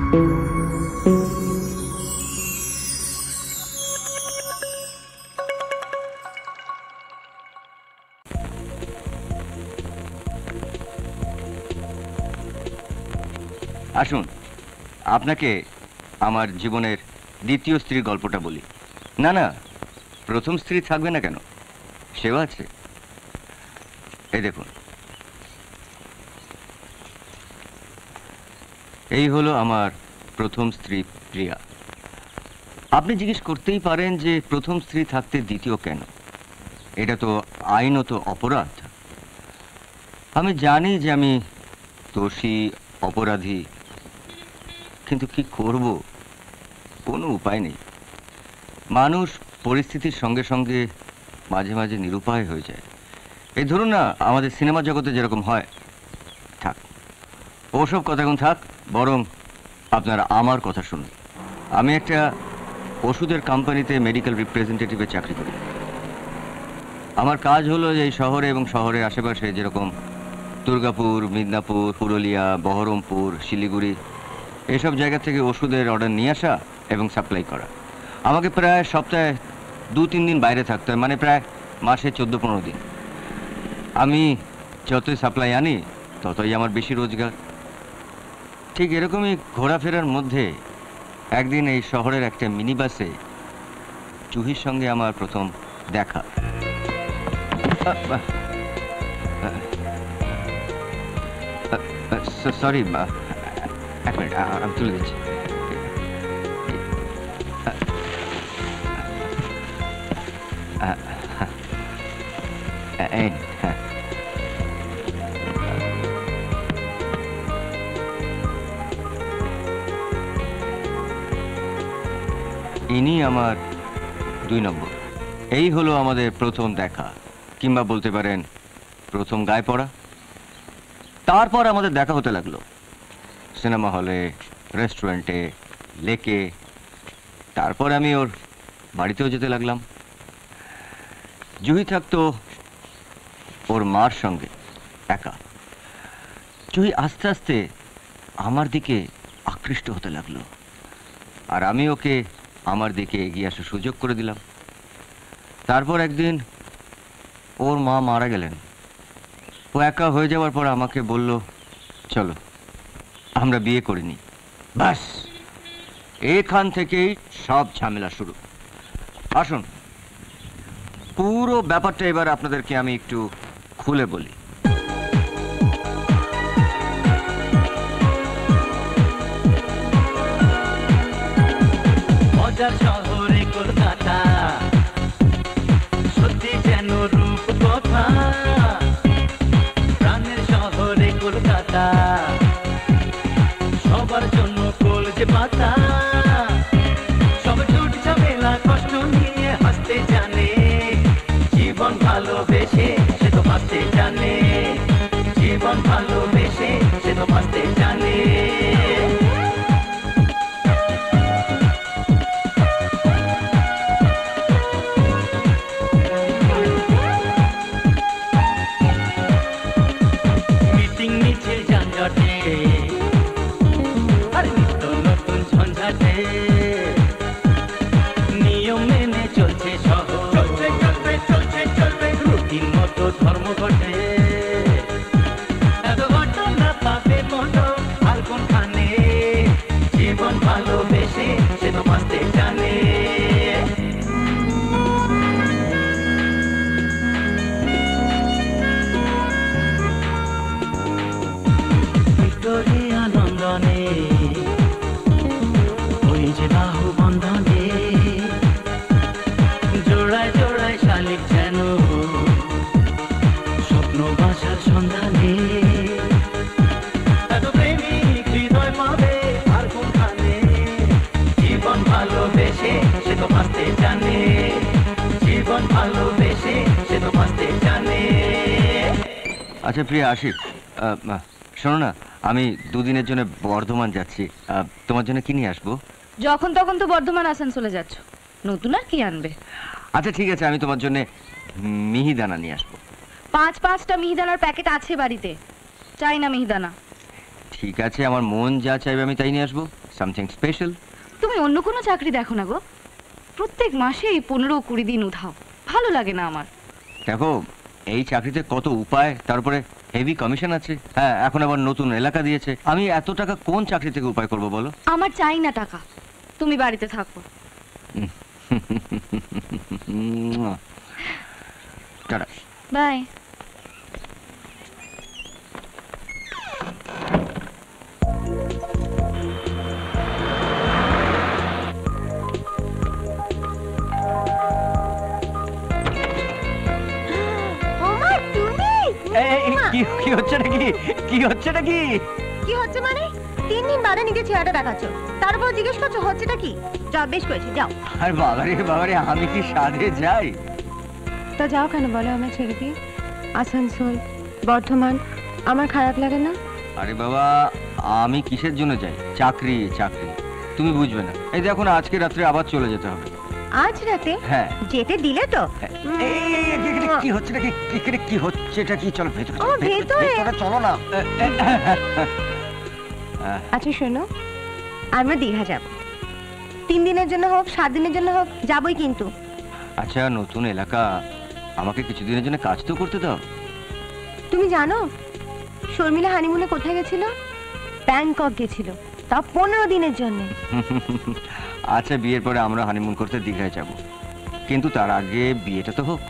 আসুন আপনাকে আমার জীবনের দ্বিতীয় স্ত্রীর গল্পটা বলি। না না, প্রথম স্ত্রী থাকবে না কেন, সেও আছে। এই দেখুন, এই হলো আমার প্রথম স্ত্রী প্রিয়া। আপনি জিজ্ঞেস করতেই পারেন যে প্রথম স্ত্রী থাকতে দ্বিতীয় কেন? এটা তো আইনত অপরাধ। আমি জানি যে আমি দোষী, অপরাধী, কিন্তু কি করব, কোনো উপায় নেই। মানুষ পরিস্থিতির সঙ্গে সঙ্গে মাঝে মাঝে নিরুপায় হয়ে যায়। এই ধরুন না, আমাদের সিনেমা জগতে যেরকম হয়। থাক, ওসব কথা এখন থাক, বরং আপনারা আমার কথা শুনুন। আমি একটা ওষুধের কোম্পানিতে মেডিকেল রিপ্রেজেন্টেটিভে চাকরি করি। আমার কাজ হলো এই শহরে এবং শহরের আশেপাশে যেরকম দুর্গাপুর, মিদনাপুর, পুরুলিয়া, বহরমপুর, শিলিগুড়ি, এসব জায়গা থেকে ওষুধের অর্ডার নিয়ে আসা এবং সাপ্লাই করা। আমাকে প্রায় সপ্তাহে 2-3 দিন বাইরে থাকতে হয়, মানে প্রায় মাসে 14-15 দিন। আমি যতই সাপ্লাই আনি ততই আমার বেশি রোজগার। ঠিক এরকমই ঘোরাফেরার মধ্যে একদিন এই শহরের একটা মিনি বাসে জুহির সঙ্গে আমার প্রথম দেখা। সরি, এক মিনিট, আমি তুলে দিচ্ছি। ইনি আমার 2 নম্বর। এই হলো আমাদের প্রথম দেখা, কিংবা বলতে পারেন প্রথম গায়ে পড়া। তারপর আমাদের দেখা হতে লাগলো সিনেমা হলে, রেস্টুরেন্টে, লেকে। তারপর আমি ওর বাড়িতেও যেতে লাগলাম। জুহি থাকতো ওর মার সঙ্গে একা। জুহি আস্তে আস্তে আমার দিকে আকৃষ্ট হতে লাগলো, আর আমি ওকে আমার দিকে এগিয়ে আসার সুযোগ করে দিলাম। তারপর একদিন ওর মা মারা গেলেন। ও একা হয়ে যাওয়ার পর আমাকে বলল, চলো আমরা বিয়ে করিনি। ব্যাস, এখান থেকেই সব ঝামেলা শুরু। আসুন, পুরো ব্যাপারটা এবার আপনাদেরকে আমি একটু খুলে বলি। শহরে কলকাতা, সত্যি যেন রূপ কথা। প্রাণের শহরে কলকাতা, সবার জন্য কলজে পাতা। সব ঝুট ঝামেলা কষ্ট নিয়ে হাসতে জানে, জীবন ভালোবেসে সে তো বাঁচতে জানে। জীবন ভালোবেসে সে তো বাঁচতে জানে। নিয়ম মেনে চলছে শহর, চলছে চলবে চলছে চলবে রুটিন মতো ধর্মঘটে। এত ঘটনা পাবে মতো আর কোনখানে, জীবন ভালোবেসে সে তো বাঁচতে জানে। ভিক্টোরিয়া লন্ডনে ওই যে বাহু বন্ধনে, জোড়ায় জোড়ায় শালিক যেন স্বপ্ন বাসার সন্ধানে। এত প্রেমিক হৃদয় পাবে আর কোনখানে, জীবন ভালোবেসে সে তো বাঁচতে জানে। জীবন ভালোবেসে সে তো বাঁচতে জানে। আচ্ছা প্রিয়া, আসি। শোনো না, আমি 2 দিনের জন্য বর্ধমান যাচ্ছি। তোমার জন্য কি নিয়ে আসবো? যখন তখন তো বর্ধমান আসানসোলে যাচ্ছ, নতুন আর কি আনবে? আচ্ছা ঠিক আছে, আমি তোমার জন্য মিহিদানা নিয়ে আসবো। 5-5টা মিহিদানার প্যাকেট আছে বাড়িতে, চাই না মিহিদানা। ঠিক আছে, আমার মন যা চাইবে আমি তাই নিয়ে আসবো। Something special? তুমি অন্য কোনো চাকরি দেখো না গো, প্রত্যেক মাসে এই 15-20 দিন উধাও, ভালো লাগে না আমার। দেখো, এই চাকরিতে কত উপায়, তারপরে হেভি কমিশন আছে। হ্যাঁ, এখন আবার নতুন এলাকা দিয়েছে। আমি এত টাকা কোন চাকরি থেকে উপায় করব বলো? আমার চাই না টাকা, তুমি বাড়িতে থাকো। টাটা। বাই। কি হচ্ছে নাকি? কি হচ্ছে নাকি? কি হচ্ছে মানে? 3 দিন বাদে নিজে চেহারাটা দেখাচ্ছ, তারপর জিজ্ঞেস করছো হচ্ছেটা কি? যাও, বেশ করেছি, যাও। আর বাবারে বাবারে, আমি কি সাধে যাই? তা যাও কেন বলো, আমার ছেড়ে দিয়ে আসানসোল, বর্ধমান, আমার খারাপ লাগে না? আরে বাবা, আমি কিসের জন্য যাই? চাকরি চাকরি, তুমি বুঝবে না। এই দেখো না, আজকে রাত্রে আবার চলে যেতে হবে। আজ রাতে? হ্যাঁ। যেতে দিলে তো? কি হচ্ছে নাকি? কি হচ্ছে এটা? কি, চলো ভেতরে, ও, ভেতরে? চলো না। আচ্ছা শোনো, আমরা দীঘা যাব। 3 দিনের জন্য হোক, 7 দিনের জন্য হোক, যাবই কিন্তু। আচ্ছা, নতুন এলাকা, আমাকে কিছুদিনের জন্য কাজ তো করতে দাও। তুমি জানো শর্মিলা হানিমুনে কোথায় গেছিল? ব্যাংকক গেছিল, তা 15 দিনের জন্য। আচ্ছা, বিয়ের পরে আমরা হানিমুন করতে দীঘায় যাব, কিন্তু তার আগে বিয়েটা তো হোক।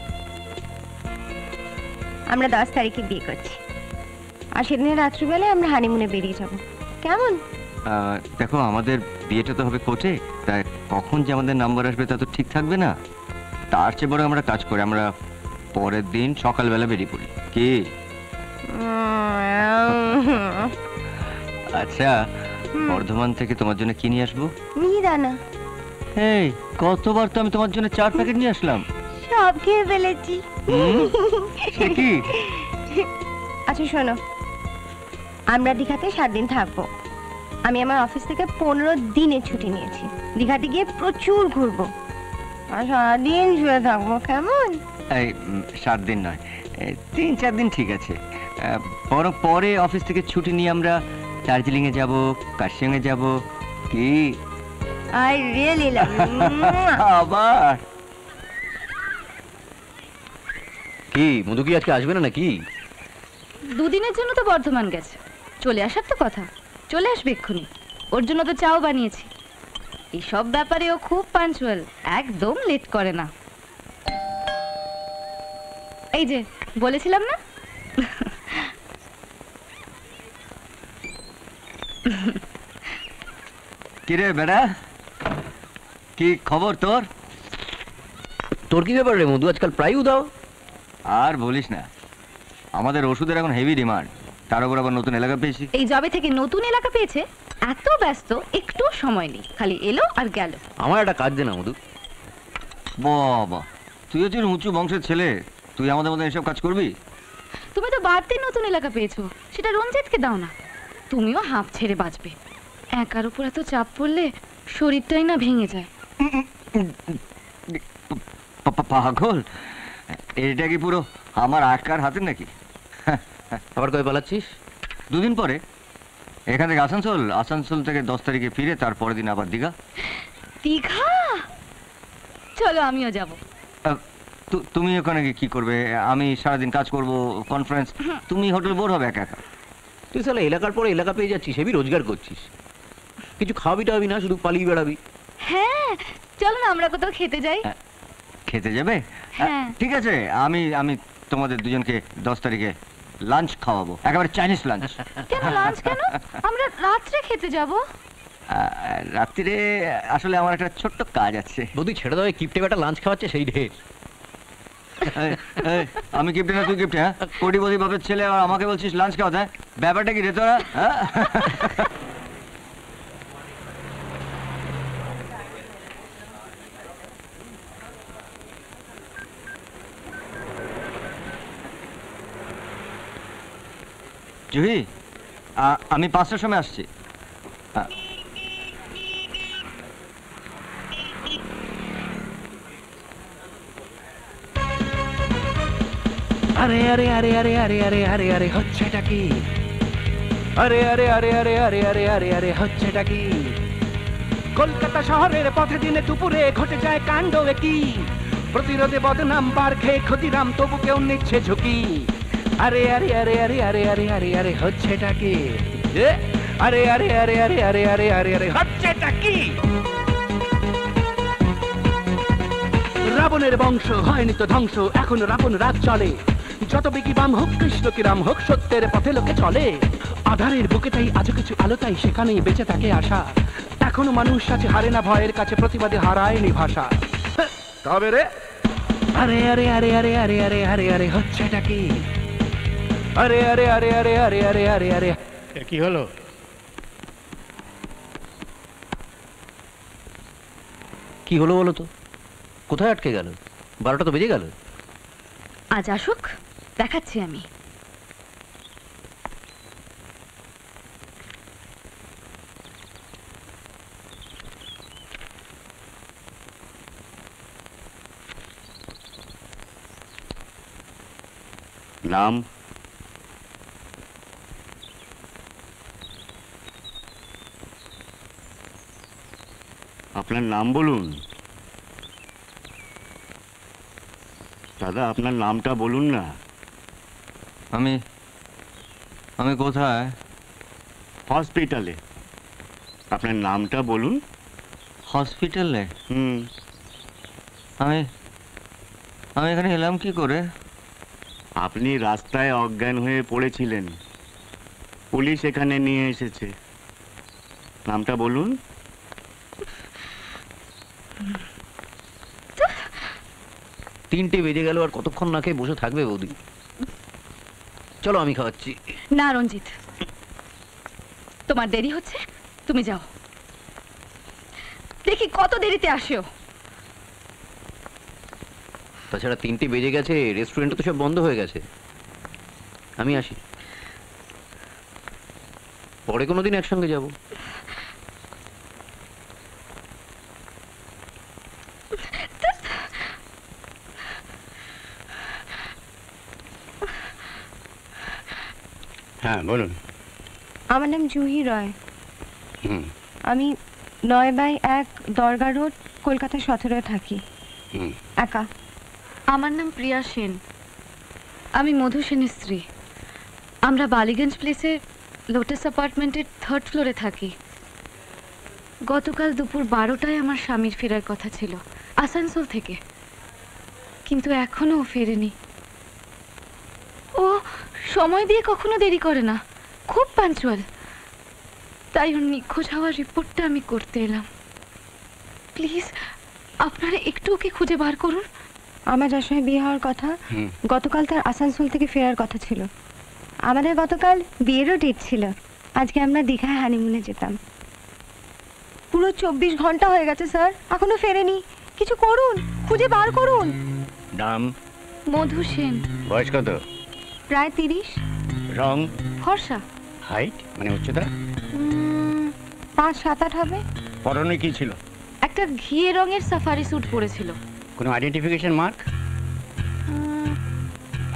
আমরা 10 তারিখে বিয়ে করছি, আর সেদিনের রাত্রিবেলায় আমরা হানিমুনে বেরিয়ে যাব। কেমন? দেখো, আমাদের বিয়েটা তো হবে কোর্টে, তাই কখন যে আমাদের নাম্বার আসবে তা তো ঠিক থাকবে না। তার চেয়ে বড় আমরা কাজ করি, আমরা পরের দিন সকালবেলা বেরিয়ে পড়ি, কি? আচ্ছা, বর্ধমান থেকে তোমার জন্য কি নিয়ে আসবো? মিহিদানা। এই, কতবার তো আমি তোমার জন্য 4 প্যাকেট নিয়ে আসলাম। সব খেয়ে ফেলেছি। সে কি? আচ্ছা শোনো, আমরা দীঘাতে 7 দিন থাকবো। আমি আমার অফিস থেকে 15 দিনের ছুটি নিয়েছি। দীঘাতে গিয়ে প্রচুর ঘুরবো, আর সারাদিন শুয়ে থাকবো, কেমন? এই 7 দিন নয়, 3-4 দিন ঠিক আছে। বরং পরে অফিস থেকে ছুটি নিয়ে আমরা দার্জিলিং এ যাব, কার্শিয়াং-এ যাব, কি? আই রিয়েলি লাভ আবার কি মধু কি আজকে আসবে না নাকি? 2 দিনের জন্য তো বর্ধমান গেছে, চলে আসার তো কথা, চলে আসবে এক্ষুনি। ওর জন্য তো চাও বানিয়েছি। এইসব ব্যাপারে ও খুব পাঞ্চুয়াল, একদম লেট করে না। এই যে বলেছিলাম না। কিরে বেড়া, কি খবর তোর? তোর কি ব্যাপার রে মধু, আজকাল প্রায় উদাও। আর বলিস না, আমাদের ওষুধের এখন হেভি ডিমান্ড, তার উপর আবার নতুন এলাকা পেয়েছি। এই জবে থেকে নতুন এলাকা পেয়েছে, এত ব্যস্ত, একটু সময় নেই, খালি এলো আর গেল। আমার একটা কাজ দে না মধু। বাবা, তুই হচ্ছিস উঁচু বংশের ছেলে, তুই আমাদের মধ্যে এসব কাজ করবি? তুমি তো বাড়তি নতুন এলাকা পেয়েছো, সেটা রঞ্জিতকে দাও না, তুমিও হাঁপ ছেড়ে বাঁচবে। একার উপর এত চাপ পড়লে শরীরটাই না ভেঙে যায়। পাগল, এটা কি পুরো আমার আকার হাতের নাকি? আবার কবে পালাচ্ছিস? 2 দিন পরে এখান থেকে আসানসোল, আসানসোল থেকে 10 তারিখে ফিরে তার পরের দিন আবার দীঘা। দীঘা? চলো আমিও যাব। তুমি ওখানে গিয়ে কি করবে? আমি সারাদিন কাজ করব, কনফারেন্স, তুমি হোটেল বোর হবে একা একা। তুই সালা এলাকার পরে এলাকা পেয়ে যাচ্ছিস, হেবি রোজগার করছিস, কিছু খাওয়াবি টাবি না, শুধু পালিয়ে বেড়াবি। হ্যাঁ চলো না আমরা কোথাও খেতে যাই। খেতে যাবে? হ্যাঁ। ঠিক আছে, আমি আমি তোমাদের দুজনকে 10 তারিখে লাঞ্চ খাওয়াবো, একেবারে চাইনিজ লাঞ্চ। কেন লাঞ্চ কেন? আমরা রাত্রে খেতে যাব। রাত্রিরে আসলে আমার একটা ছোট্ট কাজ আছে। বৌদি ছেড়ে দেওয়া কিপটে বেটা লাঞ্চ খাওয়াচ্ছে সেই ঢের। আমি কিপটে না তুই কিপটে? হ্যাঁ, কোটিপতি বাপের ছেলে আর আমাকে বলছিস লাঞ্চ খাওয়াতে? ব্যাপারটা কি রে তোরা? জুহি, আমি 5টার সময় আসছি। আরে আরে আরে আরে আরে আরে আরে আরে হচ্ছেটা কি? আরে আরে আরে আরে আরে আরে আরে আরে হচ্ছেটা কি? কলকাতা শহরের পথে দিনে দুপুরে ঘটে যায় কাণ্ড কি প্রতিরোধে বদনাম পার খেয়ে ক্ষতিরাম তবু কেউ নিচ্ছে ঝুঁকি আরে আরে আরে আরে আরে আরে আরে আরে হচ্ছেটা কি আরে আরে আরে আরে আরে আরে আরে আরে হচ্ছেটা কি রাবণের বংশ হয়নি তো ধ্বংস এখন রাবণ রাত চলে যত বিকি বাম হোক কৃষ্ণ কি রাম হোক সত্যের পথে লোকে চলে আধারের বুকে তাই আজও কিছু আলো তাই সেখানেই বেঁচে থাকে আশা এখনো মানুষ আছে হারে না ভয়ের কাছে প্রতিবাদে হারায়নি ভাষা তবে রে আরে আরে আরে আরে আরে আরে আরে আরে হচ্ছেটা কি আরে আরে আরে আরে আরে আরে আরে আরে কি হলো? কি হলো বলো তো? কোথায় আটকে গেল? 12টা তো বেজে গেল। আজ আসুক, দেখাচ্ছি আমি। নাম? আপনার নাম বলুন দাদা, আপনার নামটা বলুন না। আমি কোথায়? হসপিটালে। আপনার নামটা বলুন। হসপিটালে? আমি এখানে এলাম কি করে? আপনি রাস্তায় অজ্ঞান হয়ে পড়েছিলেন, পুলিশ এখানে নিয়ে এসেছে। নামটা বলুন। 3টে বেজে গেল, আর কতক্ষণ না খেয়ে বসে থাকবে বৌদি? চলো আমি খাওয়াচ্ছি। না রঞ্জিত, তোমার দেরি হচ্ছে, তুমি যাও। দেখি কত দেরিতে আসো। তাছাড়া 3টে বেজে গেছে, রেস্টুরেন্ট তো সব বন্ধ হয়ে গেছে। আমি আসি, পরে কোনোদিন একসঙ্গে যাব। হ্যাঁ বলুন। আমার নাম জুহি রয়। আমি 9/1 দরগা রোড, কলকাতা 17 থাকি। একা। আমার নাম প্রিয়া সেন, আমি মধু সেনের স্ত্রী। আমরা বালিগঞ্জ প্লেসে লোটাস অ্যাপার্টমেন্টের 3rd ফ্লোরে থাকি। গতকাল দুপুর 12টায় আমার স্বামীর ফেরার কথা ছিল আসানসোল থেকে, কিন্তু এখনো ও ফেরেনি। ও সময় দিয়ে কখনো দেরি করে না, খুব পাঞ্চুয়াল। তাই ওর নিখোঁজ হওয়ার রিপোর্টটা আমি করতে এলাম। প্লিজ আপনারা একটু ওকে খুঁজে বার করুন। আমার যার সঙ্গে বিয়ে হওয়ার কথা, গতকাল তার আসানসোল থেকে ফেরার কথা ছিল। আমাদের গতকাল বিয়েরও ডেট ছিল। আজকে আমরা দীঘায় হানিমুনে যেতাম। পুরো 24 ঘন্টা হয়ে গেছে স্যার, এখনো ফেরেনি। কিছু করুন, খুঁজে বার করুন। নাম? মধু সেন। বয়স কত? প্রায় 30। রং? ফর্সা। হাইট মানে উচ্চতা? 5-7-8 হবে। পরনে কি ছিল? একটা ঘিয়ে রঙের সাফারি স্যুট পরেছিল। কোনো আইডেন্টিফিকেশন মার্ক?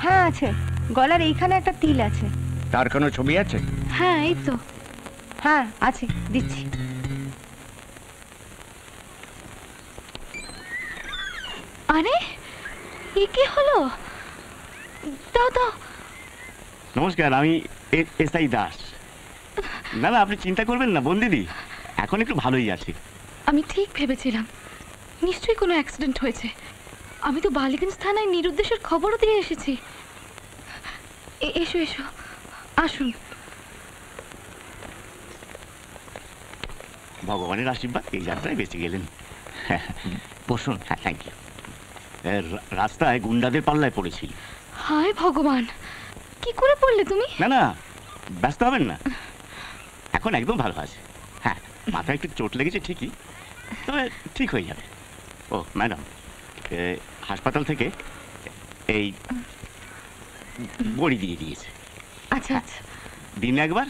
হ্যাঁ আছে, গলার এইখানে একটা তিল আছে। তার কোনো ছবি আছে? হ্যাঁ এই তো। হ্যাঁ আছে, দিচ্ছি। আরে এ কি হলো? দাও দাও। নমস্কার, আমি এসআই দাস। না না, আপনি চিন্তা করবেন না বন্দিদি, এখন একটু ভালোই আছে। আমি ঠিক ভেবেছিলাম নিশ্চয়ই কোনো অ্যাক্সিডেন্ট হয়েছে। আমি তো বালিগঞ্জ থানায় নিরুদ্দেশের খবরও দিয়ে এসেছি। এসো এসো, আসুন। ভগবানের আশীর্বাদ, এই যাত্রায় বেঁচে গেলেন। বসুন। হ্যাঁ, থ্যাংক ইউ। রাস্তায় গুন্ডাদের পাল্লায় পড়েছিল। হায় ভগবান, কি করে পড়লে তুমি? না না, ব্যস্ত হবেন না, এখন একদম ভালো আছে। হ্যাঁ, মাথায় একটু চোট লেগেছে ঠিকই, তবে ঠিক হয়ে যাবে। ও ম্যাডাম, হাসপাতাল থেকে এই বড়ি দিয়ে দিয়েছে। আচ্ছা আচ্ছা, দিনে একবার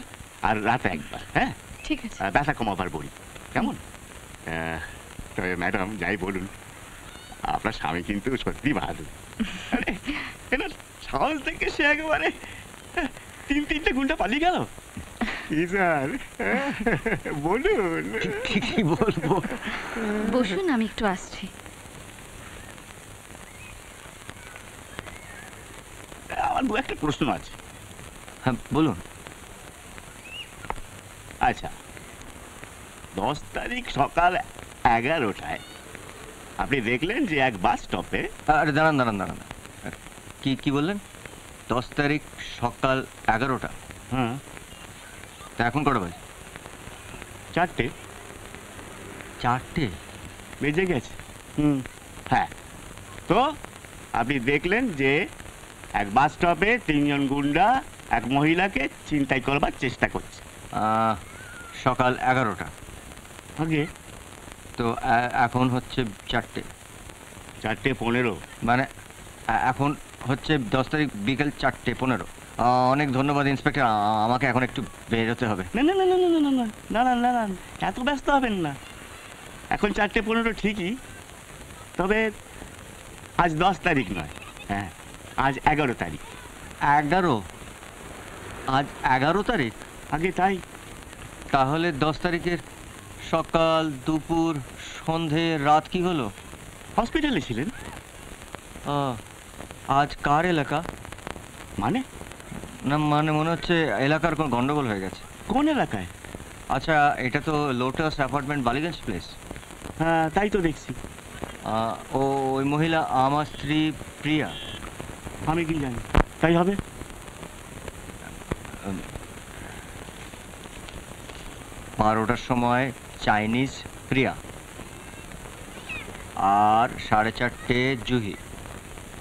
আর রাতে একবার। হ্যাঁ ঠিক আছে। ব্যথা কমাবার বড়ি, কেমন? তবে ম্যাডাম যাই বলুন, আপনার স্বামী কিন্তু সত্যি বাহাদুর। সাহস থেকে সে একেবারে 3-3টে গুন্ডা পালিয়ে গেল। কি স্যার বলুন। কি বলবো? বসুন, আমি একটু আসছি। আমার দু একটা প্রশ্ন আছে। হ্যাঁ বলুন। আচ্ছা, 10 তারিখ সকাল 11টায় আপনি দেখলেন যে এক বাস স্টপে। আরে দাঁড়ান দাঁড়ান দাঁড়ান, কি কি বললেন? 10 তারিখ সকাল 11টা? হ্যাঁ, তা এখন কটা বাজে? 4টে 4টে বেজে গেছে। হ্যাঁ, তো আপনি দেখলেন যে এক বাস স্টপে 3 জন গুন্ডা এক মহিলাকে ছিনতাই করবার চেষ্টা করছে। সকাল 11টা। আগে তো এখন হচ্ছে 4টে। 4:15। মানে এখন হচ্ছে 10 তারিখ বিকেল 4:15। অনেক ধন্যবাদ ইন্সপেক্টর, আমাকে এখন একটু বেরোতে হবে। না না না না না না না না না না না, এত ব্যস্ত হবেন না। এখন 4:15 ঠিকই, তবে আজ 10 তারিখ নয়, হ্যাঁ আজ 11 তারিখ। 11? আজ 11 তারিখ? আগে তাই। তাহলে 10 তারিখের সকাল, দুপুর, সন্ধে, রাত কি হলো? হসপিটালে ছিলেন। আজ কার এলাকা? মানে? না মানে মনে হচ্ছে এলাকার কোনো গন্ডগোল হয়ে গেছে। কোন এলাকায়? আচ্ছা, এটা তো লোটাস অ্যাপার্টমেন্ট, বালিগঞ্জ প্লেস। হ্যাঁ তাই তো দেখছি। ওই মহিলা আমার স্ত্রী প্রিয়া। আমি কি জানি, তাই হবে। 12টার সময় চাইনিজ প্রিয়া, আর 4:30 জুহি।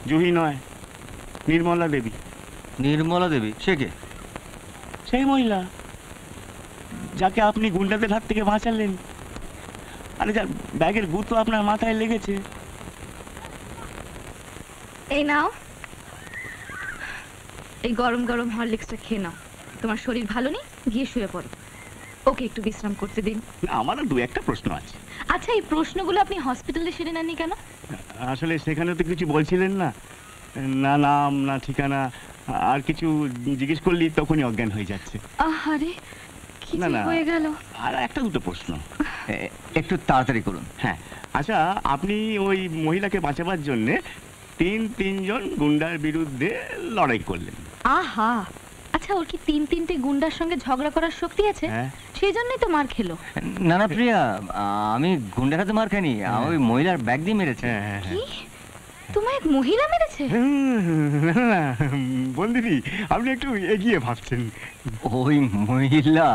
জুহি নয়, নির্মলা দেবী। নির্মলা দেবী? সে কে? সেই মহিলা যাকে আপনি গুন্ডাদের হাত থেকে বাঁচালেন, আরে যার ব্যাগের গুঁতো আপনার মাথায় লেগেছে। এই নাও, এই গরম গরম হরলিক্সটা খেয়ে নাও। তোমার শরীর ভালো নেই, গিয়ে শুয়ে পড়ো। ওকে একটু বিশ্রাম করতে দিন। আমারও দু একটা প্রশ্ন আছে। আচ্ছা, এই প্রশ্নগুলো আপনি হসপিটালে সেরে নেননি কেন? আসলে সেখানে তো কিছু বলছিলেন না, না নাম না ঠিকানা, আর কিছু জিজ্ঞেস করলি তখনই অজ্ঞান হয়ে যাচ্ছে। আহারে, কি না, যে না। হয়ে গেল। আর একটা দুটো প্রশ্ন। একটু তাড়াতাড়ি করুন। হ্যাঁ, আচ্ছা, আপনি ওই মহিলাকে বাঁচাবার জন্যে তিনজন গুন্ডার বিরুদ্ধে লড়াই করলেন। আহা, আচ্ছা, ওর কি তিনটে গুন্ডার সঙ্গে ঝগড়া করার শক্তি আছে? হ্যাঁ। সেই জন্যই তো মার খেলো। না না প্রিয়া, আমি গুন্ডার হাতে মার খাইনি, আমার ওই মহিলার ব্যাগ দিয়ে মেরেছে। কি? তোমায় এক মহিলা মেরেছে? বন্দিদি, আপনি একটু এগিয়ে ভাবছেন। ওই মহিলা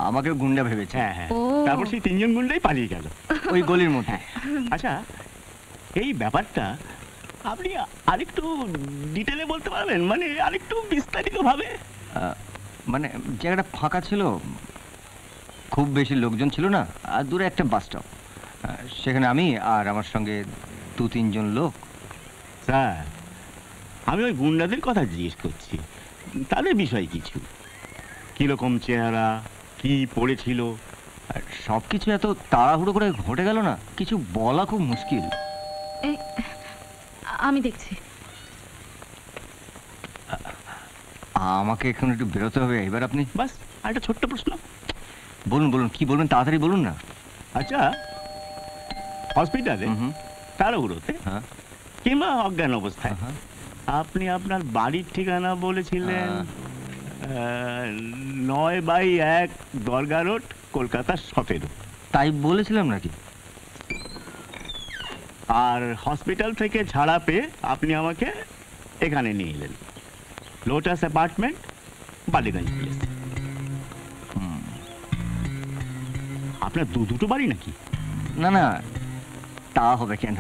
আমাকে গুন্ডা ভেবেছে। হ্যাঁ হ্যাঁ, ও। তারপর সেই 3 জন গুন্ডাই পালিয়ে গেল ওই গলির মধ্যে। আচ্ছা, এই ব্যাপারটা আপনি আরেকটু ডিটেলে বলতে পারবেন, মানে আরেকটু বিস্তারিত ভাবে? মানে জায়গাটা ফাঁকা ছিল, খুব বেশি লোকজন ছিল না, আর দূরে একটা বাস স্টপ। সেখানে আমি আর আমার সঙ্গে 2-3 জন লোক। স্যার, আমি ওই গুন্ডাদের কথা জিজ্ঞেস করছি, তাদের বিষয় কিছু, কিরকম চেহারা, কি পড়েছিল। সব কিছু এত তাড়াহুড়ো করে ঘটে গেল না, কিছু বলা খুব মুশকিল। এই, আমি দেখছি। আমাকে এখন একটু বেরোতে হবে, এবার আপনি বাস, আর একটা ছোট্ট প্রশ্ন। বলুন বলুন, কি বলবেন তাড়াতাড়ি বলুন না। আচ্ছা, হসপিটালে হুম। তাড়াহুড়োতে হ্যাঁ কিংবা অজ্ঞান অবস্থায় হ্যাঁ। আপনি আপনার বাড়ির ঠিকানা বলেছিলেন 9/1 দরগা রোড, কলকাতা 17। তাই বলেছিলাম নাকি? আর হসপিটাল থেকে ছাড়া পেয়ে আপনি আমাকে এখানে নিয়ে এলেন, লোটাস অ্যাপার্টমেন্ট, বালিগঞ্জ প্লেস। আপনার দুটো বাড়ি নাকি? না না, তা হবে কেন?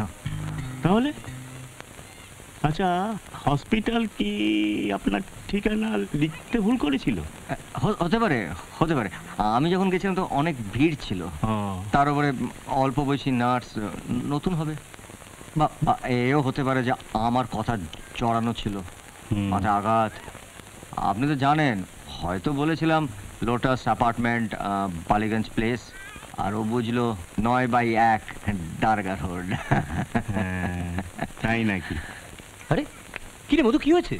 তাহলে আচ্ছা, হসপিটাল কি আপনার ঠিকানা লিখতে ভুল করেছিল? হতে পারে, হতে পারে। আমি যখন গেছিলাম তো অনেক ভিড় ছিল, তার উপরে অল্প বয়সী নার্স, নতুন হবে, বা এও হতে পারে যে আমার কথা চড়ানো ছিল, মাথা আঘাত। আপনি তো জানেন, হয়তো বলেছিলাম লোটাস অ্যাপার্টমেন্ট, বালিগঞ্জ প্লেস, আর ও বুঝলো 9/1 দারগা রোড। তাই নাকি? আরে কি রে মধু, কি হয়েছে?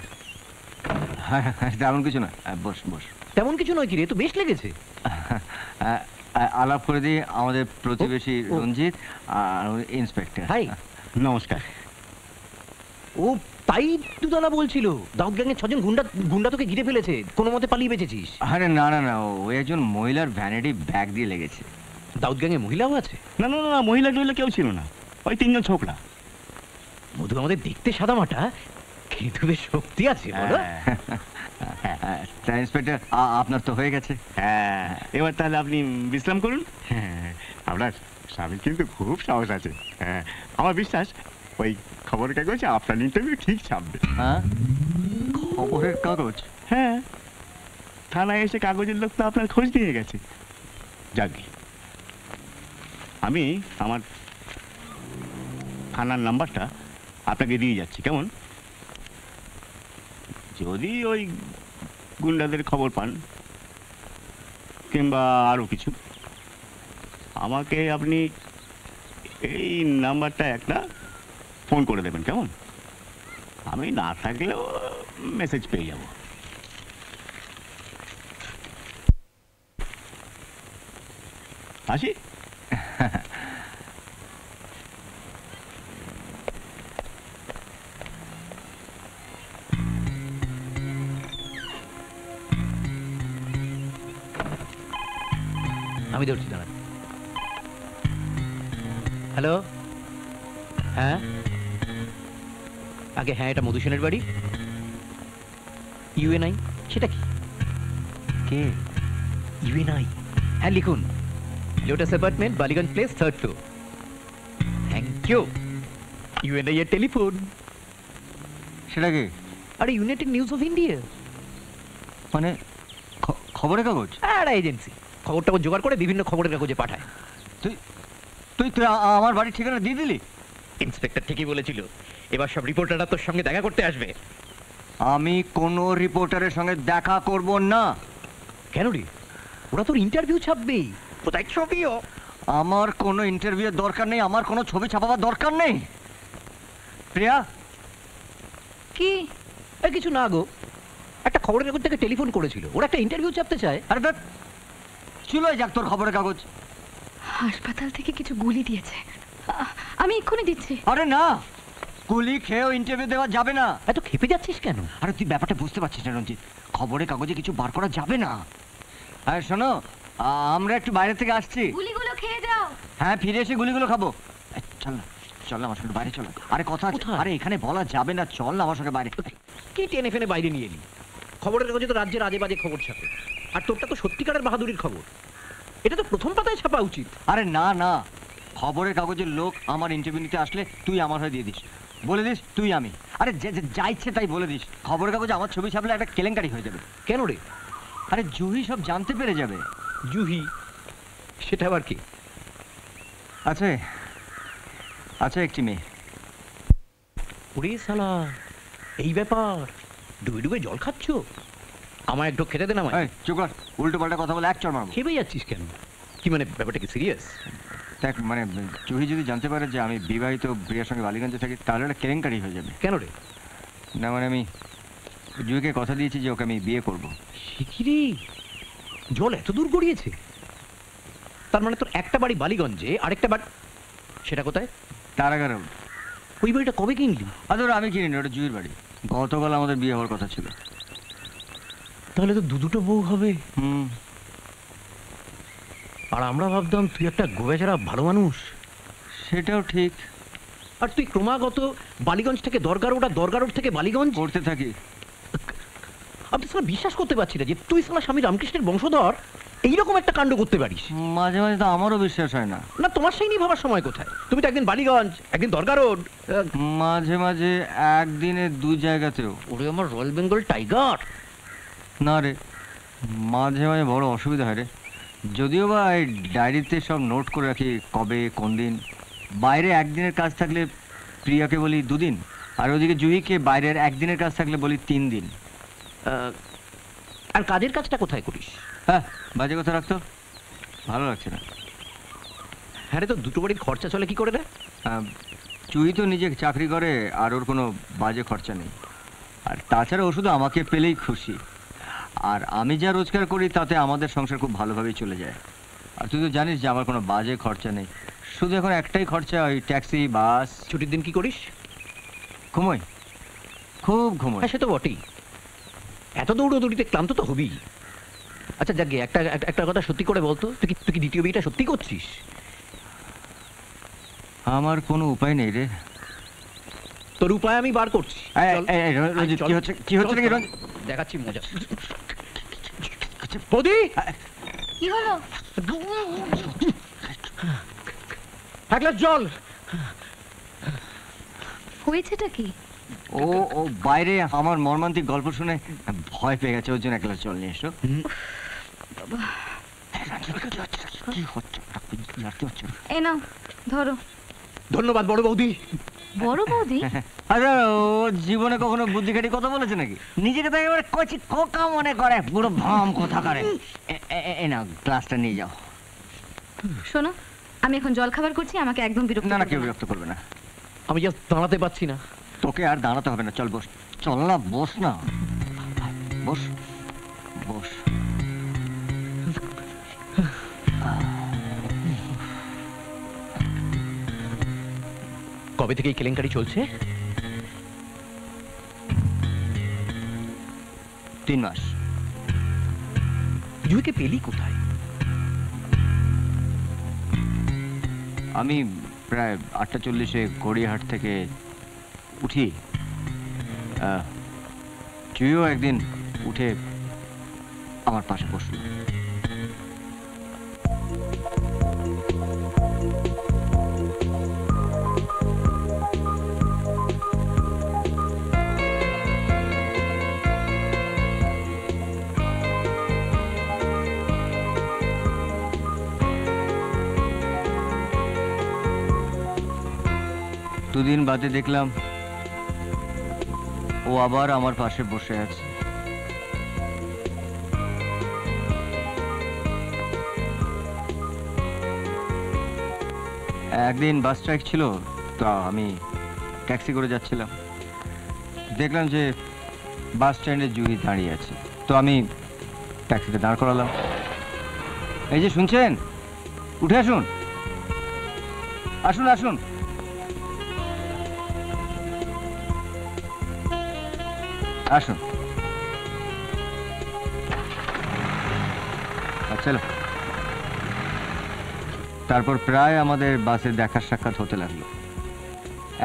তেমন কিছু না, বস বস। তেমন কিছু নয় কি রে, তো বেশ লেগেছে। আলাপ করে দিই, আমাদের প্রতিবেশী ও। রঞ্জিত আর ইন্সপেক্টর। হাই। নমস্কার। ও তাই দুদালা বলছিল দাউদ গ্যাংয়ের 6 জন গুন্ডা তোকে ঘিরে ফেলেছে, কোনো মতে পালিয়ে বেঁচেছিস। আরে না না না, ওই একজন মহিলার ভ্যানিটি ব্যাগ দিয়ে লেগেছে। দাউদ গ্যাংয়ে মহিলাও আছে? না না না, মহিলা টহিলা কেউ ছিল না, ওই 3 জন ছোকরা। মধু আমাদের দেখতে সাদামাটা, কিন্তু বেশ শক্তি আছে বলো। তা ইন্সপেক্টর, আপনার তো হয়ে গেছে। হ্যাঁ, এবার তাহলে আপনি বিশ্রাম করুন। হ্যাঁ, আপনার স্বামী কিন্তু খুব সাহস আছে। হ্যাঁ, আমার বিশ্বাস ওই খবরের কাগজে আপনার ইন্টারভিউ ঠিক ছাপবে। হ্যাঁ, খবরের কাগজ? হ্যাঁ, থানায় এসে কাগজের লোক তো আপনার খোঁজ নিয়ে গেছে। যাকে আমি আমার থানার নাম্বারটা আপনাকে দিয়ে যাচ্ছি, কেমন? যদি ওই গুন্ডাদের খবর পান কিংবা আরও কিছু, আমাকে আপনি এই নাম্বারটা একটা ফোন করে দেবেন, কেমন? আমি না থাকলেও মেসেজ পেয়ে যাব। আসি। আমি ধরছি, দাঁড়া। হ্যালো, হ্যাঁ আগে, হ্যাঁ এটা মধু সেনের বাড়ি। ইউএনআই? সেটা কি? কে? ইউএনআই? হ্যাঁ লিখুন, Lotus Apartment, Ballygunge Place, 3rd floor. Thank you. UNI এর টেলিফোন। সেটা কি? আরে ইউনাইটেড নিউজ অফ ইন্ডিয়া, মানে খবরের কাগজ? আর এজেন্সি খবরটা জোগাড় করে বিভিন্ন খবরের কাগজে পাঠায়। তুই তুই তুই আমার বাড়ির ঠিকানা দিয়ে দিলি? ইন্সপেক্টর ঠিকই বলেছিল, এবার সব রিপোর্টাররা তোর সঙ্গে দেখা করতে আসবে। আমি কোনো রিপোর্টারের সঙ্গে দেখা করব না। কেন রে? ওরা তোর ইন্টারভিউ ছাপবেই, কোথায় ছবিও। আমার কোনো ইন্টারভিউয়ের দরকার নেই, আমার কোনো ছবি ছাপাবার দরকার নেই। প্রিয়া, কি? আর কিছু না গো, একটা খবরের কাগজ থেকে টেলিফোন করেছিল, ওরা একটা ইন্টারভিউ ছাপতে চায়। আরে দেখ, চুলোয় যাক তোর খবরের কাগজ। হাসপাতাল থেকে কিছু গুলি দিয়েছে, আমি এক্ষুনি দিচ্ছি। আরে না, গুলি খেয়েও ইন্টারভিউ দেওয়া যাবে না। এত খেপে যাচ্ছিস কেন? আরে তুই ব্যাপারটা বুঝতে পারছিস না রঞ্জিত, খবরের কাগজে কিছু বার করা যাবে না। আরে শোনো, আমরা একটু বাইরে থেকে আসছি। গুলিগুলো খেয়ে যাও। হ্যাঁ, ফিরে এসে গুলিগুলো খাবো। এই, চল না, চল না আমার সঙ্গে বাইরে, চল। আরে কথা আছে। কোথায়? আরে এখানে বলা যাবে না, চল না আমার সঙ্গে বাইরে। কি টেনে ফেনে বাইরে নিয়ে এলি? খবরের কাগজে তো রাজ্যের আজে বাজে খবর ছাপে, আর তোরটা তো সত্যিকারের বাহাদুরির খবর, এটা তো প্রথম পাতায় ছাপা উচিত। আরে না না, খবরের কাগজের লোক আমার ইন্টারভিউ নিতে আসলে তুই আমার হয়ে দিয়ে দিস, বলে দিস তুই আমি। আরে যা ইচ্ছে তাই বলে দিস। খবরের কাগজে আমার ছবি ছাপলে একটা কেলেঙ্কারি হয়ে যাবে। কেন রে? আরে জুহি সব জানতে পেরে যাবে। জুহি? সেটা আবার কি? আছে আছে একটি মেয়ে। ওরে শালা, এই ব্যাপার? ডুবে ডুবে জল খাচ্ছ? আমায় একটু খেতে দে না। এই চুপ কর, উল্টো পাল্টা কথা বলে এক চড় মারবো। খেপে যাচ্ছিস কেন? কি মানে, ব্যাপারটা কি সিরিয়াস? দেখ, মানে জুহি যদি জানতে পারে যে আমি বিবাহিত, প্রিয়ার সঙ্গে বালিগঞ্জে থাকি, তাহলে একটা কেলেঙ্কারি হয়ে যাবে। কেন রে? না মানে আমি জুহিকে কথা দিয়েছি যে ওকে আমি বিয়ে করব। শিখিরি, জল এত দূর গড়িয়েছে? তার মানে তোর একটা বাড়ি বালিগঞ্জে, আরেকটা বাড়ি সেটা কোথায়? তারাগারে। ওই বাড়িটা কবে কিনলি? আদর আমি কিনিনি, ওটা জুহির বাড়ি। গতকাল আমাদের বিয়ে হওয়ার কথা ছিল। তাহলে তো দুটো বউ হবে। হুম। আর আমরা ভাবতাম তুই একটা গোবেচারা ভালো মানুষ। সেটাও ঠিক। আর তুই ক্রমাগত বালিগঞ্জ থেকে দরগা রোড, আর দরগা রোড থেকে বালিগঞ্জ করতে থাকি। আমি তো বিশ্বাস করতে পারছি না যে তুই সালা স্বামী রামকৃষ্ণের বংশধর এইরকম একটা কাণ্ড করতে পারিস। মাঝে মাঝে তো আমারও বিশ্বাস হয় না। না, তোমার সেই নিয়ে ভাবার সময় কোথায়? তুমি তো একদিন বালিগঞ্জ, একদিন দরগা রোড। মাঝে মাঝে একদিনে দু জায়গাতেও। ওরে আমার রয়্যাল বেঙ্গল টাইগার। না রে, মাঝে মাঝে বড় অসুবিধা হয় রে। যদিও বা এই ডায়েরিতে সব নোট করে রাখি কবে কোন দিন। বাইরে একদিনের কাজ থাকলে প্রিয়াকে বলি 2 দিন, আর ওদিকে জুহিকে বাইরের একদিনের কাজ থাকলে বলি 3 দিন। আর কাজের কাজটা কোথায় করিস? হ্যাঁ, বাজে কথা রাখতো, ভালো লাগছে না। হ্যাঁ রে, তো দুটো বাড়ির খরচা চলে কি করে রে? জুহি তো নিজে চাকরি করে, আর ওর কোনো বাজে খরচা নেই। আর তাছাড়া ও শুধু আমাকে পেলেই খুশি। আর আমি যা রোজগার করি তাতে আমাদের সংসার খুব ভালোভাবেই চলে যায়। আর তুই তো জানিস যে আমার কোনো বাজে খরচা নেই, শুধু এখন একটাই খরচা, ওই ট্যাক্সি বাস। ছুটির দিন কি করিস? ঘুমোই, খুব ঘুমোই। হ্যাঁ, সে তো বটেই। এত দৌড়দৌড়িতে ক্লান্ত তো হবি। আচ্ছা যাক গে, একটা কথা সত্যি করে বলতো, তুই কি দ্বিতীয় বিয়েটা সত্যি করছিস? আমার কোনো উপায় নেই রে। তোর উপায় আমি বার করছি। চল। রঞ্জিত, চল। কি হচ্ছে নাকি? রঞ্জিত, দেখাচ্ছি মজা। বৌদি, কি হলো? এক গ্লাস জল। হয়েছেটা কি? ও বাইরে আমার মর্মান্তিক গল্প শুনে ভয় পেয়ে গেছে, ওর জন্য এক গ্লাস জল নিয়ে এসো। কি হচ্ছে? এ নাও ধরো। ধন্যবাদ বড় বৌদি। বড় বৌদি? আরে ও জীবনে কখনো বুদ্ধি খাটি কথা বলেছে নাকি? নিজেকে তো একেবারে কচি খোকা মনে করে, পুরো ভাম কথা করে। এ নাও গ্লাসটা নিয়ে যাও। শোনো, আমি এখন জল খাবার করছি, আমাকে একদম বিরক্ত না না, করবে কেউ না। বিরক্ত করবে না। আমি জাস্ট দাঁড়াতে পারছি না। তোকে আর দাঁড়াতে হবে না, চল বস। চল না, বস না, বস বস। কবে থেকে এই কেলেঙ্কারি চলছে? 3 মাস। জুইকে পেলি কোথায়? আমি প্রায় 8:40-এ গড়িয়াহাট থেকে উঠি। জুইও একদিন উঠে আমার পাশে বসল। দুদিন বাদে দেখলাম ও আবার আমার পাশে বসে আছে। একদিন বাস স্ট্রাইক ছিল, তো আমি ট্যাক্সি করে যাচ্ছিলাম, দেখলাম যে বাস স্ট্যান্ডে জুহি দাঁড়িয়ে আছে, তো আমি ট্যাক্সিতে দাঁড় করালাম। এই যে শুনছেন, উঠে আসুন, আসুন আসুন। আসুন, চলো। তারপর প্রায় আমাদের বাসে দেখা সাক্ষাৎ হতে লাগলো।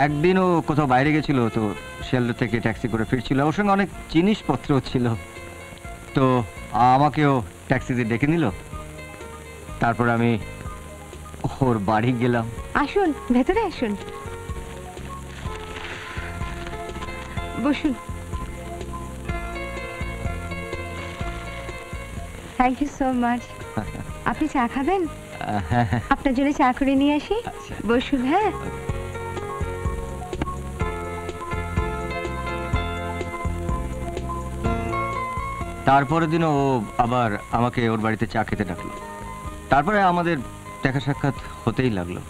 একদিনও কোথাও বাইরে গেছিল, তো শিয়ালদা থেকে ট্যাক্সি করে ফিরছিল, ওর সঙ্গে অনেক জিনিসপত্র ছিল, তো আমাকেও ট্যাক্সিতে ডেকে নিল। তারপর আমি ওর বাড়ি গেলাম। আসুন, ভেতরে আসুন, বসুন। Thank you so much. আপনি চা খাবেন? আপনার জন্য চা করে নিয়ে আসি। আচ্ছা। বসুন। হ্যাঁ, তারপরের দিনও ও আবার আমাকে ওর বাড়িতে চা খেতে ডাকলো। তারপরে আমাদের দেখা সাক্ষাৎ হতেই লাগলো।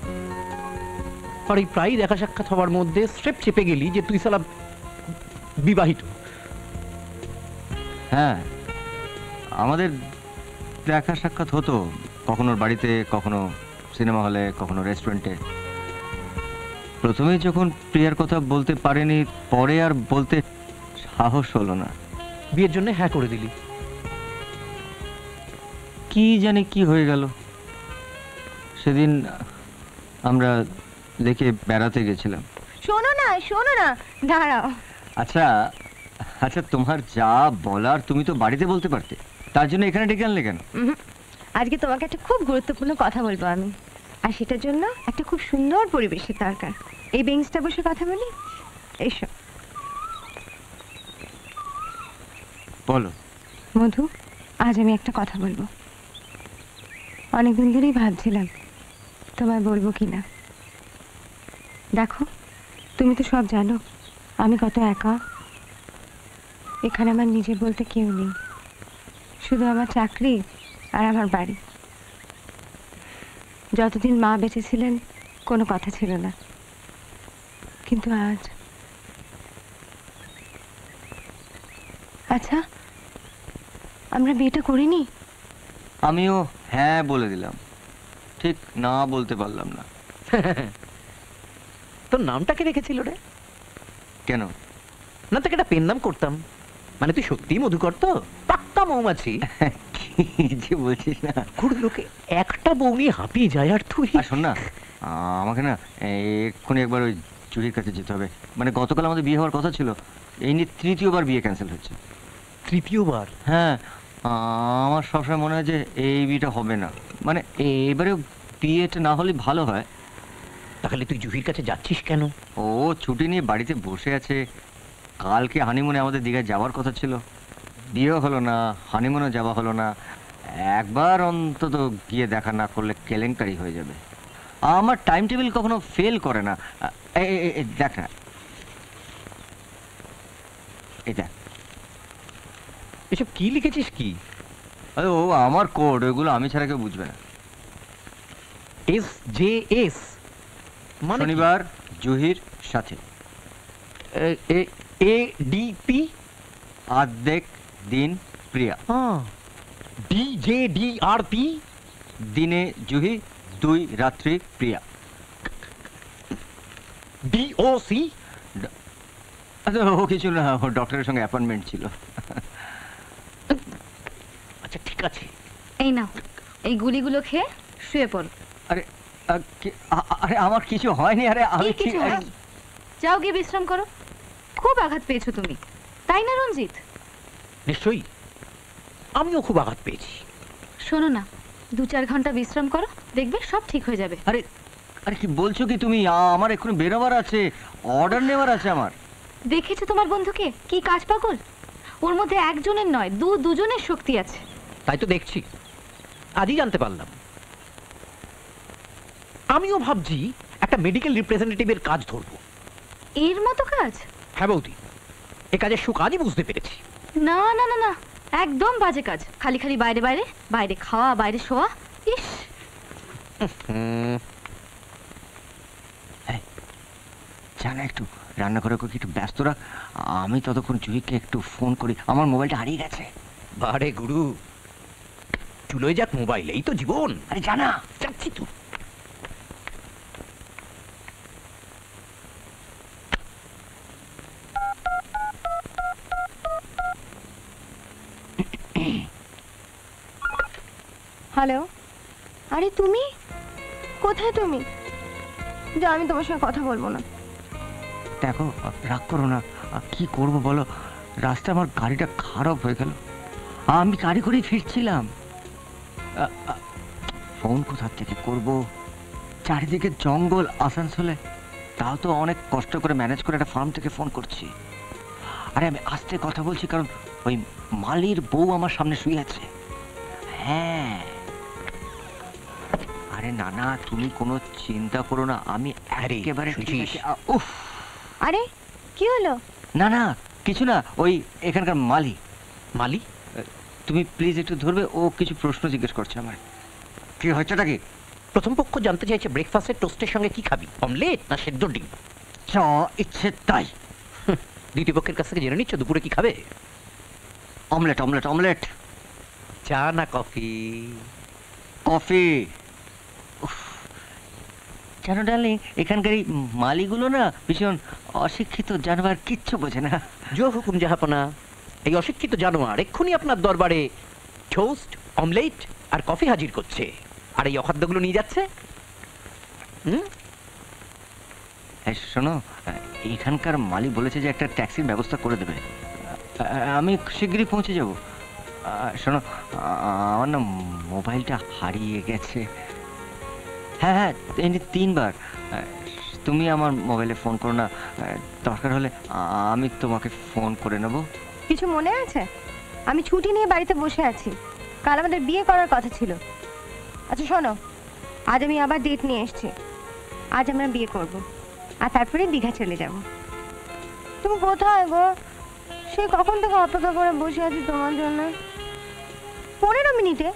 আর এই প্রায় দেখা সাক্ষাৎ হওয়ার মধ্যে স্ট্রেপ চেপে গেলি যে তুই সালা বিবাহিত। হ্যাঁ, আমাদের দেখা সাক্ষাৎ হতো, কখনো ওর বাড়িতে, কখনো সিনেমা হলে, কখনো রেস্টুরেন্টে। প্রথমে যখন প্রিয়ার কথা বলতে পারেনি, পরে আর বলতে সাহস হলো না। বিয়ের জন্য হ্যাঁ করে দিলি। কি জানি কি হয়ে গেল। সেদিন আমরা লেকে বেড়াতে গেছিলাম। শোনো না, দাঁড়াও। আচ্ছা আচ্ছা, তোমার যা বলার তুমি তো বাড়িতে বলতে পারতে, তার জন্য এখানে ডেকে আনলে কেন? আজকে তোমাকে একটা খুব গুরুত্বপূর্ণ কথা বলবো আমি, আর সেটার জন্য একটা খুব সুন্দর পরিবেশের দরকার। এই বেঞ্চটা বসে কথা বলি, এসো। বলো। মধু, আজ আমি একটা কথা বলবো। অনেকদিন ধরেই ভাবছিলাম তোমায় বলবো কিনা। দেখো, তুমি তো সব জানো আমি কত একা। এখানে আমার নিজের বলতে কেউ নেই, শুধু আমার চাকরি আর আমার বাড়ি। যতদিন মা বেঁচে ছিলেন কোনো কথা ছিল না, কিন্তু আজ। আচ্ছা, আমরা বিয়েটা করিনি? আমিও হ্যাঁ বলে দিলাম, ঠিক না বলতে পারলাম না। তোর নামটা কি রেখেছিল রে? কেন? না তোকে একটা পেন নাম করতাম। মানে তুই সত্যিই মধুকর তো, পাক্কা মৌমাছি। কি যে বলছিস না। কুড়ি লোকে একটা বউ নিয়ে হাঁপিয়ে যায় আর তুই। আর শোন না, আমাকে না এক্ষুনি একবার ওই জুহির কাছে যেতে হবে। মানে গতকাল আমাদের বিয়ে হওয়ার কথা ছিল, এই নিয়ে তৃতীয়বার বিয়ে ক্যান্সেল হচ্ছে। তৃতীয়বার? হ্যাঁ, আমার সবসময় মনে হয় যে এই বিয়েটা হবে না, মানে এবারে বিয়েটা না হলে ভালো হয়। তাহলে তুই জুহির কাছে যাচ্ছিস কেন? ও ছুটি নিয়ে বাড়িতে বসে আছে। কালকে হানিমুনে আমাদের দীঘায় যাওয়ার কথা ছিল, বিয়েও হলো না, হানিমুনও যাওয়া হলো না। একবার অন্তত গিয়ে দেখা না করলে কেলেঙ্কারি হয়ে যাবে। আমার টাইম টেবিল কখনো ফেল করে না। দেখ না, এটা এসব কি লিখেছিস কি? আরে ও আমার কোড, ওইগুলো আমি ছাড়া কেউ বুঝবে না। SJS মানে শনিবার জুহির সাথে, ADP অর্ধেক দিন প্রিয়া, DJDRP দিনে জুহি, 2 রাত্রি প্রিয়া, DOC। আচ্ছা ও কিছু না, ও ডক্টরের সঙ্গে অ্যাপয়েন্টমেন্ট ছিল। আচ্ছা ঠিক আছে। এই নাও, এই গুলিগুলো খেয়ে শুয়ে পড়ো। আরে আরে আমার কিছু হয়নি। আরে আমি কি কিছু হয়নি? যাও গিয়ে বিশ্রাম করো। খুব আঘাত পেয়েছো তুমি, তাই না রঞ্জিত? নিশ্চয়ই, আমিও খুব আঘাত পেয়েছি। শোনো না, 2-4 ঘন্টা বিশ্রাম করো, দেখবে সব ঠিক হয়ে যাবে। আরে আরে কি বলছো কি তুমি? আমার এক্ষুনি বেরোবার আছে, অর্ডার নেওয়ার আছে আমার। দেখেছো তোমার বন্ধুকে, কি কাজ পাগল। ওর মধ্যে একজনের নয়, দুজনের শক্তি আছে। তাই তো দেখছি, আজই জানতে পারলাম। আমিও ভাবছি একটা মেডিকেল রিপ্রেজেন্টেটিভের কাজ ধরবো। এর মতো কাজ? হ্যাঁ বৌদি, এ কাজের সুখ আজই বুঝতে পেরেছি। না না না না, একদম বাজে কাজ। খালি খালি বাইরে বাইরে, বাইরে খাওয়া, বাইরে শোয়া। ইস, জানা একটু রান্নাঘরে কি একটু ব্যস্ত রাখ, আমি ততক্ষণ জুহিকে একটু ফোন করি। আমার মোবাইলটা হারিয়ে গেছে। বারে গুরু, চুলোয় যাক মোবাইল, এই তো জীবন। আরে জানা, যাচ্ছি তো। হ্যালো, আরে তুমি কোথায়? তুমি যাও, আমি তোমার সঙ্গে কথা বলবো না। দেখো রাগ করো না, কি করব বলো, রাস্তায় আমার গাড়িটা খারাপ হয়ে গেল, আমি গাড়ি করেই ফিরছিলাম। ফোন কোথা থেকে করব, চারিদিকে জঙ্গল আসানসোলে, তাও তো অনেক কষ্ট করে ম্যানেজ করে একটা ফার্ম থেকে ফোন করছি। আরে আমি আস্তে কথা বলছি কারণ ওই মালির বউ আমার সামনে শুয়ে আছে। হ্যাঁ, আরে না না, তুমি কোনো চিন্তা করো না, আমি একেবারে ঠিক আছি। উফ, আরে কি হলো? না না কিছু না, ওই এখানকার মালি। মালি? তুমি প্লিজ একটু ধরবে, ও কিছু প্রশ্ন জিজ্ঞেস করছে আমার। কি হচ্ছেটা কি? প্রথম পক্ষ জানতে চাইছে ব্রেকফাস্টের টোস্টের সঙ্গে কি খাবি, অমলেট না সেদ্ধ ডিম? যা ইচ্ছে তাই। দ্বিতীয় পক্ষের কাছ থেকে জেনে নিচ্ছ দুপুরে কি খাবে? Omelette omelette omelette. চা না কফি? কফি। জানো ডার্লিং, এখানকার এই মালিগুলো না ভীষণ অশিক্ষিত জানোয়ার, কিচ্ছু বোঝে না। জো হুকুম জাহাপনা, এই অশিক্ষিত জানোয়ার এক্ষুনি আপনার দরবারে টোস্ট, অমলেট আর কফি হাজির করছে, আর এই অখাদ্যগুলো নিয়ে যাচ্ছে। শোনো, এখানকার মালিক বলেছে যে একটা ট্যাক্সির ব্যবস্থা করে দেবে, আমি শিগগিরই পৌঁছে যাব। শোনো, আমার না মোবাইলটা হারিয়ে গেছে। হ্যাঁ হ্যাঁ, এমনি 3 বার। তুমি আমার মোবাইলে ফোন করো না, দরকার হলে আমি তোমাকে ফোন করে নেব। কিছু মনে আছে? আমি ছুটি নিয়ে বাড়িতে বসে আছি, কাল আমাদের বিয়ে করার কথা ছিল। আচ্ছা শোনো, আজ আমি আবার ডেট নিয়ে এসেছি, আজ আমরা বিয়ে করব, আর তারপরে দীঘা চলে যাব। তুমি কোথায় গো? সে কখন থেকে অপেক্ষা করে বসে আছি তোমার জন্য। 15 মিনিটে?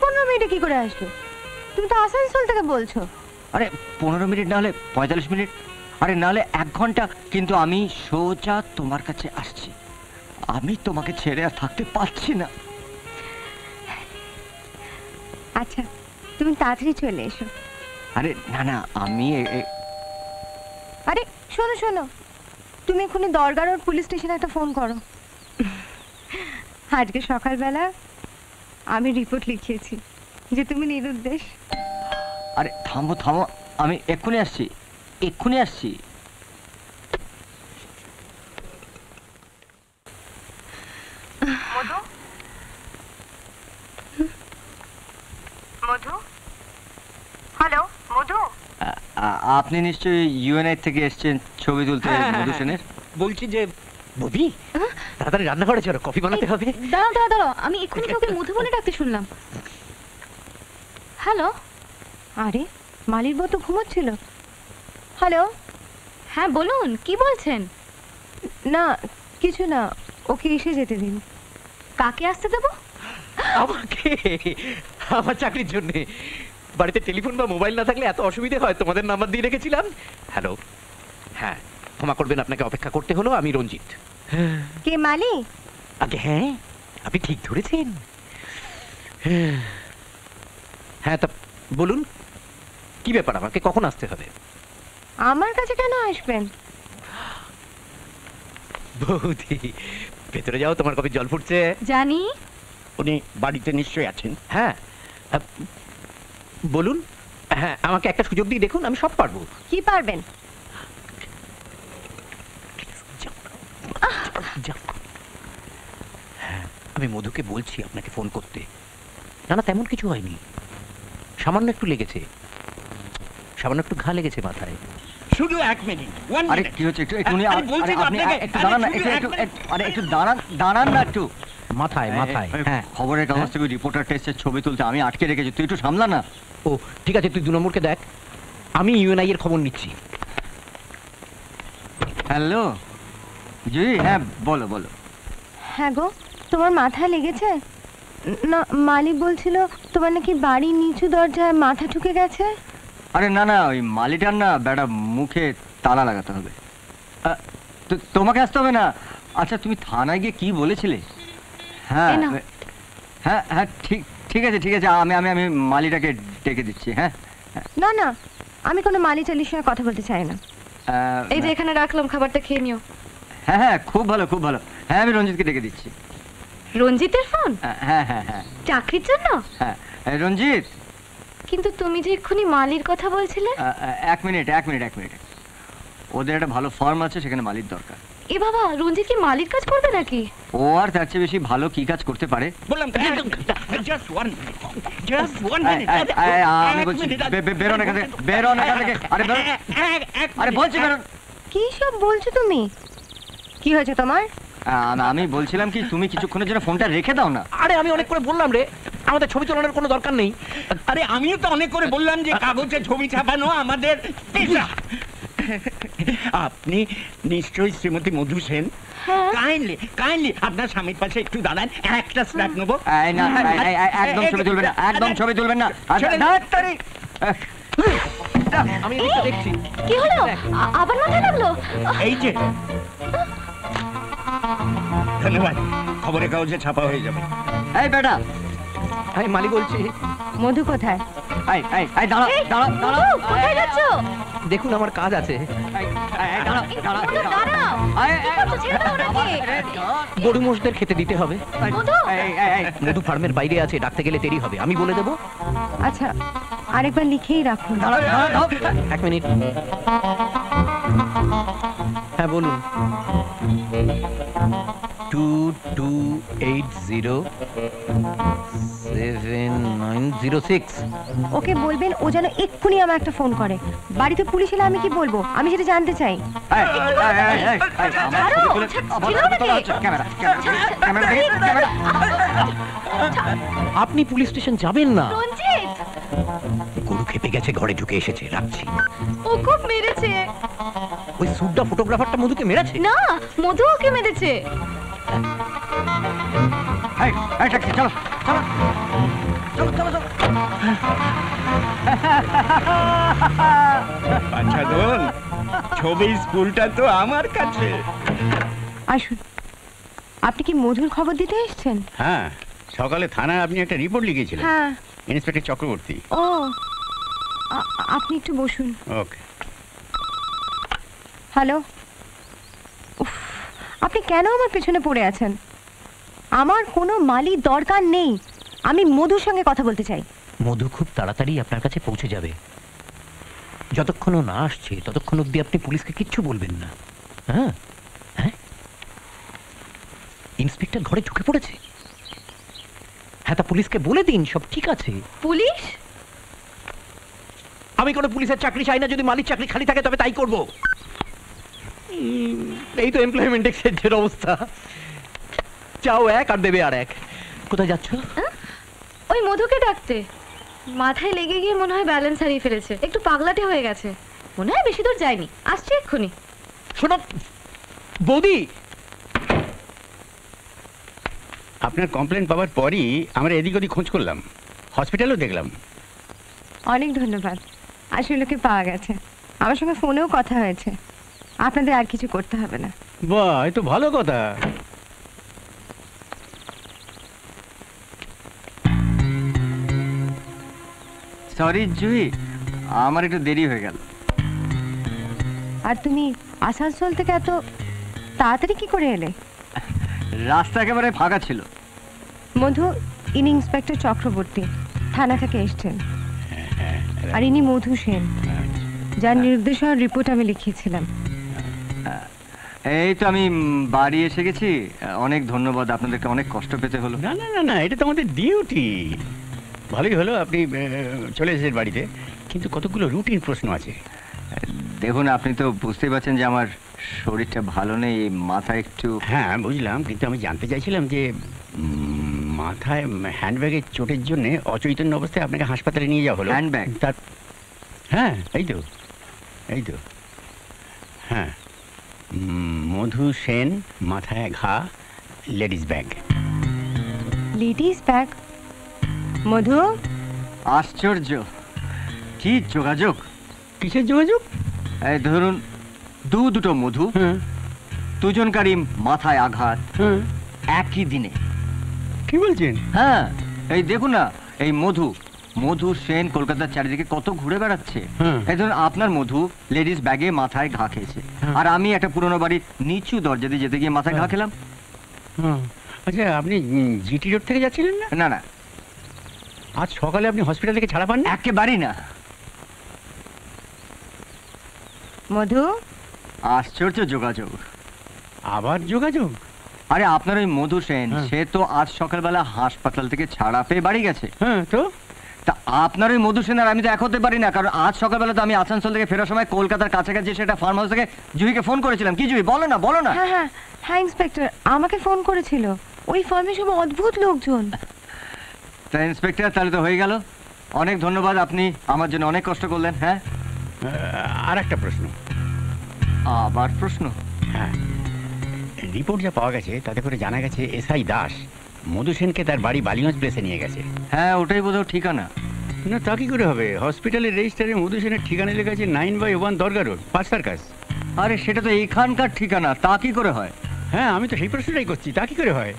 15 মিনিটে কি করে আসবে? তুমি তো আসানসোল থেকে বলছো। আরে 15 মিনিট না হলে 45 মিনিট, আরে না হলে 1 ঘন্টা, কিন্তু আমি সোজা তোমার কাছে আসছি। আমি তোমাকে ছেড়ে আর থাকতে পারছি না। আচ্ছা তুমি তাড়াতাড়ি চলে এসো। আরে না না, আমি আরে শোনো শোনো, তুমি এক্ষুনি দরগা রোড পুলিশ স্টেশনে একটা ফোন করো। আজকে সকালবেলা আমি রিপোর্ট লিখিয়েছি যে তুমি নিরুদ্দেশ। আরে থামো থামো, আমি এক্ষুনি আসছি, এক্ষুনি আসছি। মধু, মধু, হ্যালো মধু। আপনি নিশ্চয়ই ইউএনআই থেকে এসেছেন ছবি তুলতে মধু সেনের? বলছি যে ববি তাড়াতাড়ি রান্না করে চলো, কফি বানাতে হবে। দাঁড়াও দাঁড়াও দাঁড়াও, আমি এক্ষুনি কাউকে মধু বলে ডাকতে শুনলাম। হ্যালো। আরে মালির বউ তো ঘুমোচ্ছিল। হ্যালো। হ্যাঁ বলুন, কি বলছেন? না কিছু না, ওকে এসে যেতে দিন। কাকে আসতে দেবো? আমাকে, আমার চাকরির জন্য। বাড়িতে টেলিফোন বা মোবাইল না থাকলে এত অসুবিধে হয়, তোমাদের নাম্বার দিয়ে রেখেছিলাম। হ্যালো, হ্যাঁ ক্ষমা করবেন, আপনাকে অপেক্ষা করতে হলো। আমি রঞ্জিত। কে মালি? আগে হ্যাঁ, আপনি ঠিক ধরেছেন। হ্যাঁ তা বলুন, কি ব্যাপার, আমাকে কখন আসতে হবে? আমার কাছে কেন আসবেন? বৌদি ভেতরে যাও, তোমার কফি জল ফুটছে। জানি। উনি বাড়িতে নিশ্চয়ই আছেন। হ্যাঁ বলুন। হ্যাঁ আমাকে একটা সুযোগ দিয়ে দেখুন, আমি সব পারবো। কি পারবেন? হ্যাঁ আমি মধুকে বলছি আপনাকে ফোন করতে। না না তেমন কিছু হয়নি, সামান্য একটু লেগেছে, সামান্য একটু ঘা লেগেছে মাথায়। শুধু 1 মিনিট। আরে কি হচ্ছে, একটু একটু আরে বলছি তো আপনি আপনাকে, একটু দাঁড়ান না, আরে একটু শুধু একটু 1 মিনিট। আরে একটু দাঁড়ান, দাঁড়ান না একটু। মাথায় মাথায়। হ্যাঁ খবরের কাগজ থেকে রিপোর্টার টেস্টে ছবি তুলতে আমি আটকে রেখেছি, তুই একটু সামলা না। ও ঠিক আছে, তুই 2 নম্বরকে দেখ, আমি ইউএনআই এর খবর নিচ্ছি। হ্যালো জি, হ্যাঁ বলো বলো। হ্যাঁ গো, তোমার মাথায় লেগেছে? না মালি বলছিল তোমার নাকি বাড়ি নিচু দরজায় মাথা ঠুকে গেছে। আরে না না, ওই মালিটার না বেটা মুখে তালা লাগাতে হবে। তোমাকে আসতে হবে না। আচ্ছা তুমি থানায় গিয়ে কি বলেছিলে? হ্যাঁ এই নাও। হ্যাঁ হ্যাঁ ঠিক ঠিক আছে ঠিক আছে, আমি আমি আমি মালিটাকে ডেকে দিচ্ছি। হ্যাঁ না না, আমি কোনো মালি চালির সঙ্গে কথা বলতে চাই না। এই যে এখানে রাখলাম, খাবারটা খেয়ে নিও। হ্যাঁ হ্যাঁ খুব ভালো খুব ভালো। হ্যাঁ আমি রঞ্জিতকে ডেকে দিচ্ছি। রঞ্জিতের ফোন? হ্যাঁ হ্যাঁ হ্যাঁ চাকরির জন্য? হ্যাঁ রঞ্জিত, কিন্তু তুমি যে এক্ষুনি মালির কথা বলছিলে। 1 মিনিট 1 মিনিট 1 মিনিট। ওদের একটা ভালো ফার্ম আছে, সেখানে মালির দরকার। এ বাবা, রঞ্জিত কি মালির কাজ করবে নাকি? ও আর তার চেয়ে বেশি ভালো কি কাজ করতে পারে? বললাম জাস্ট 1 মিনিট, জাস্ট 1 মিনিট। আমি বলছি বেরোন এখান থেকে, বেরোন এখান থেকে। আরে বেরোন, আরে বলছি বেরোন। কি সব বলছো তুমি? কি হয়েছে তোমার? আমি বলছিলাম কি, তুমি কিছুক্ষণের জন্য ফোনটা রেখে দাও না। আরে আমি অনেক করে বললাম রে, আমাদের ছবি তোলানোর কোনো দরকার নেই। আরে আমিও তো অনেক করে বললাম যে কাগজে ছবি ছাপানো আমাদের পেশা। আপনি নিশ্চয়ই শ্রীমতী মধু সেন। কাইন্ডলি কাইন্ডলি আপনার স্বামীর পাশে একটু দাঁড়ান, একটা স্ন্যাপ নেবো। একদম ছবি তুলবেন না, একদম ছবি তুলবেন না। আমি এদিকটা দেখছি। কি হলো? আবার মাথায় লাগলো? এই যে ধন্যবাদ, খবরের কাগজে ছাপা হয়ে যাবে। এই বেটা, আমি মালি বলছি। মধু কোথায়? এই দাঁড়াও দাঁড়াও দাঁড়াও। মধু, কোথায় যাচ্ছ? দেখুন আমার কাজ আছে। দাঁড়াও দাঁড়াও মধু, দাঁড়াও। কি করছো? ছেড়ে দাও ওনাকে। গরু মোষদের খেতে দিতে হবে। মধু। মধু ফার্মের বাইরে আছে, ডাকতে গেলে দেরি হবে, আমি বলে দেবো। আচ্ছা আরেকবার লিখেই রাখুন। 1 মিনিট। হ্যাঁ বলুন। 22807906। ওকে বলবেন ও যেন এক্ষুনি আমার একটা ফোন করে। বাড়িতে পুলিশ এলে আমি কি বলবো, আমি সেটা জানতে চাই। আপনি পুলিশ স্টেশন যাবেন না। রঞ্জিত, গরু খেপে গেছে, ঘরে ঢুকে এসেছে, রাখছি। ও খুব মেরেছে। ওই সুড্ডা ফটোগ্রাফারটা মধুকে মেরেছে? না, মধু ওকে মেরেছে। চলো চলো চলো চলো চলো। আচ্ছা দোল, ছবি স্কুলটা তো আমার কাছে। আসুন, আপনি কি মধুর খবর দিতে এসেছেন? হ্যাঁ, সকালে থানায় আপনি একটা রিপোর্ট লিখেছিলেন। হ্যাঁ। ইন্সপেক্টর চক্রবর্তী। ও আপনি একটু বসুন। ওকে। হ্যালো। উফ, আপনি কেন আমার পেছনে পড়ে আছেন? আমার কোনো মালির দরকার নেই, আমি মধুর সঙ্গে কথা বলতে চাই। মধু খুব তাড়াতাড়ি আপনার কাছে পৌঁছে যাবে। যতক্ষণ ও না আসছে ততক্ষণ অব্দি আপনি পুলিশকে কিচ্ছু বলবেন না। হ্যাঁ হ্যাঁ, ইন্সপেক্টর ঘরে ঢুকে পড়েছে। হ্যাঁ, তা পুলিশকে বলে দিন সব ঠিক আছে। পুলিশ? আমি কোনো পুলিশের চাকরি চাই না, যদি মালিক চাকরি খালি থাকে তবে তাই করব। এই তো এমপ্লয়মেন্ট এক্সচেঞ্জের অবস্থা, চাও এক আর দেবে আর এক। কোথায় যাচ্ছ? ওই মধুকে ডাকতে। মাথায় লেগে গিয়ে মনে হয় ব্যালেন্স হারিয়ে ফেলেছে, একটু পাগলাটে হয়ে গেছে। মনে হয় বেশি দূর যায়নি, আসছে এক্ষুনি। শোনো বৌদি, আপনার কমপ্লেন পাওয়ার পরই আমরা এদিক ওদিক খোঁজ করলাম, হসপিটালও দেখলাম। অনেক ধন্যবাদ, আসলে লোকে পাওয়া গেছে। আমার সঙ্গে ফোনেও কথা হয়েছে, আপনাদের আর কিছু করতে হবে না। বাহ, এই তো ভালো কথা। সরি জুহি, আমার একটু দেরি হয়ে গেল। আর তুমি আসানসোল থেকে এত তাড়াতাড়ি কি করে এলে? রাস্তা একেবারে ফাঁকা ছিল। মধু, ইনি ইন্সপেক্টর চক্রবর্তী, থানা থেকে এসছেন। আর ইনি মধু সেন, যার নির্দেশনার রিপোর্ট আমি লিখিয়েছিলাম। এই তো আমি বাড়ি এসে গেছি। অনেক ধন্যবাদ, আপনাদেরকে অনেক কষ্ট পেতে হলো। না না না না, এটা তো আমাদের ডিউটি। ভালোই হলো আপনি চলে এসেছেন বাড়িতে, কিন্তু কতগুলো রুটিন প্রশ্ন আছে। দেখুন, আপনি তো বুঝতেই পারছেন যে আমার শরীরটা ভালো নেই, মাথা একটু। হ্যাঁ বুঝলাম, কিন্তু আমি জানতে চাইছিলাম যে মাথায় হ্যান্ডব্যাগের চোটের জন্য অচৈতন্য অবস্থায় আপনাকে হাসপাতালে নিয়ে যাওয়া হলো। হ্যান্ডব্যাগ? তার হ্যাঁ, এই তো এই তো হ্যাঁ, মধু সেন, মাথায় ঘা, ladies bag. Ladies bag? Madhu, আশ্চর্য, কি যোগাযোগ! কিসের যোগাযোগ? এই ধরুন, দুটো মধু, হ্যাঁ দুজনকারই মাথায় আঘাত হ্যাঁ। একই দিনে। কি বলছেন? হ্যাঁ, এই দেখুন না, এই মধু সেন কলকাতার চারিদিকে কত ঘুরে বেড়াচ্ছে। হুম। এই ধরুন, আপনার মধু লেডিস ব্যাগে মাথায় ঘা খেয়েছে, হুম। আর আমি একটা পুরনো বাড়ির নিচু দরজা দিয়ে যেতে গিয়ে মাথায় ঘা খেলাম। আচ্ছা, আপনি জিটি রোড থেকে যাচ্ছিলেন না? না না, আজ সকালে আপনি হসপিটাল থেকে ছাড়া পান না? একেবারেই না। মধু, আশ্চর্য যোগাযোগ। আবার যোগাযোগ? আরে আপনার ওই মধু সেন, হ্যাঁ। সে তো আজ সকালবেলা হাসপাতাল থেকে ছাড়া পেয়ে বাড়ি গেছে। হ্যাঁ, তো তা আপনার ওই মধু সেন আর আমি তো এক হতে পারি না, কারণ আজ সকালবেলা তো আমি আসানসোল থেকে ফেরার সময় কলকাতার কাছাকাছি সেটা ফার্ম হাউস থেকে জুহিকে ফোন করেছিলাম। কি জুহি, বলো না বলো না। হ্যাঁ হ্যাঁ হ্যাঁ, ইন্সপেক্টর আমাকে ফোন করেছিল। ওই ফার্মে সব অদ্ভুত লোকজন। তা ইন্সপেক্টর, তাহলে তো হয়ে গেল। অনেক ধন্যবাদ, আপনি আমার জন্য অনেক কষ্ট করলেন। হ্যাঁ, আর একটা প্রশ্ন। আবার প্রশ্ন? হ্যাঁ, রিপোর্ট যা পাওয়া গেছে তাতে করে জানা গেছে এসআই দাস মধু সেনকে তার বাড়ি বালিগঞ্জ প্লেসে নিয়ে গেছে। হ্যাঁ, ওটাই বোধহয় ঠিকানা। না, তা কি করে হবে? হসপিটালের রেজিস্টারে মধু সেনের ঠিকানা লেখা আছে 9/1 দরগা রোড, 5 সার্কাস। আরে সেটা তো এইখানকার ঠিকানা, তা কি করে হয়? হ্যাঁ, আমি তো সেই প্রশ্নটাই করছি, তা কি করে হয়?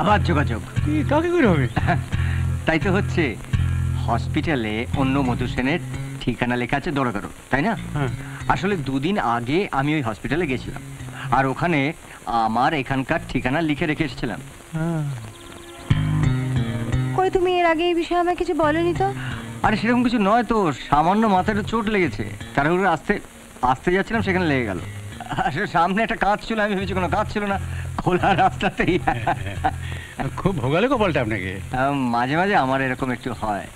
আবার যোগাযোগ? তা কি করে হবে? তাই তো হচ্ছে, হসপিটালে অন্য মধু সেনের ঠিকানা লেখা আছে দরগা রোড, তাই না? হ্যাঁ। আসলে দুদিন আগে আমি ওই হসপিটালে গেছিলাম, আর ওখানে আমার এখানকার ঠিকানা লিখে রেখে এসেছিলাম। কই, তুমি এর আগে এই বিষয়ে আমাকে কিছু বলনি তো? আরে সেরকম কিছু নয় তো, সামান্য মাথায় একটু চোট লেগেছে, তাড়াহুড়ো আসতে যাচ্ছিলাম, সেখানে লেগে গেল। আসলে সামনে একটা কাজ ছিল, আমি ভেবেছি কোনো কাজ ছিল না, খোলা রাস্তাতেই। খুব ভোগালে কপালটা আপনাকে। মাঝে মাঝে আমার এরকম একটু হয়।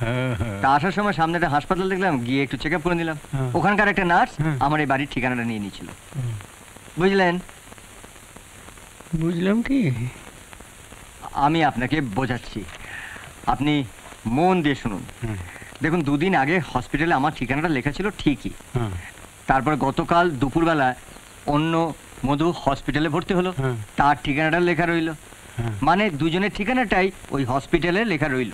তা আসার সময় সামনে একটা হাসপাতাল দেখলাম, গিয়ে একটু চেক আপ করে নিলাম। ওখানকার একটা নার্স আমার এই বাড়ির ঠিকানাটা নিয়ে নিয়েছিল। বুঝলেন? বুঝলাম কি? আমি আপনাকে বোঝাচ্ছি, আপনি মন দিয়ে শুনুন। দেখুন, দুদিন আগে হসপিটালে আমার ঠিকানাটা লেখা ছিল ঠিকই, তারপর গতকাল দুপুরবেলা অন্য মধু হসপিটালে ভর্তি হলো, তার ঠিকানাটা লেখা রইল, মানে দুজনের ঠিকানাটাই ওই হসপিটালে লেখা রইল।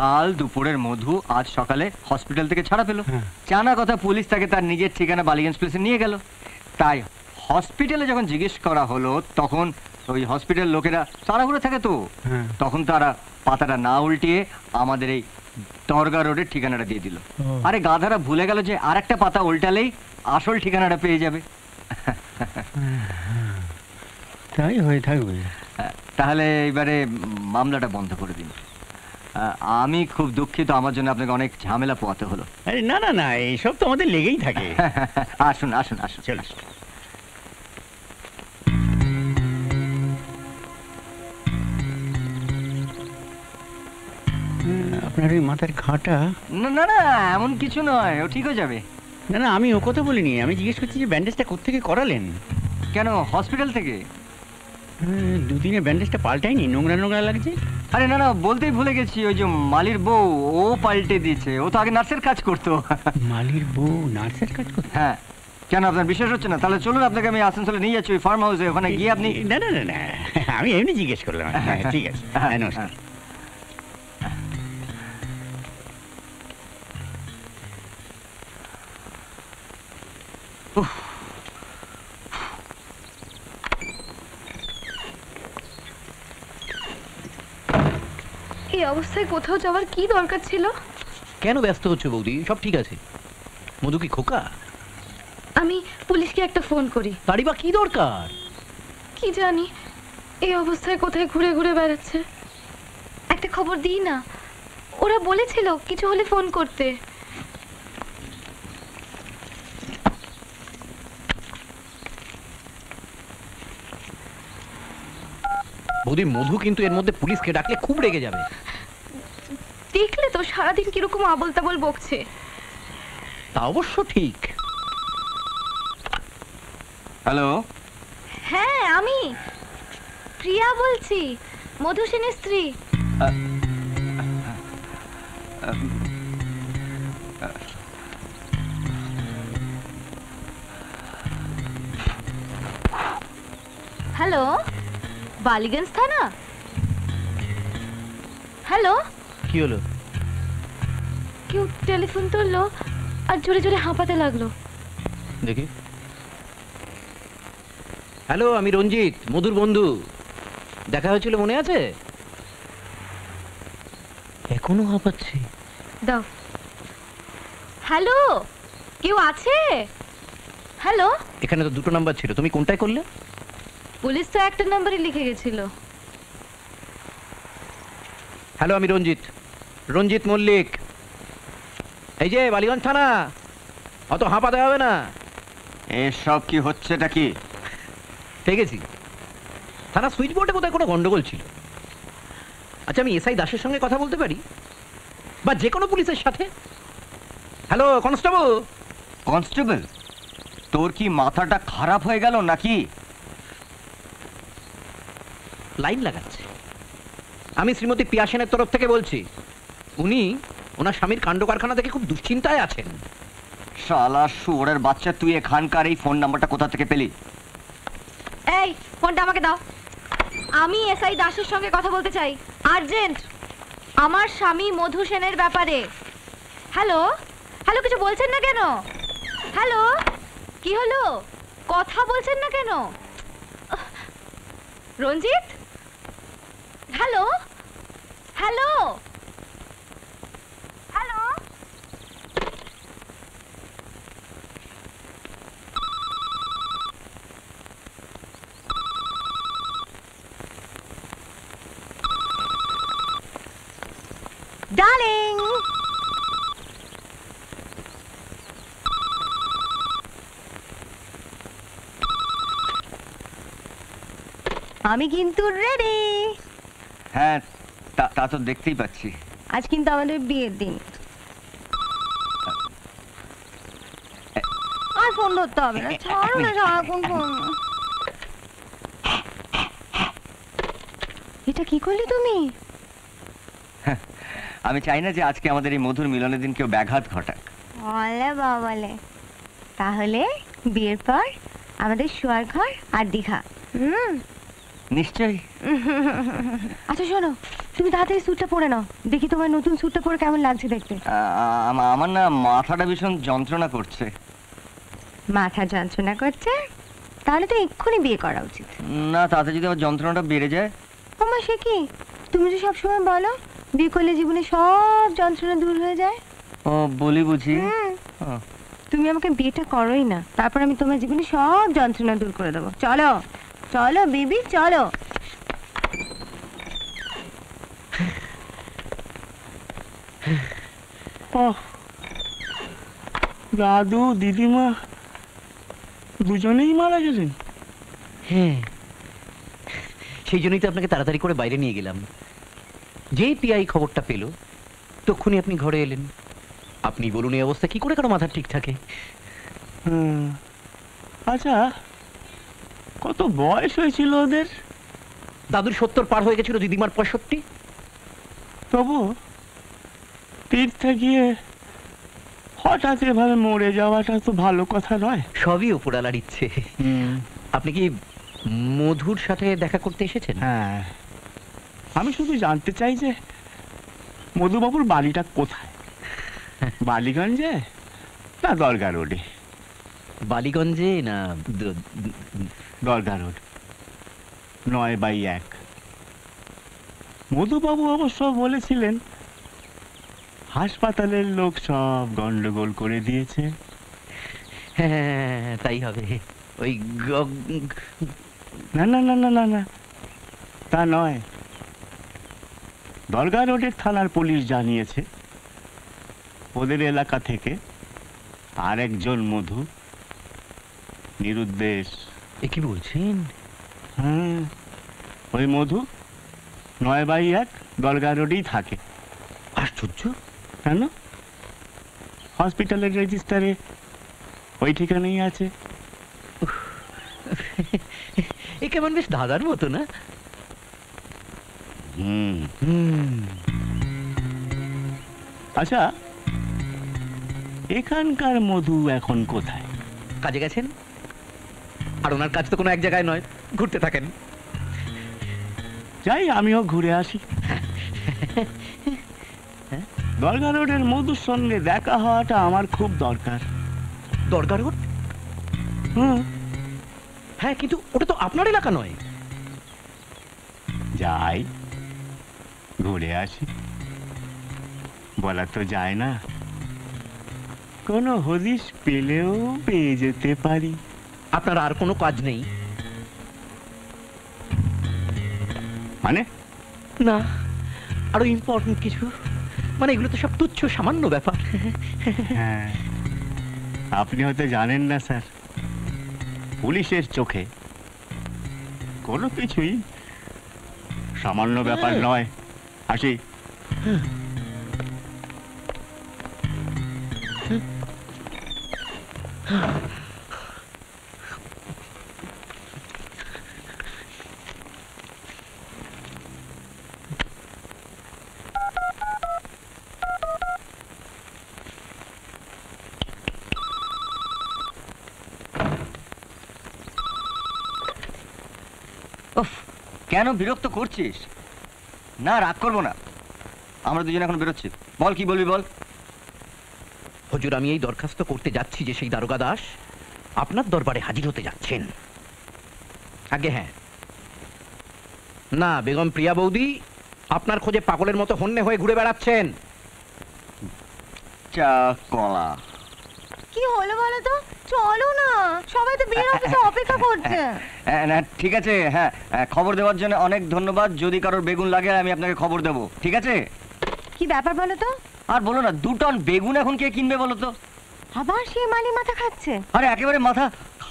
কাল দুপুরের মধু আজ সকালে হসপিটাল থেকে ছাড়া পেল। জানা কথা, পুলিশ তাকে তার নিজের ঠিকানা বালিগঞ্জ প্লেসে নিয়ে গেল। তাই হসপিটালে যখন জিজ্ঞেস করা হলো, তখন ওই হসপিটাল লোকেরা তাড়াহুড়ো থাকে তো, হ্যাঁ। তখন তারা পাতাটা না উল্টিয়ে আমাদের এই দরগা রোডের ঠিকানাটা দিয়ে দিল। আরে গাধারা ভুলে গেল যে আর একটা পাতা উল্টালেই আসল ঠিকানাটা পেয়ে যাবে। তাই হয়ে থাকবে। তাহলে এবারে মামলাটা বন্ধ করে দিন। আমি খুব দুঃখিত, আমার জন্য আপনাকে অনেক ঝামেলা পোয়াতে হলো। আরে না না না, এইসব তো আমাদের লেগেই থাকে। আসুন আসুন আসুন চল। আসুন। আপনার ওই মাথার ঘাটা। না না না, এমন কিছু নয়, ও ঠিক হয়ে যাবে। না না, আমি ও কথা বলিনি, আমি জিজ্ঞেস করছি যে ব্যান্ডেজটা কোত্থেকে করালেন? কেন, হসপিটাল থেকে? দুদিনে ব্যান্ডেজটা পাল্টায়নি, নোংরা নোংরা লাগছে। আরে না না, বলতেই ভুলে গেছি, ওই যে মালির বউ ও পাল্টে দিয়েছে। ও তো আগে নার্সের কাজ করতো। মালির বউ নার্সের কাজ করতে? হ্যাঁ, কেন আপনার বিশ্বাস হচ্ছে না? তাহলে চলুন, আপনাকে আমি আসানসোলে নিয়ে যাচ্ছি, ওই ফার্ম হাউসে। ওখানে গিয়ে আপনি। না না না না, আমি এমনি জিজ্ঞেস করলাম। হ্যাঁ, ঠিক আছে, হ্যাঁ, নমস্কার। এই অবস্থায় কোথাও যাওয়ার কি দরকার ছিল? কেন ব্যস্ত হচ্ছে বৌদি? সব ঠিক আছে। মধু কি খোকা? আমি পুলিশকে একটা ফোন করি। তারই বা কি দরকার? কি জানি এই অবস্থায় কোথায় ঘুরে ঘুরে বেড়াচ্ছে। একটা খবর দিই না, ওরা বলেছিল কিছু হলে ফোন করতে। বৌদি, মধু কিন্তু এর মধ্যে পুলিশকে ডাকলে খুব রেগে যাবে। দেখলে তো সারাদিন কিরকম আবল তাবল বকছে। তা অবশ্য ঠিক। হ্যালো, হ্যাঁ আমি প্রিয়া বলছি, মধু সেনের স্ত্রী। হ্যালো, বালিগঞ্জ থানা? হ্যালো, কি হলো? কেউ টেলিফোন তুললো আর জোরে জোরে হাঁপাতে লাগলো। দেখি। হ্যালো, আমি রঞ্জিত, মধুর বন্ধু। দেখা হয়েছিল, মনে আছে? এখনো হাঁপাচ্ছি। দাও। হ্যালো, কেউ আছে? হ্যালো, এখানে তো দুটো নাম্বার ছিল, তুমি কোনটায় করলে? পুলিশ তো একটা নাম্বারই লিখে গেছিল। হ্যালো, আমি রঞ্জিত, রঞ্জিত মল্লিক। এই যে বালিগঞ্জ থানা, অত হাঁপাতে হবে না। এসব কি হচ্ছেটা কি? ঠিক আছে, থানা সুইচ বোর্ডে বোধহয় কোনো গন্ডগোল ছিল। আচ্ছা, আমি এসআই দাসের সঙ্গে কথা বলতে পারি, বা যে কোনো পুলিশের সাথে? Hello constable. কনস্টেবল, তোর কি মাথাটা খারাপ হয়ে গেল নাকি? লাইন লাগাচ্ছে। আমি শ্রীমতী পিয়া সেনের তরফ থেকে বলছি। উনি ওনার স্বামীর কাণ্ড কারখানা থেকে খুব দুশ্চিন্তায় আছেন। শালা শুয়োরের বাচ্চা, তুই এখানকার এই ফোন নাম্বারটা কোথা থেকে পেলি? এই ফোনটা আমাকে দাও। আমি এসআই দাসের সঙ্গে কথা বলতে চাই, আর্জেন্ট, আমার স্বামী মধু সেনের ব্যাপারে। হ্যালো, হ্যালো, কিছু বলছেন না কেন? হ্যালো, কি হলো, কথা বলছেন না কেন? রঞ্জিত, হ্যালো, হ্যালো, হ্যালো। ডার্লিং, আমি কিন্তু রেডি। হ্যাঁ, তা তো দেখতেই পাচ্ছি। আজ কিন্তু আমাদের বিয়ের দিন। আর ফোন ধরতে হবে না, ছাড়ো না সারাক্ষণ ফোন। এটা কি করলি তুমি? আমি চাই না যে আজকে আমাদের এই মধুর মিলনের দিন কেউ ব্যাঘাত ঘটাক। বলে বাবলে, তাহলে বিয়ের পর আমাদের শোয়ার ঘর আর দীঘা। নিশ্চয়ই। আচ্ছা শোনো, তুমি তাড়াতাড়ি স্যুটটা পরে নাও, দেখি তোমার নতুন স্যুটটা পরে কেমন লাগছে দেখতে। আমার না মাথাটা ভীষণ যন্ত্রণা করছে। মাথা যন্ত্রণা করছে? তাহলে তো এক্ষুনি বিয়ে করা উচিত। না, তাতে যদি আমার যন্ত্রণাটা বেড়ে যায়। আমার সে কি, তুমি তো সবসময় বলো বিয়ে করলে জীবনে সব যন্ত্রণা দূর হয়ে যায়। ও বলি বুঝি। ও, তুমি আমাকে বিয়েটা করোই না, তারপর আমি তোমার জীবনে সব যন্ত্রণা দূর করে দেবো। চলো চলো বেবি চলো। দাদু দিদিমা দুজনেই মারা গেলেন। হ্যাঁ, সেই জন্যই তো আপনাকে তাড়াতাড়ি করে বাইরে নিয়ে গেলাম। যেই পিআই খবরটা পেল তখনই আপনি ঘরে এলেন। আপনি বলুন এই অবস্থা কি করে কারো মাথা ঠিক থাকে? আচ্ছা, কত বয়স হয়েছিল ওদের? দাদুর 70 পার হয়ে গেছিল, দিদিমার 65। তবু তীর্থে গিয়ে হঠাৎ এভাবে মরে যাওয়াটা তো ভালো কথা নয়। সবই ওপরালার ইচ্ছে। আপনি কি মধুর সাথে দেখা করতে এসেছেন? হ্যাঁ, আমি শুধু জানতে চাই যে মধুবাবুর বাড়িটা কোথায়? বালিগঞ্জে না দরগা রোডে? বালিগঞ্জে না দরগা রোড 9/1। মধুবাবু অবশ্য বলেছিলেন হাসপাতালের লোক সব গন্ডগোল করে দিয়েছে। হ্যাঁ, তাই হবে। ওই না না না না না না, তা নয়। দরগা রোডের থানার পুলিশ জানিয়েছে ওদের এলাকা থেকে আরেকজন মধু নিরুদ্দেশ। এ কি বলছেন? হ্যাঁ, ওই মধু 9/1 দরগা রোডেই থাকে। আশ্চর্য! কেন? হসপিটালের রেজিস্টারে ওই ঠিকানাই আছে। এ কেমন বেশ দাদার মতো না? আচ্ছা, এখানকার মধু এখন কোথায়? কাজে গেছেন। আর ওনার কাজ তো কোনো এক জায়গায় নয়, ঘুরতে থাকেন। যাই, আমিও ঘুরে আসি। দরগা রোডের মধুর সঙ্গে দেখা হওয়াটা আমার খুব দরকার। দরগা রোড? হ্যাঁ, কিন্তু ওটা তো আপনার এলাকা নয়। যাই, ঘুরে আসি। বলা তো যায় না, কোনো হদিশ পেলেও পেয়ে যেতে পারি। আপনার আর কোনো কাজ নেই? মানে? না, আরো ইম্পর্টেন্ট কিছু? মানে এগুলো তো সব তুচ্ছ সামান্য ব্যাপার। হ্যাঁ, আপনি হয়তো জানেন না স্যার, পুলিশের চোখে কোনো কিছুই সামান্য ব্যাপার নয়। আসি। উফ, কেন বিরক্ত করছিস? না, রাগ করবো না, আমরা দুজন এখন বেরোচ্ছি। বল, কি বলবি বল। হুজুর, আমি এই দরখাস্ত করতে যাচ্ছি যে সেই দারোগা দাস আপনার দরবারে হাজির হতে যাচ্ছেন। আগে হ্যাঁ, না, বেগম প্রিয়া বৌদি আপনার খোঁজে পাগলের মতো হন্যে হয়ে ঘুরে বেড়াচ্ছেন। চা কলা। কি হলো বলো তো? চলো না, সবাই তো বিয়ের অফিসে অপেক্ষা করছে। না, ঠিক আছে। হ্যাঁ, খবর দেওয়ার জন্য অনেক ধন্যবাদ। যদি কারোর বেগুন লাগে আমি আপনাকে খবর দেব, ঠিক আছে? কি ব্যাপার বলো তো? আর বলো না, 2 টন বেগুন এখন কে কিনবে বলো তো? আবার সেই মালি মাথা খাচ্ছে। আরে একেবারে মাথা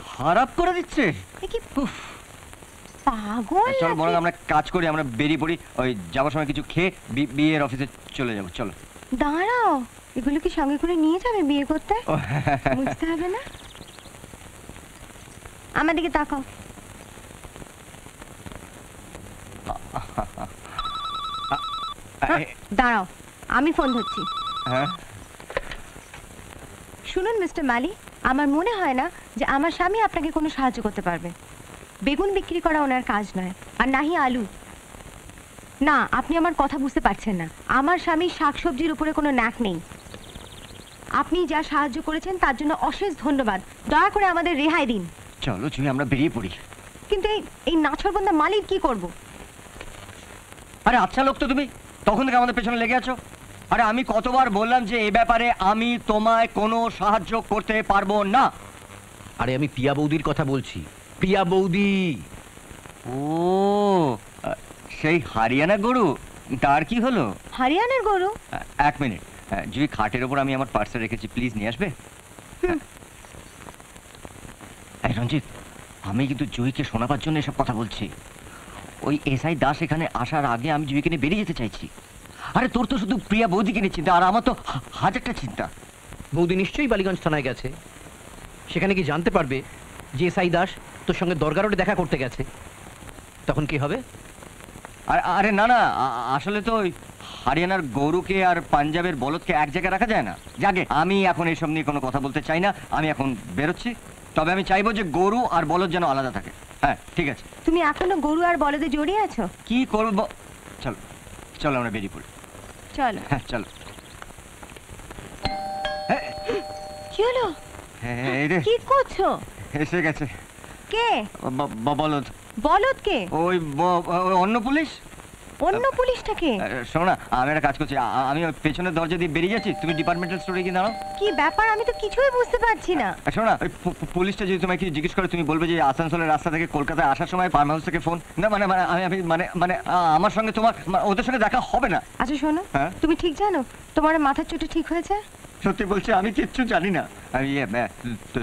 খারাপ করে দিচ্ছে। এ কি পাগল? চলো বরং আমরা কাজ করি, আমরা বেরিয়ে পড়ি। ওই যাওয়ার সময় কিছু খেয়ে বিয়ের অফিসে চলে যাবো। চলো। দাঁড়াও, এগুলো কি সঙ্গে করে নিয়ে যাবে বিয়ে করতে? বুঝতে হবে না। আমার দিকে তাকাও। দাঁড়াও, আমি ফোন ধরছি। হ্যাঁ, শুনুন মিস্টার মালি, আমার মনে হয় না যে আমার স্বামী আপনাকে কোনো সাহায্য করতে পারবে। বেগুন বিক্রি করা ওনার কাজ নয়, আর নাহি আলু। না, আপনি আমার কথা বুঝতে পারছেন না। আমার স্বামীর শাকসবজির উপরে কোনো ন্যাক নেই। আপনি যা সাহায্য করেছেন তার জন্য অশেষ ধন্যবাদ। দয়া করে আমাদের রেহাই দিন। চলো জুই, আমরা বেরিয়ে পড়ি। কিন্তু এই নাছরবন্দা মালির কি করব? আরে আচ্ছা লোক তো তুমি, তখন থেকে আমাদের পেছনে লেগে আছো। আরে আমি কতবার বললাম যে এই ব্যাপারে আমি তোমায় কোনো সাহায্য করতে পারবো না। আরে আমি প্রিয়া বৌদির কথা বলছি, প্রিয়া বৌদি। ও সেই হারিয়ানা গরু, তার কি হলো? হরিয়ানার গরু? এক মিনিট, জুই খাটের ওপর আমি আমার পার্সে রেখেছি, প্লিজ নিয়ে আসবে। এই রঞ্জিত, আমি কিন্তু জুইকে শোনাবার জন্য এসব কথা বলছি। ওই এসআই দাস এখানে আসার আগে আমি জুইকে নিয়ে বেরিয়ে যেতে চাইছি। আরে তোর তো শুধু প্রিয়া বৌদিকে নিয়ে চিন্তা, আর আমার তো হাজারটা চিন্তা। বৌদি নিশ্চয়ই বালিগঞ্জ থানায় গেছে, সেখানে কি জানতে পারবে যে সাই দাস তোর সঙ্গে দরগা রোডে দেখা করতে গেছে, তখন কি হবে? আরে না না, আসলে তো ওই হরিয়ানার গরুকে আর পাঞ্জাবের বলদকে এক জায়গায় রাখা যায় না। যাকে আমি এখন এসব নিয়ে কোনো কথা বলতে চাই না, আমি এখন বেরোচ্ছি। তবে আমি চাইবো যে গরু আর বলদ যেন আলাদা থাকে। হ্যাঁ ঠিক আছে। তুমি এখনো গরু আর বলদে জড়িয়ে আছো? কি করবো, চলো চলো আমরা বেরিয়ে পড়ি। চলো। হ্যাঁ চলো। কি হলো? হ্যাঁ, এই রে কি করছো? এসে গেছে। কে? বলদ। বলদ কে? ওই অন্য পুলিশ। অন্য পুলিশটাকে? শোনো না, আমি একটা কাজ করছি, আমি ওই পেছনের দরজা দিয়ে বেরিয়ে যাচ্ছি, তুমি ডিপার্টমেন্টাল স্টোরে গিয়ে দাঁড়াও। কি ব্যাপার, আমি তো কিছুই বুঝতে পারছি না। শোনো না, ওই পুলিশটা যদি তোমায় কিছু জিজ্ঞেস করে, তুমি বলবে যে আসানসোলের রাস্তা থেকে কলকাতায় আসার সময় ফার্ম হাউস থেকে ফোন না, মানে মানে আমি মানে মানে আমার সঙ্গে তোমার ওদের সঙ্গে দেখা হবে না। আচ্ছা শোনো, হ্যাঁ? তুমি ঠিক জানো তোমার মাথার চোটে ঠিক হয়েছে? সত্যি বলছি, আমি কিচ্ছু জানি না। আমি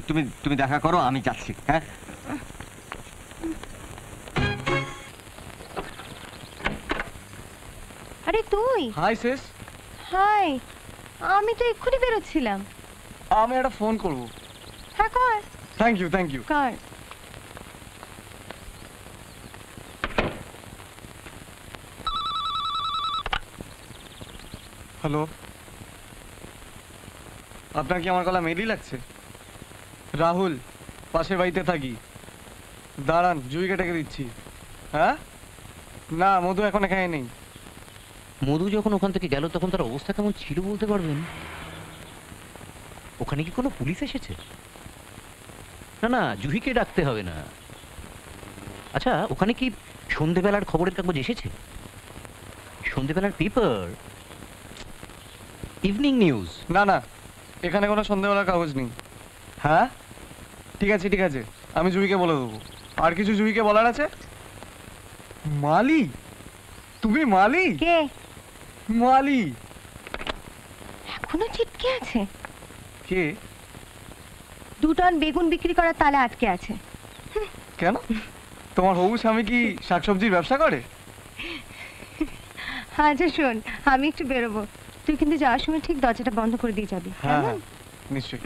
তুমি তুমি দেখা করো, আমি যাচ্ছি। হ্যাঁ আরে তুই? হাই সিস, হাই, আমি তো এক্ষুনি বেরোচ্ছিলাম। আমি একটা ফোন করব। হ্যাঁ কর। Thank you thank you. কর। হ্যালো, আপনার কি আমার গলা মেলি লাগছে? রাহুল, পাশের বাড়িতে থাকি। দাঁড়ান, জুইকে ডেকে দিচ্ছি। হ্যাঁ না, মধু এখন এখানে নেই। মধু যখন ওখান থেকে গেল তখন তার অবস্থা কেমন ছিল বলতে পারবেন? ওখানে কি কোনো পুলিশ এসেছে? না না, জুহিকে ডাকতে হবে না। আচ্ছা, ওখানে কি সন্ধেবেলার খবরের কাগজ এসেছে? সন্ধেবেলার পেপার, ইভিনিং নিউজ? না না, এখানে কোনো সন্দেহওয়ালার কাগজ নেই। হ্যাঁ ঠিক আছে ঠিক আছে, আমি জুইকে বলে দেবো। আর কিছু জুইকে বলার আছে? মালি? তুমি মালি? কে? মালি? এখনো চিটকে আছে? কে? 2 টন বেগুন বিক্রি করার তালে আটকে আছে। কেন? তোমার হবু স্বামী কি শাকসবজির ব্যবসা করে? আচ্ছা শোন, আমি একটু বেরোবো, তুই কিন্তু যাওয়ার সময় ঠিক দরজাটা বন্ধ করে দিয়ে যাবি। হ্যাঁ কেমন? হ্যাঁ নিশ্চয়ই।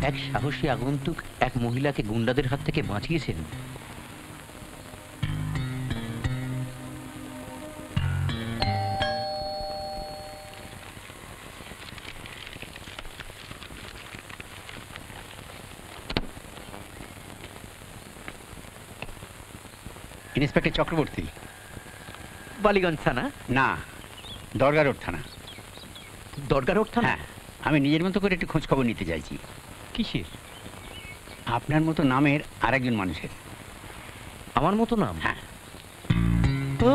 এক সাহসী আগন্তুক এক মহিলাকে গুন্ডাদের হাত থেকে বাঁচিয়েছেন। ইন্সপেক্টর চক্রবর্তী? বালিগঞ্জ থানা? না, দরগা রোড থানা। দরগা রোড থানা? হ্যাঁ, আমি নিজের মতো করে একটু খোঁজ খবর নিতে চাইছি। কিসের? আপনার মতো নামের আরেকজন মানুষের। আমার মতো নাম? হ্যাঁ। ও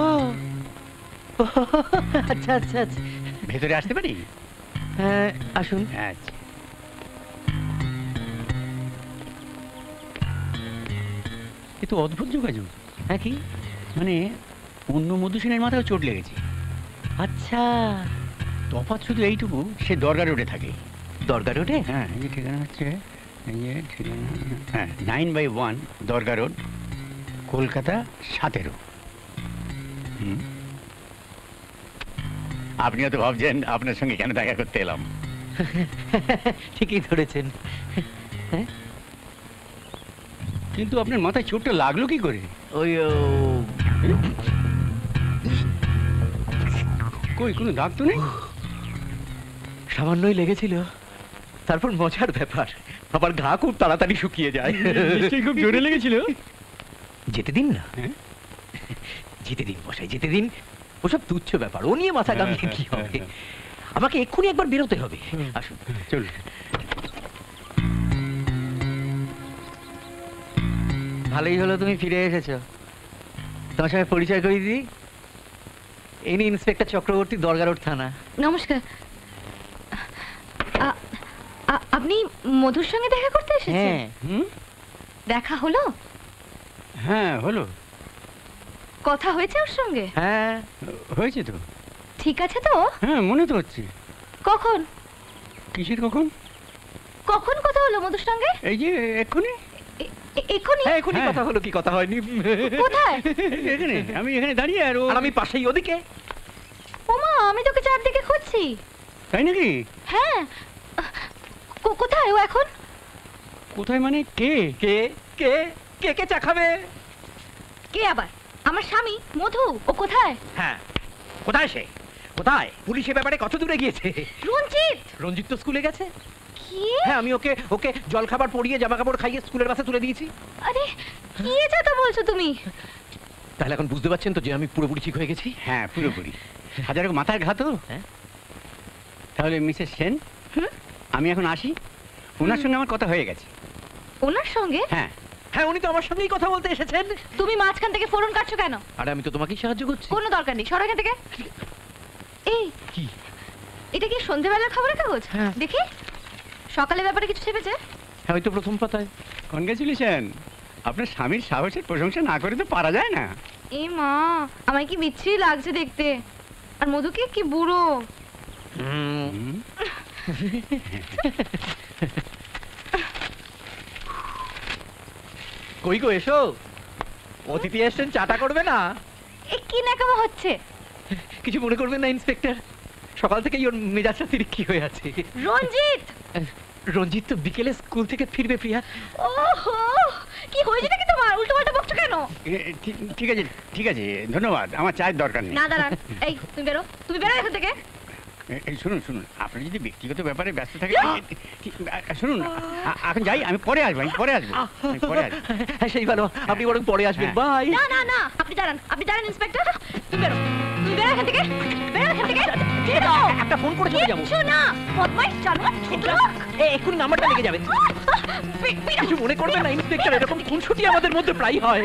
আচ্ছা আচ্ছা আচ্ছা, ভেতরে আসতে পারি? হ্যাঁ আসুন। আচ্ছা। এ তো অদ্ভুত যোগাযোগ। হ্যাঁ কি? মানে অন্য মধুসেনের মাথায় চোট লেগেছে। আচ্ছা, তফাৎ শুধু এইটুকু, সে দরগা রোডে থাকে। দরগা রোডে? হ্যাঁ, এই যে ঠিকানা হচ্ছে, এই যে ঠিকানা, হ্যাঁ 9/1 দরগা রোড, কলকাতা 17। আপনিও তো ভাবছেন আপনার সঙ্গে কেন দেখা করতে এলাম। ঠিকই ধরেছেন। কিন্তু আপনার মাথায় চোটটা লাগলো কি করে? ওই কই, কোনো দাগ তো নেই? সামান্যই লেগেছিল। তারপর মজার ব্যাপার, আমার ঘা খুব তাড়াতাড়ি শুকিয়ে যায়। খুব জোরে লেগেছিল। যেতে দিন না, যেতে দিন মশাই, যেতে দিন। ওসব তুচ্ছ ব্যাপার, ও নিয়ে মাথা ঘামিয়ে কি হবে? আমাকে এক্ষুনি একবার বেরোতে হবে। আসুন চল। ভালোই হলো তুমি ফিরে এসেছো। তোমার সঙ্গে পরিচয় করিয়ে দিই, ইনি ইন্সপেক্টর চক্রবর্তী, দরগা রোড থানা। নমস্কার। আপনি মধুর সঙ্গে দেখা করতে এসেছেন? হ্যাঁ। দেখা হলো? হ্যাঁ হলো। কথা হয়েছে ওর সঙ্গে? হ্যাঁ হয়েছে তো। ঠিক আছে তো? হ্যাঁ মনে তো হচ্ছে। কখন? কিসের কখন? কখন কথা হলো মধুর সঙ্গে? এই যে এক্ষুনি। এক্ষুনি? হ্যাঁ এখনই হ্যাঁ। কথা হলো, কি কথা হয়নি? কোথায়? এখানে, আমি এখানে দাঁড়িয়ে আর আর আমি পাশেই ওদিকে। ওমা, আমি তোকে চারদিকে খুঁজছি। তাই নাকি? হ্যাঁ। কোথায় ও এখন? কোথায় মানে কে? কে কে কে কে চা খাবে? কে আবার? আমার স্বামী মধু। ও কোথায়? হ্যাঁ, কোথায় সে? কোথায়? পুলিশের ব্যাপারে কত দূরে গিয়েছে? রঞ্জিত। রঞ্জিত তো স্কুলে গেছে। কি? হ্যাঁ, আমি ওকে ওকে জল খাবার পরিয়ে জামা কাপড় খাইয়ে স্কুলের বাসে তুলে দিয়েছি। আরে কি এটা বলছো তুমি? তাহলে এখন বুঝতে পারছেন তো যে আমি পুরোপুরি ঠিক হয়ে গেছি? হ্যাঁ পুরোপুরি। হাজার মাথার ঘা তো। হ্যাঁ। তাহলে মিসেস সেন, আমি এখন আসি। ওনার সঙ্গে আমার কথা হয়ে গেছে। ওনার সঙ্গে? হ্যাঁ। হ্যাঁ, উনি তো আমার সঙ্গেই কথা বলতে এসেছেন। তুমি মাঝখান থেকে ফোরন কাটছো কেন? আরে আমি তো তোমাকেই সাহায্য করছি। কোনো দরকার নেই, সরো এখান থেকে। এই কি? এটা কি সন্ধ্যেবেলার খবরের কাগজ? হ্যাঁ। দেখি সকালে ব্যাপারে কিছু ছেপেছে? হ্যাঁ, ওই তো প্রথম পাতায়। কনগ্রাচুলেশন। আপনার স্বামীর সাহসের প্রশংসা না করে তো পারা যায় না। এ মা, আমায় কি বিচ্ছিরি লাগছে দেখতে। আর মধুকে কি বুড়ো। হুম। কই গো, এসো। অতিথি এসেছেন, চাটা করবে না? এ কি নাকামো হচ্ছে? কিছু মনে করবেন না ইন্সপেক্টর, সকাল থেকেই ওর মেজাজটা তিরিক্ষি হয়ে আছে। রঞ্জিত। রঞ্জিত তো বিকেলে স্কুল থেকে ফিরবে প্রিয়া। ওহো, কি হয়েছে নাকি তোমার? উল্টো পাল্টা বকছো কেন? ঠিক আছে ঠিক আছে, ধন্যবাদ। আমার চায়ের দরকার নেই। না দাঁড়ান, এই তুমি বেরো, তুমি বেরো এখান থেকে। এই শুনুন শুনুন, আপনি যদি ব্যক্তিগত ব্যাপারে ব্যস্ত থাকেন, শুনুন এখন যাই, আমি পরে আসবো, আমি পরে আসবো। সেই ভালো, আপনি বরং পরে আসবেন। হ্যাঁ। বাই। না না না, আপনি দাঁড়ান, আপনি দাঁড়ান ইন্সপেক্টর। তুমি বেরো, তুমি বেরো এখান থেকে, বেরো এখান থেকে। বেরো। একটা ফোন করে চলে যাবো। কিচ্ছু না, বদমাইশ জানোয়ার, ছোট লোক। এক্ষুনি নাম্বারটা লেগে যাবে। কিছু মনে করবেন না ইন্সপেক্টর, এরকম খুনসুটি আমাদের মধ্যে প্রায় হয়।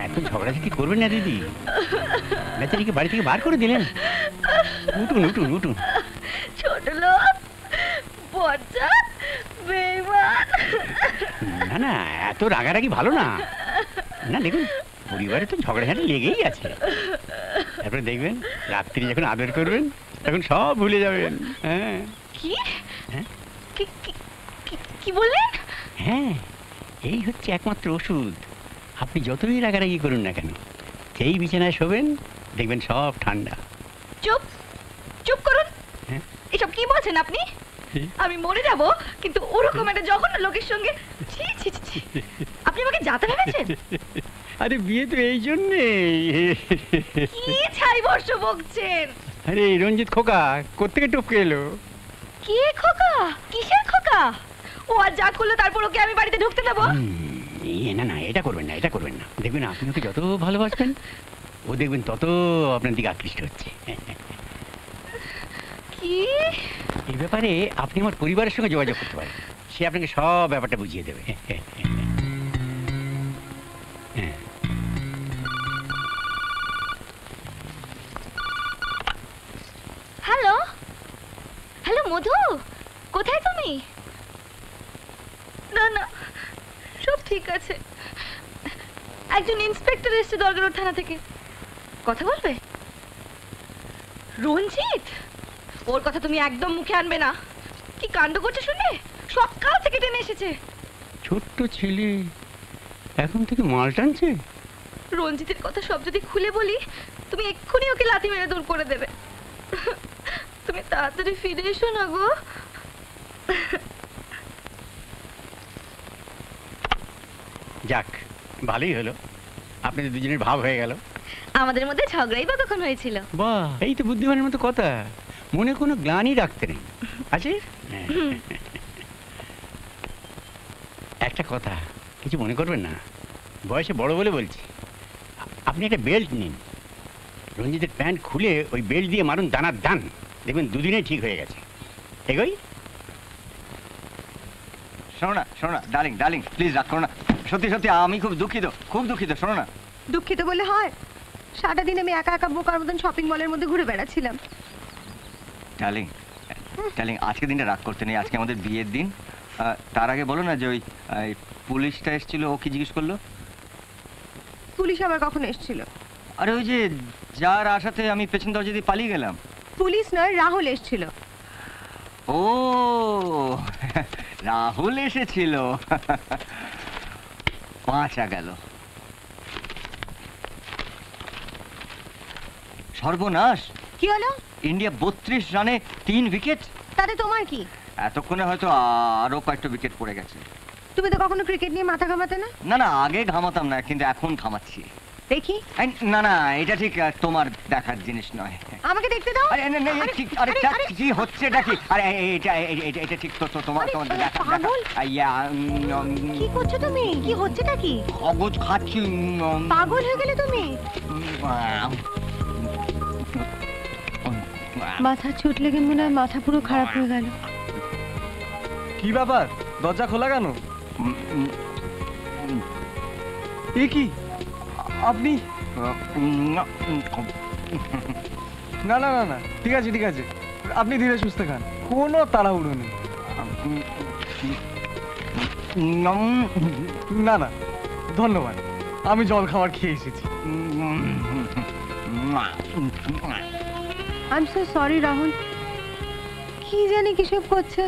এত ঝগড়াঝাটি করবেন না দিদি। বেচারিকে বাড়ি থেকে বার করে দিলেন। উঠুন উঠুন উঠুন। ছোট লোক, বজ্জা, বেঈমান। না না, এত রাগারাগি ভালো না। না দেখুন, পরিবারে তো ঝগড়াঝাটি লেগেই আছে। তারপরে দেখবেন রাত্রি যখন আদর করবেন তখন সব ভুলে যাবেন। হ্যাঁ। কি? হ্যাঁ? কি বললেন? হ্যাঁ, এই হচ্ছে একমাত্র ওষুধ। আপনি যতই রাগারাগি করুন না কেন, যেই বিছানায় শোবেন দেখবেন সব ঠান্ডা। চুপ, চুপ করুন। হ্যাঁ? এসব কি বলছেন আপনি? আমি মরে যাব, কিন্তু ওরকম একটা জঘন্য লোকের সঙ্গে। ছি ছি ছি ছি। আপনি আমাকে যাতা ভেবেছেন? আরে বিয়ে তো এই জন্যে। কি ছাই বর্ষ বকছেন? আরে রঞ্জিত খোকা কোত্থেকে টপকে এলো? কে খোকা? কিসের খোকা? ও আর যা করলো তারপর ওকে আমি বাড়িতে ঢুকতে দেবো? না না, এটা করবেন না, এটা করবেন না। দেখবেন আপনি ওকে যত ভালোবাসবেন ও দেখবেন তত আপনার দিকে আকৃষ্ট হচ্ছে। কি? এই ব্যাপারে আপনি আমার পরিবারের সঙ্গে যোগাযোগ করতে পারেন, সে আপনাকে সব ব্যাপারটা বুঝিয়ে দেবে। হ্যালো, হ্যালো মধু, কোথায় তুমি? না না, সব ঠিক আছে। একজন ইন্সপেক্টর এসেছে দরগা রোড থানা থেকে। কথা বলবে? রঞ্জিত, ওর কথা তুমি একদম মুখে আনবে না। কি কাণ্ড করছে শুনে, সকাল থেকে টেনে এসেছে। ছোট্ট ছেলে এখন থেকে মাল টানছে। রঞ্জিতের কথা সব যদি খুলে বলি তুমি এক্ষুনি ওকে লাথি মেরে দূর করে দেবে। তুমি তাড়াতাড়ি ফিরে এসো না গো। যাক, ভালোই হলো, আপনাদের দুজনের ভাব হয়ে গেল। আমাদের মধ্যে ঝগড়াই বা কখন হয়েছিল? বাহ, এই তো বুদ্ধিমানের মতো কথা, মনে কোনো গ্লানি রাখতে নেই। আছে একটা কথা, কিছু মনে করবেন না, বয়সে বড় বলে বলছি। আপনি একটা বেল্ট নিন, রঞ্জিতের প্যান্ট খুলে ওই বেল্ট দিয়ে মারুন দানার দান, দেখবেন দুদিনে ঠিক হয়ে গেছে। এগোই। শোনো না ডার্লিং ডার্লিং, প্লিজ রাগ করো না, সত্যি সত্যি আমি খুব দুঃখিত, শোনো না। দুঃখিত বলে হয়? সারাটা দিন আমি একা একা বোকার মতন শপিং মলের মধ্যে ঘুরে বেড়াচ্ছিলাম। ডার্লিং ডার্লিং, আজকে দিনটা রাগ করতে নেই, আজকে আমাদের বিয়ের দিন। তার আগে বলো না যে ওই পুলিশটা এসেছিল, ও কি জিজ্ঞেস করলো? পুলিশ আবার কখন এসেছিল? আরে ওই যে যার আশাতে আমি পেছন দরজা দিয়ে পালিয়ে গেলাম। পুলিশ নয়, রাহুল এসেছিল। ও রাহুল এসেছিল, পাঁচা গেল। সর্বনাশ! কি হলো? ইন্ডিয়া 32 রানে 3 উইকেট। তাতে তোমার কি? এতক্ষণে হয়তো আরো কয়েকটা উইকেট পড়ে গেছে। তুমি তো কখনো ক্রিকেট নিয়ে মাথা ঘামাতে না? না আগে ঘামাতাম না, কিন্তু এখন ঘামাচ্ছি। দেখি। না এটা ঠিক তোমার দেখার জিনিস নয়। আমাকে দেখতে দাও। আরে না ঠিক, আরে কি হচ্ছে এটা কি? আরে এটা ঠিক তো তোমার দেখা। কি করছো তুমি? কি হচ্ছেটা কি? কাগজ খাচ্ছি। পাগল হয়ে গেলে তুমি? মাথা চোট লেগে মনে হয় মাথা পুরো খারাপ হয়ে গেল। কি ব্যাপার, দরজা খোলা কেন? এ কি আপনি? না ঠিক আছে, আপনি ধীরে সুস্থে খান, কোনো তাড়াহুড়ো নেই। না ধন্যবাদ, আমি জল খাবার খেয়ে এসেছি। I am so sorry Rahul, কি জানি কিসব করছে।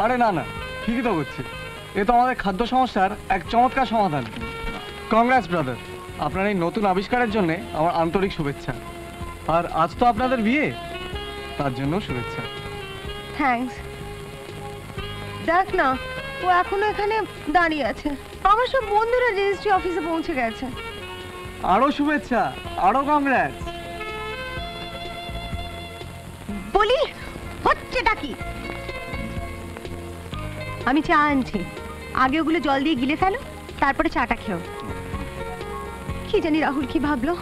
আরে না ঠিকই তো করছে, এ তো আমাদের খাদ্য সমস্যার এক চমৎকার সমাধান। কংগ্রেস ব্রাদার, আপনার এই নতুন আবিষ্কারের জন্য আমার আন্তরিক শুভেচ্ছা। আর আজ তো আপনাদের বিয়ে, তার জন্য শুভেচ্ছা। থ্যাঙ্কস। দেখ না, ও এখনো এখানে দাঁড়িয়ে আছে, আমার সব বন্ধুরা রেজিস্ট্রি অফিসে পৌঁছে গেছে। আরো শুভেচ্ছা, আরো কংগ্রেস। বলি হচ্ছেটা কি? আমি চা আনছি, আগে ওগুলো জল দিয়ে গিলে ফেলো, তারপরে চাটা খেও। কি জানি রাহুল কি ভাবলো।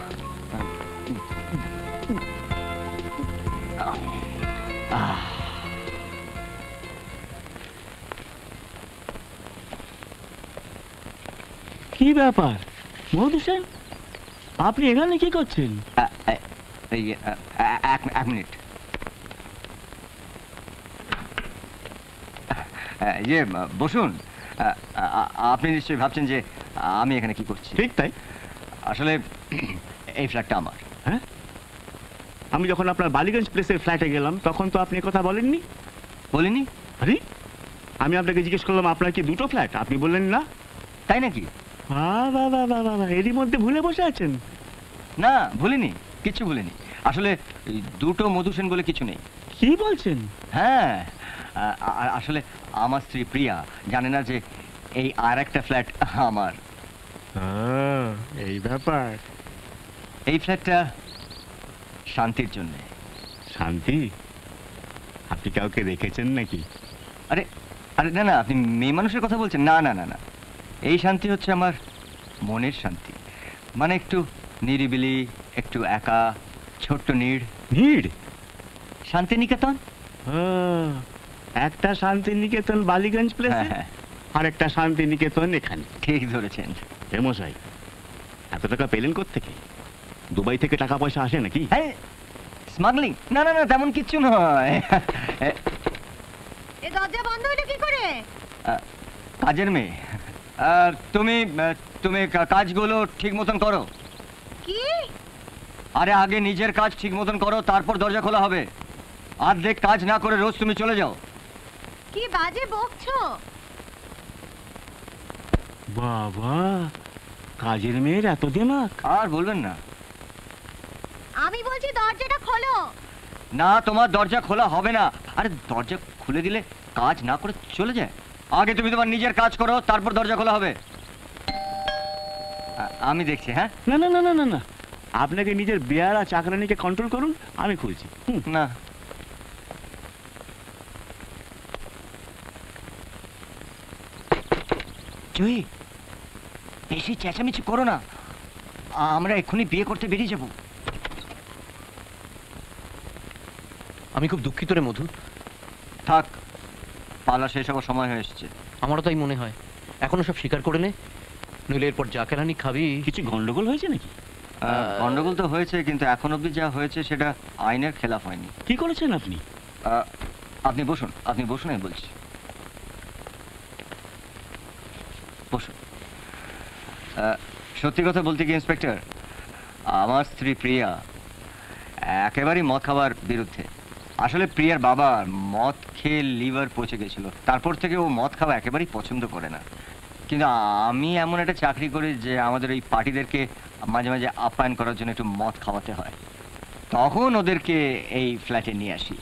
কি ব্যাপার মধুসেন, আপনি এখানে কি করছেন? এক মিনিট। বসুন। আপনি নিশ্চয়ই ভাবছেন যে আমি এখানে কি করছি। ঠিক তাই। আসলে এই ফ্ল্যাটটা আমার। হ্যাঁ, আমি যখন আপনার বালিগঞ্জ প্লেসের ফ্ল্যাটে গেলাম তখন তো আপনি কথা বলেননি। বলিনি? আরে, আমি আপনাকে জিজ্ঞেস করলাম আপনার কি দুটো ফ্ল্যাট, আপনি বললেন না। তাই নাকি? বাবা, এরই মধ্যে ভুলে বসে আছেন। না, ভুলিনি, কিছু ভুলিনি। আসলে দুটো মধুসেন বলে কিছু নেই। কি বলছেন? হ্যাঁ, আসলে আমার স্ত্রী প্রিয়া জানে না যে এই আর একটা ফ্ল্যাট আমার। এই ব্যাপার। এই ফ্ল্যাটটা শান্তির জন্য। শান্তি? আপনি কাউকে রেখেছেন নাকি? আরে না আপনি মেয়ে মানুষের কথা বলছেন। না, এই শান্তি হচ্ছে আমার মনের শান্তি। মানে একটু নিরিবিলি, একটু একা, ছোট্ট নীড়। শান্তিনিকেতন। একটা শান্তিনিকেতন বালিগঞ্জ প্লেসে, আর একটা শান্তিনিকেতন এখানে। ঠিক ধরেছেন। মশাই, এত টাকা পেলেন কোত্থেকে? দুবাই থেকে টাকা পয়সা আসে নাকি? হ্যাঁ, স্মাগলিং। না তেমন কিচ্ছু নয়। এই দরজা বন্ধ হলো কি করে? কাজের মেয়ে। তুমি কাজগুলো ঠিক মতন করো। কি? আরে আগে নিজের কাজ ঠিক মতন করো, তারপর দরজা খোলা হবে। অর্ধেক কাজ না করে রোজ তুমি চলে যাও। কি বাজে বকছো? বাবা, কাজের মেয়ের এত দিমাগ। আর বলবেন না। আমি বলছি দরজাটা খোলো। না, তোমার দরজা খোলা হবে না। আরে দরজা খুলে দিলে কাজ না করে চলে যায়। আগে তুমি তোমার নিজের কাজ করো, তারপর দরজা খোলা হবে। আমি দেখছি। হ্যাঁ, না না না না না না, আপনাকে নিজের বেয়ারা চাকরানিকে কন্ট্রোল করুন, আমি খুলছি। না, জয়ী, বেশি চেঁচামেচি করো না। আমরা এক্ষুনি বিয়ে করতে বেরিয়ে যাব। আমি খুব দুঃখিত রে মধু। থাক, পালা শেষ হবার সময় হয়ে এসছে। আমারও তাই মনে হয়। এখনো সব স্বীকার করে নে, নইলে এরপর যা কেরানি খাবি। কিছু গন্ডগোল হয়েছে নাকি? গন্ডগোল তো হয়েছে, কিন্তু এখন অবধি যা হয়েছে সেটা আইনের খেলাফ হয়নি। কি করেছেন আপনি? আপনি বসুন, আপনি বসুন, আমি বলছি। বসুন। সত্যি কথা বলতে কি ইন্সপেক্টর, আমার স্ত্রী প্রিয়া একেবারেই মদ খাওয়ার বিরুদ্ধে। আসলে প্রিয়ার বাবা মদ খেয়ে লিভার পচে গেছিল, তারপর থেকে ও মদ খাওয়া একেবারেই পছন্দ করে না। কিন্তু আমি এমন একটা চাকরি করি যে আমাদের এই পার্টিদেরকে মাঝে মাঝে আপ্যায়ন করার জন্য একটু মদ খাওয়াতে হয়, তখন ওদেরকে এই ফ্ল্যাটে নিয়ে আসি।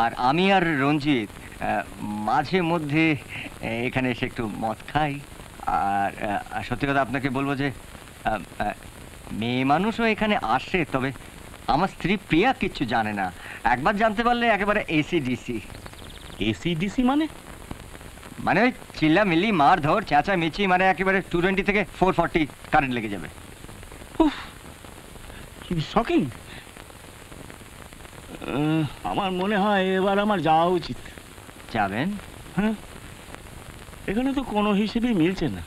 আর আমি আর রঞ্জিত মাঝে মধ্যে এখানে এসে একটু মদ খাই। আর সত্যি কথা আপনাকে বলবো যে মেয়ে মানুষও এখানে আসে, তবে আমার স্ত্রী প্রিয়া কিচ্ছু জানে না। একবার জানতে পারলে একেবারে এসিডিসি। এসিডিসি মানে? মানে ওই চিল্লা মিল্লি মার ধর চেঁচা মিচি, মানে একেবারে 220 থেকে 440 কারেন্ট লেগে যাবে। শকিং। আমার মনে হয় এবার আমার যাওয়া উচিত। যাবেন? হ্যাঁ, এখানে তো কোনো হিসেবেই মিলছে না,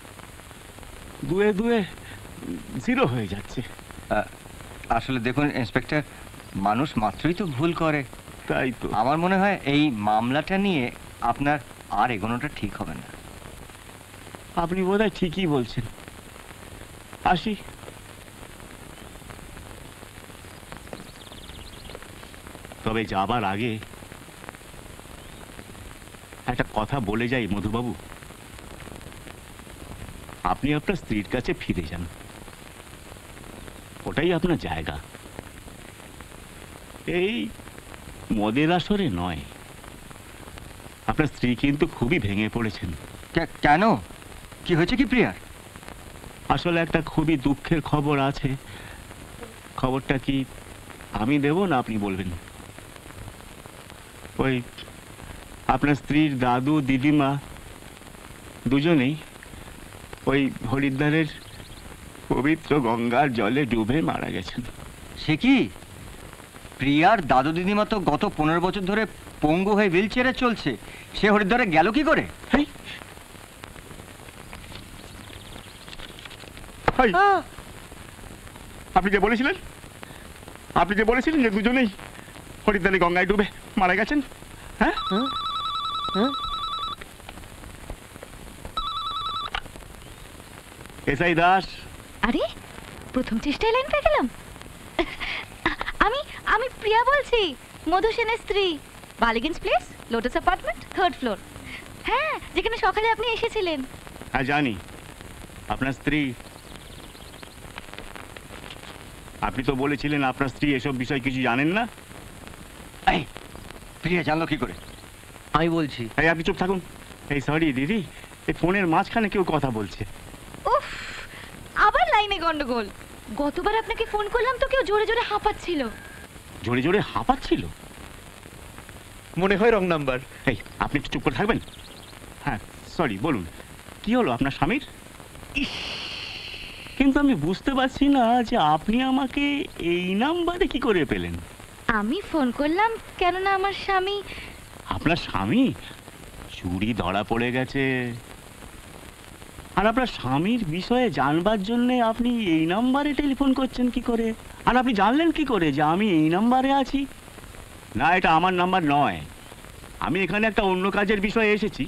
দুয়ে দুয়ে 0 হয়ে যাচ্ছে। আসলে দেখুন ইন্সপেক্টর, মানুষ মাত্রই তো ভুল করে। তাই তো আমার মনে হয় এই মামলাটা নিয়ে আপনার আর এগোনোটা ঠিক হবে না। আপনি বোধহয় ঠিকই বলছেন। আসি। তবে যাবার আগে একটা কথা বলে যাই মধুবাবু, আপনি আপনার স্ত্রীর কাছে ফিরে যান, ওটাই আপনার জায়গা। এই মদের আসরে নয়। আপনার স্ত্রী কিন্তু খুবই ভেঙে পড়েছেন। কেন? কি হয়েছে কি প্রিয়ার? আসলে একটা খুবই দুঃখের খবর আছে। খবরটা কি আমি দেব না আপনি বলবেন? ওই আপনার স্ত্রীর দাদু দিদিমা দুজনেই ওই হরিদ্বারের পবিত্র গঙ্গার জলে ডুবে মারা গেছেন। সে কি? প্রিয়ার দাদু দিদিমা তো গত 15 বছর ধরে পঙ্গু হয়ে হুইল চেয়ারে চলছে, সে হরিদ্বারে গেল কি করে? আপনি যে বলেছিলেন যে দুজনেই হরিদ্বারে গঙ্গায় ডুবে মারা গেছেন। হ্যাঁ, এসআই দাস। আরে প্রথম চেষ্টায় লাইন পেয়ে গেলাম। আমি প্রিয়া বলছি, মধু সেনের স্ত্রী, Ballygunge place, lotus apartment, 3rd floor. হ্যাঁ, যেখানে সকালে আপনি এসেছিলেন। হ্যাঁ জানি, আপনার স্ত্রী। আপনি তো বলেছিলেন আপনার স্ত্রী এসব বিষয় কিছু জানেন না। এই প্রিয়া জানলো কি করে? আমি বলছি। এই আপনি চুপ থাকুন। এই সরি দিদি, এই ফোনের মাঝখানে কেউ কথা বলছে। উফ, আবার লাইনে গন্ডগোল। গতবার আপনাকে ফোন করলাম তো কেউ জোরে জোরে হাঁপাচ্ছিল। জোরে জোরে হাঁপাচ্ছিল? মনে হয় রং নাম্বার। এই আপনি একটু চুপ করে থাকবেন? হ্যাঁ সরি, বলুন কি হলো আপনার স্বামীর? কিন্তু আমি বুঝতে পারছি না যে আপনি আমাকে এই নাম্বারে কি করে পেলেন? আমি ফোন করলাম কেননা আমার স্বামী। আপনার স্বামী চুরি ধরা পড়ে গেছে, আর আপনার স্বামীর বিষয়ে জানবার জন্য আপনি এই নাম্বারে টেলিফোন করছেন কি করে? আর আপনি জানলেন কি করে যে আমি এই নাম্বারে আছি? না, এটা আমার নাম্বার নয়, আমি এখানে একটা অন্য কাজের বিষয়ে এসেছি।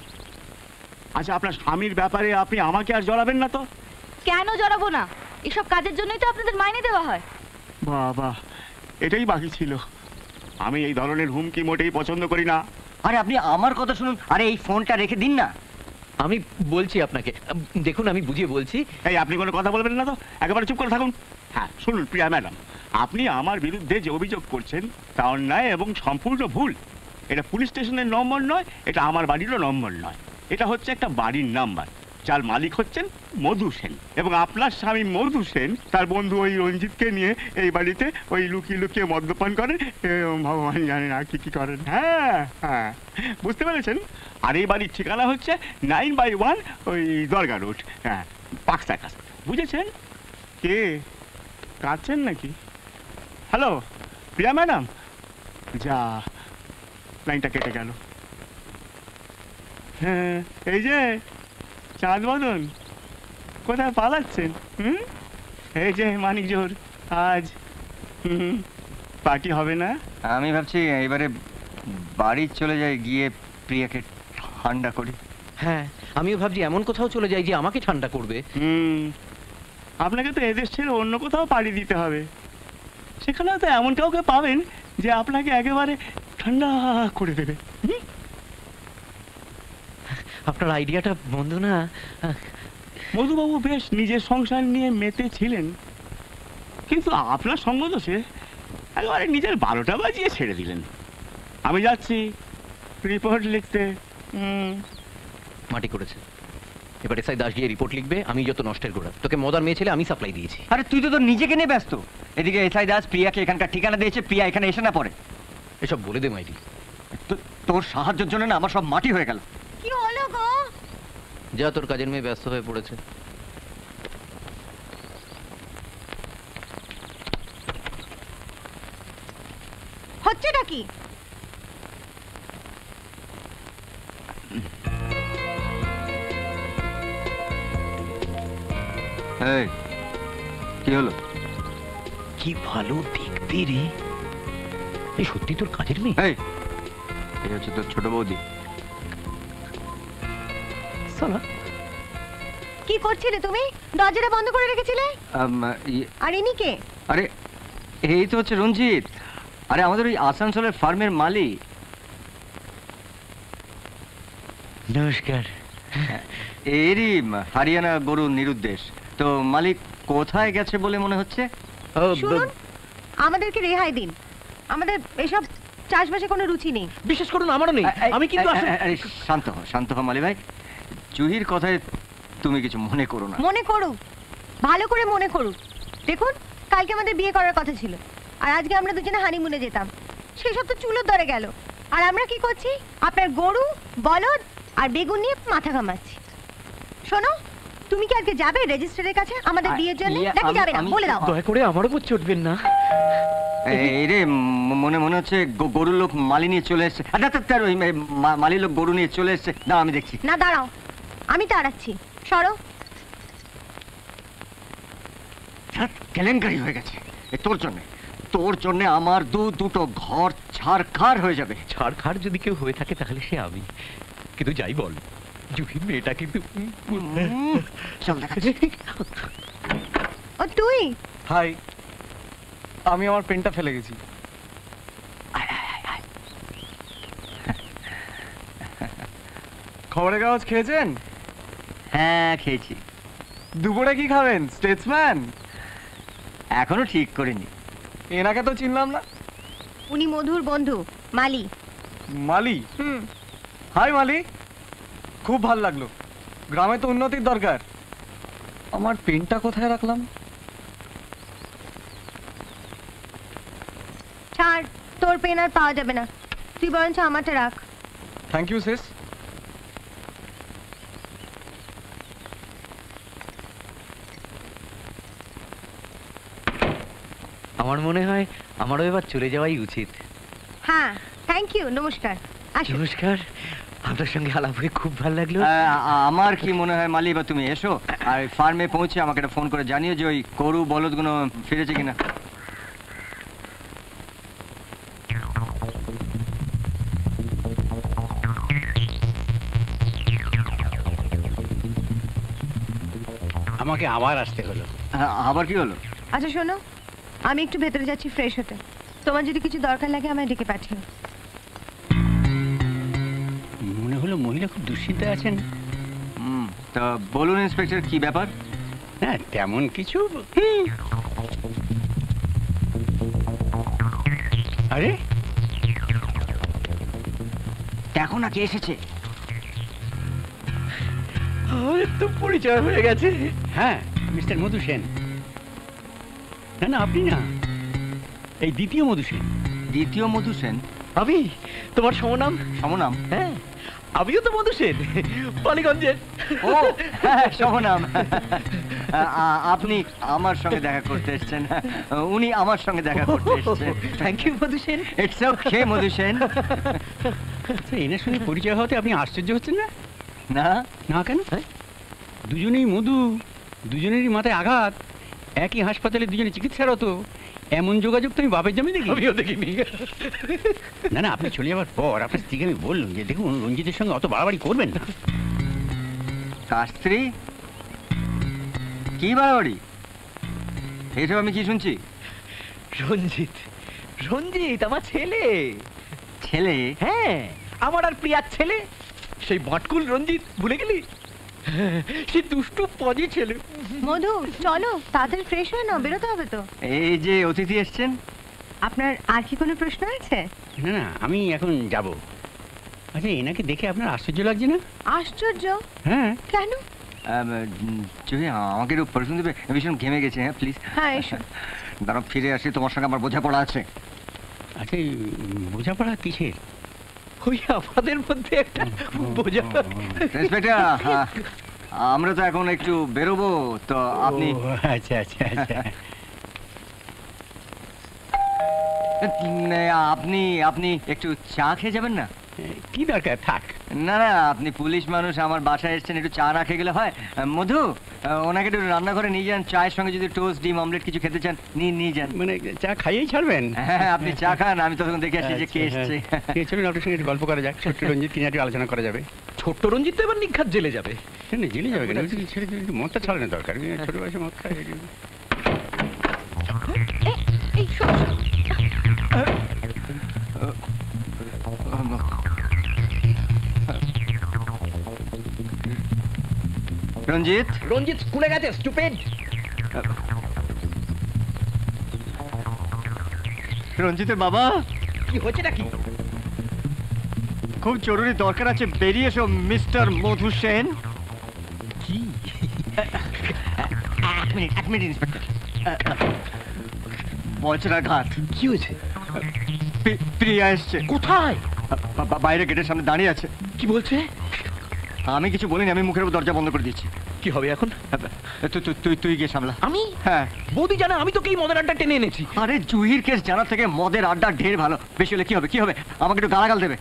আচ্ছা, আপনার স্বামীর ব্যাপারে আপনি আমাকে আর জড়াবেন না তো? কেন জড়াবো না? এসব কাজের জন্যই তো আপনাদের মাইনে দেওয়া হয়। বাবা, এটাই বাকি ছিল। আমি এই ধরনের হুমকি মোটেই পছন্দ করি না। আরে আপনি আমার কথা শুনুন। আরে এই ফোনটা রেখে দিন না। আমি বলছি আপনাকে, দেখুন আমি বুঝিয়ে বলছি। এই আপনি কোনো কথা বলবেন না তো, একেবারে চুপ করে থাকুন। হ্যাঁ শুনুন প্রিয়া ম্যাডাম, আপনি আমার বিরুদ্ধে যে অভিযোগ করছেন তা অন্যায় এবং সম্পূর্ণ ভুল। এটা পুলিশ স্টেশনের নম্বর নয়, এটা আমার বাড়িরও নম্বর নয়, এটা হচ্ছে একটা বাড়ির নাম্বার, যার মালিক হচ্ছেন মধু সেন। এবং আপনার স্বামী মধু সেন তার বন্ধু ওই রঞ্জিতকে নিয়ে এই বাড়িতে ওই লুকিয়ে লুকিয়ে মদ্যপান করে, ভগবান জানেন আর কি করেন। হ্যাঁ হ্যাঁ, বুঝতে পেরেছেন? আর এই বাড়ির ঠিকানা হচ্ছে 9/1 ওই দরগা রোড, হ্যাঁ পাকসা কাছ, বুঝেছেন? কে কাঁদছেন নাকি? হ্যালো প্রিয়া ম্যাডাম, যা লাইনটা কেটে গেল। হ্যাঁ এই যে চাঁদ বদন, কোথায় পালাচ্ছেন? এই যে মানিক জোর, আজ পার্টি হবে না? আমি ভাবছি এবারে বাড়ি চলে যাই, গিয়ে প্রিয়াকে ঠান্ডা করি। হ্যাঁ আমিও ভাবছি এমন কোথাও চলে যাই যে আমাকে ঠান্ডা করবে। আপনাকে তো এদেশ ছেড়ে অন্য কোথাও পাড়ি দিতে হবে, সেখানে তো এমন কাউকে পাবেন যে আপনাকে একেবারে ঠান্ডা করে দেবে। আপনার আইডিয়াটা বন্ধ না। মধুবাবু বেশ নিজের সংসার নিয়ে মেতে ছিলেন, কিন্তু আপনার সঙ্গ তো সে একেবারে নিজের 12টা বাজিয়ে ছেড়ে দিলেন। আমি যাচ্ছি রিপোর্ট লিখতে। মাটি করেছে, এবার এসআই দাস গিয়ে রিপোর্ট লিখবে। আমি যত নষ্টের গোড়া, তোকে মদার মেয়ে ছেলে আমি সাপ্লাই দিয়েছি। আরে তুই তো তোর নিজেকে নিয়ে ব্যস্ত, এদিকে এসআই দাস প্রিয়াকে এখানকার ঠিকানা দিয়েছে, প্রিয়া এখানে এসে না পড়ে। এসব বলে দে মাইরি। তোর সাহায্যের জন্য না আমার সব মাটি হয়ে গেল। কি হলো গো? যা, তোর কাজের মেয়ে ব্যস্ত হয়ে পড়েছে। হচ্ছেটা কি? এই কি হলো? কি ভালো দেখতে রে, এই সত্যি তোর কাজের মেয়ে? এই এই হচ্ছে তোর ছোট বৌদি। সালা কি করছিলে তুমি? দরজাটা বন্ধ করে রেখেছিলে। আর ইনি কে? আরে এই তো হচ্ছে রঞ্জিত, আরে আমাদের ওই আসানসোলের ফার্মের মালিক। নমস্কার। এরই হরিয়ানা গরু নিরুদ্দেশ। তো মালিক কোথায় গেছে বলে মনে হচ্ছে? শুনুন, আমাদেরকে রেহাই দিন, আমাদের এসব চাষবাসে কোনো রুচি নেই। বিশেষ করুন আমারও নেই। আমি কিন্তু শান্ত হ মালি ভাই, জুহির কথায় তুমি কিছু মনে করো না। মনে করুক, ভালো করে মনে করুক। দেখুন, কালকে আমাদের বিয়ে করার কথা ছিল, আর আজকে আমরা দুজনে হানিমুনে যেতাম, সেসব তো চুলোর দরে গেল। আর আমরা কি করছি? আপনার গরু, বলদ আর বেগুন নিয়ে মাথা ঘামাচ্ছি। শোনো, তুমি কি আজকে যাবে রেজিস্ট্রারের কাছে আমাদের বিয়ের জন্য, নাকি যাবে না? বলে দাও। দয়া করে আমার উপর চটবেন না। এই রে, মনে হচ্ছে গরুর লোক মালি নিয়ে চলে এসছে। ওই মালির লোক গরু নিয়ে চলে এসছে। না আমি দেখছি। না দাঁড়াও, আমি তাড়াচ্ছি, সরো। কেলেঙ্কারি হয়ে গেছে তোর জন্য আমার দুটো ঘর ছাড়খাড় হয়ে যাবে। ছাড়খাড় যদি কেউ হয়ে থাকে তাহলে সে আমি। কিন্তু যাই বল, জুহির মেয়েটা কিন্তু চল দেখাচ্ছি। ও তুই? হাই, আমি আমার পেনটা ফেলে গেছি। খবরের কাগজ খেয়েছেন? হ্যাঁ খেয়েছি। দুপুরে কি খাবেন স্টেটসম্যান? এখনো ঠিক করিনি। এনাকে তো চিনলাম না। উনি মধুর বন্ধু মালি। মালি? হাই মালি, খুব ভাল লাগলো। গ্রামে তো উন্নতির দরকার। আমার পেনটা কোথায় রাখলাম? ছাড়, তোর পেন আর পাওয়া যাবে না, তুই বরঞ্চ আমারটা রাখ। Thank you sis. আমার মনে হয় আমারও এবার চলে যাওয়াই উচিত। হ্যাঁ, থ্যাংক ইউ, নমস্কার। আসো। নমস্কার, আপনার সঙ্গে আলাপ হয়ে খুব ভালো লাগলো। আমার কি মনে হয় মালি, বা তুমি এসো আর ফার্মে পৌঁছে আমাকে একটা ফোন করে জানিও যে ওই গরু বলদগুলো ফিরেছে কিনা। আমাকে আবার আসতে হলো। আবার কি হলো? আচ্ছা শোনো, আমি একটু ভেতরে যাচ্ছি ফ্রেশ হতে, তোমার যদি কিছু দরকার লাগে আমায় ডেকে পাঠিও। মনে হলো মহিলা খুব দুশ্চিন্তায় আছেন। তো বলুন ইন্সপেক্টর, কি ব্যাপার? হ্যাঁ তেমন কিছু। আরে দেখো না কে এসেছে। আমাদের তো পরিচয় হয়ে গেছে। হ্যাঁ মিস্টার মধু সেন। না না আপনি না, এই দ্বিতীয় মধু সেন। দ্বিতীয় মধু সেন? আমি তোমার সমনাম? সমনাম? হ্যাঁ, আমিও তো মধু সেন, বালিগঞ্জের। ও হ্যাঁ, সমনাম। আপনি আমার সঙ্গে দেখা করতে এসেছেন? উনি আমার সঙ্গে দেখা করতে এসেছেন। Thank you Madhu Sen. It's okay Madhu Sen. আচ্ছা এনার সঙ্গে পরিচয় হতে আপনি আশ্চর্য হচ্ছেন না? না না কেন? দুজনেই মধু, দুজনেরই মাথায় আঘাত, একই হাসপাতালে দুজনে চিকিৎসারত, এমন যোগাযোগ তো আমি বাপের জমি দেখি। আমিও দেখিনি। না না, আপনি চলে যাওয়ার পর আপনার স্ত্রীকে আমি বললাম যে দেখুন রঞ্জিতের সঙ্গে অত বাড়াবাড়ি করবেন না। কার স্ত্রী? কি বাড়াবাড়ি? এইসব আমি কি শুনছি? রঞ্জিত, রঞ্জিত আমার ছেলে। ছেলে? হ্যাঁ, আমার আর প্রিয়ার ছেলে, সেই বাটকুল রঞ্জিত, ভুলে গেলি? সে দুষ্টু পজি ছেলে। মধু চলো তাড়াতাড়ি ফ্রেশ হয়ে নাও, বেরোতে হবে তো। এই যে অতিথি এসছেন। আপনার আর কি কোনো প্রশ্ন আছে? না না আমি এখন যাব। আচ্ছা এনাকে দেখে আপনার আশ্চর্য লাগছে না? আশ্চর্য? হ্যাঁ। কেন? যদি আমাকে একটু পরিশ্রম দেবে, ভীষণ ঘেমে গেছে। হ্যাঁ প্লিজ। হ্যাঁ এসো। দাঁড়াও ফিরে আসি, তোমার সঙ্গে আমার বোঝাপড়া আছে। আচ্ছা এই বোঝাপড়া কিসের? ওই আমাদের মধ্যে একটা বোঝাপড়া। ইন্সপেক্টর, আমরা তো এখন একটু বেরোবো, তো আপনি। ও, আচ্ছা আচ্ছা আচ্ছা। আপনি আপনি একটু চা খেয়ে যাবেন না? কি দরকার, থাক। না না, আপনি পুলিশ মানুষ, আমার বাসায় এসেছেন, একটু চা না খেয়ে গেলে হয়? মধু, ওনাকে একটু রান্নাঘরে নিয়ে যান, চায়ের সঙ্গে যদি টোস্ট, ডিম, অমলেট কিছু খেতে চান নিয়ে যান। মানে চা খাইয়েই ছাড়বেন? হ্যাঁ আপনি চা খান, আমি তখন দেখে আসি যে কে এসছে। চলুন আপনার সঙ্গে একটু গল্প করা যাক, ছোট্ট রঞ্জিত কিনে একটু আলোচনা করা যাবে। ছোট্ট রঞ্জিত তো এবার নিঘাত জেলে যাবে। না জেলে যাবে কেন? ছেড়ে একটু মদটা ছাড়ানো দরকার, ছোট বয়সে মদ খায়। এই শোনো, রঞ্জিত, রঞ্জিত স্কুলে গেছে, স্টুপিড। রঞ্জিতের বাবা। কি হচ্ছে নাকি? খুব জরুরি দরকার আছে, বেরিয়ে এসো মিস্টার মধু সেন। কি? এক মিনিট ইন্সপেক্টর। বজ্রাঘাত। কি হয়েছে? প্রিয়া এসছে। কোথায়? বাইরে গেটের সামনে দাঁড়িয়ে আছে। কি বলছে? আমি কিছু বলিনি, আমি মুখের উপর দরজা বন্ধ করে দিয়েছি। কি হবে এখন? তুই গিয়ে সামলা। আমি? হ্যাঁ। বৌদি জানে আমি তোকে এই মদের আড্ডা টেনে এনেছি। আরে জুহির কেস জানার থেকে মদের আড্ডা ঢের ভালো। বেশি হলে কি হবে? আমাকে একটু গালাগাল দেবে।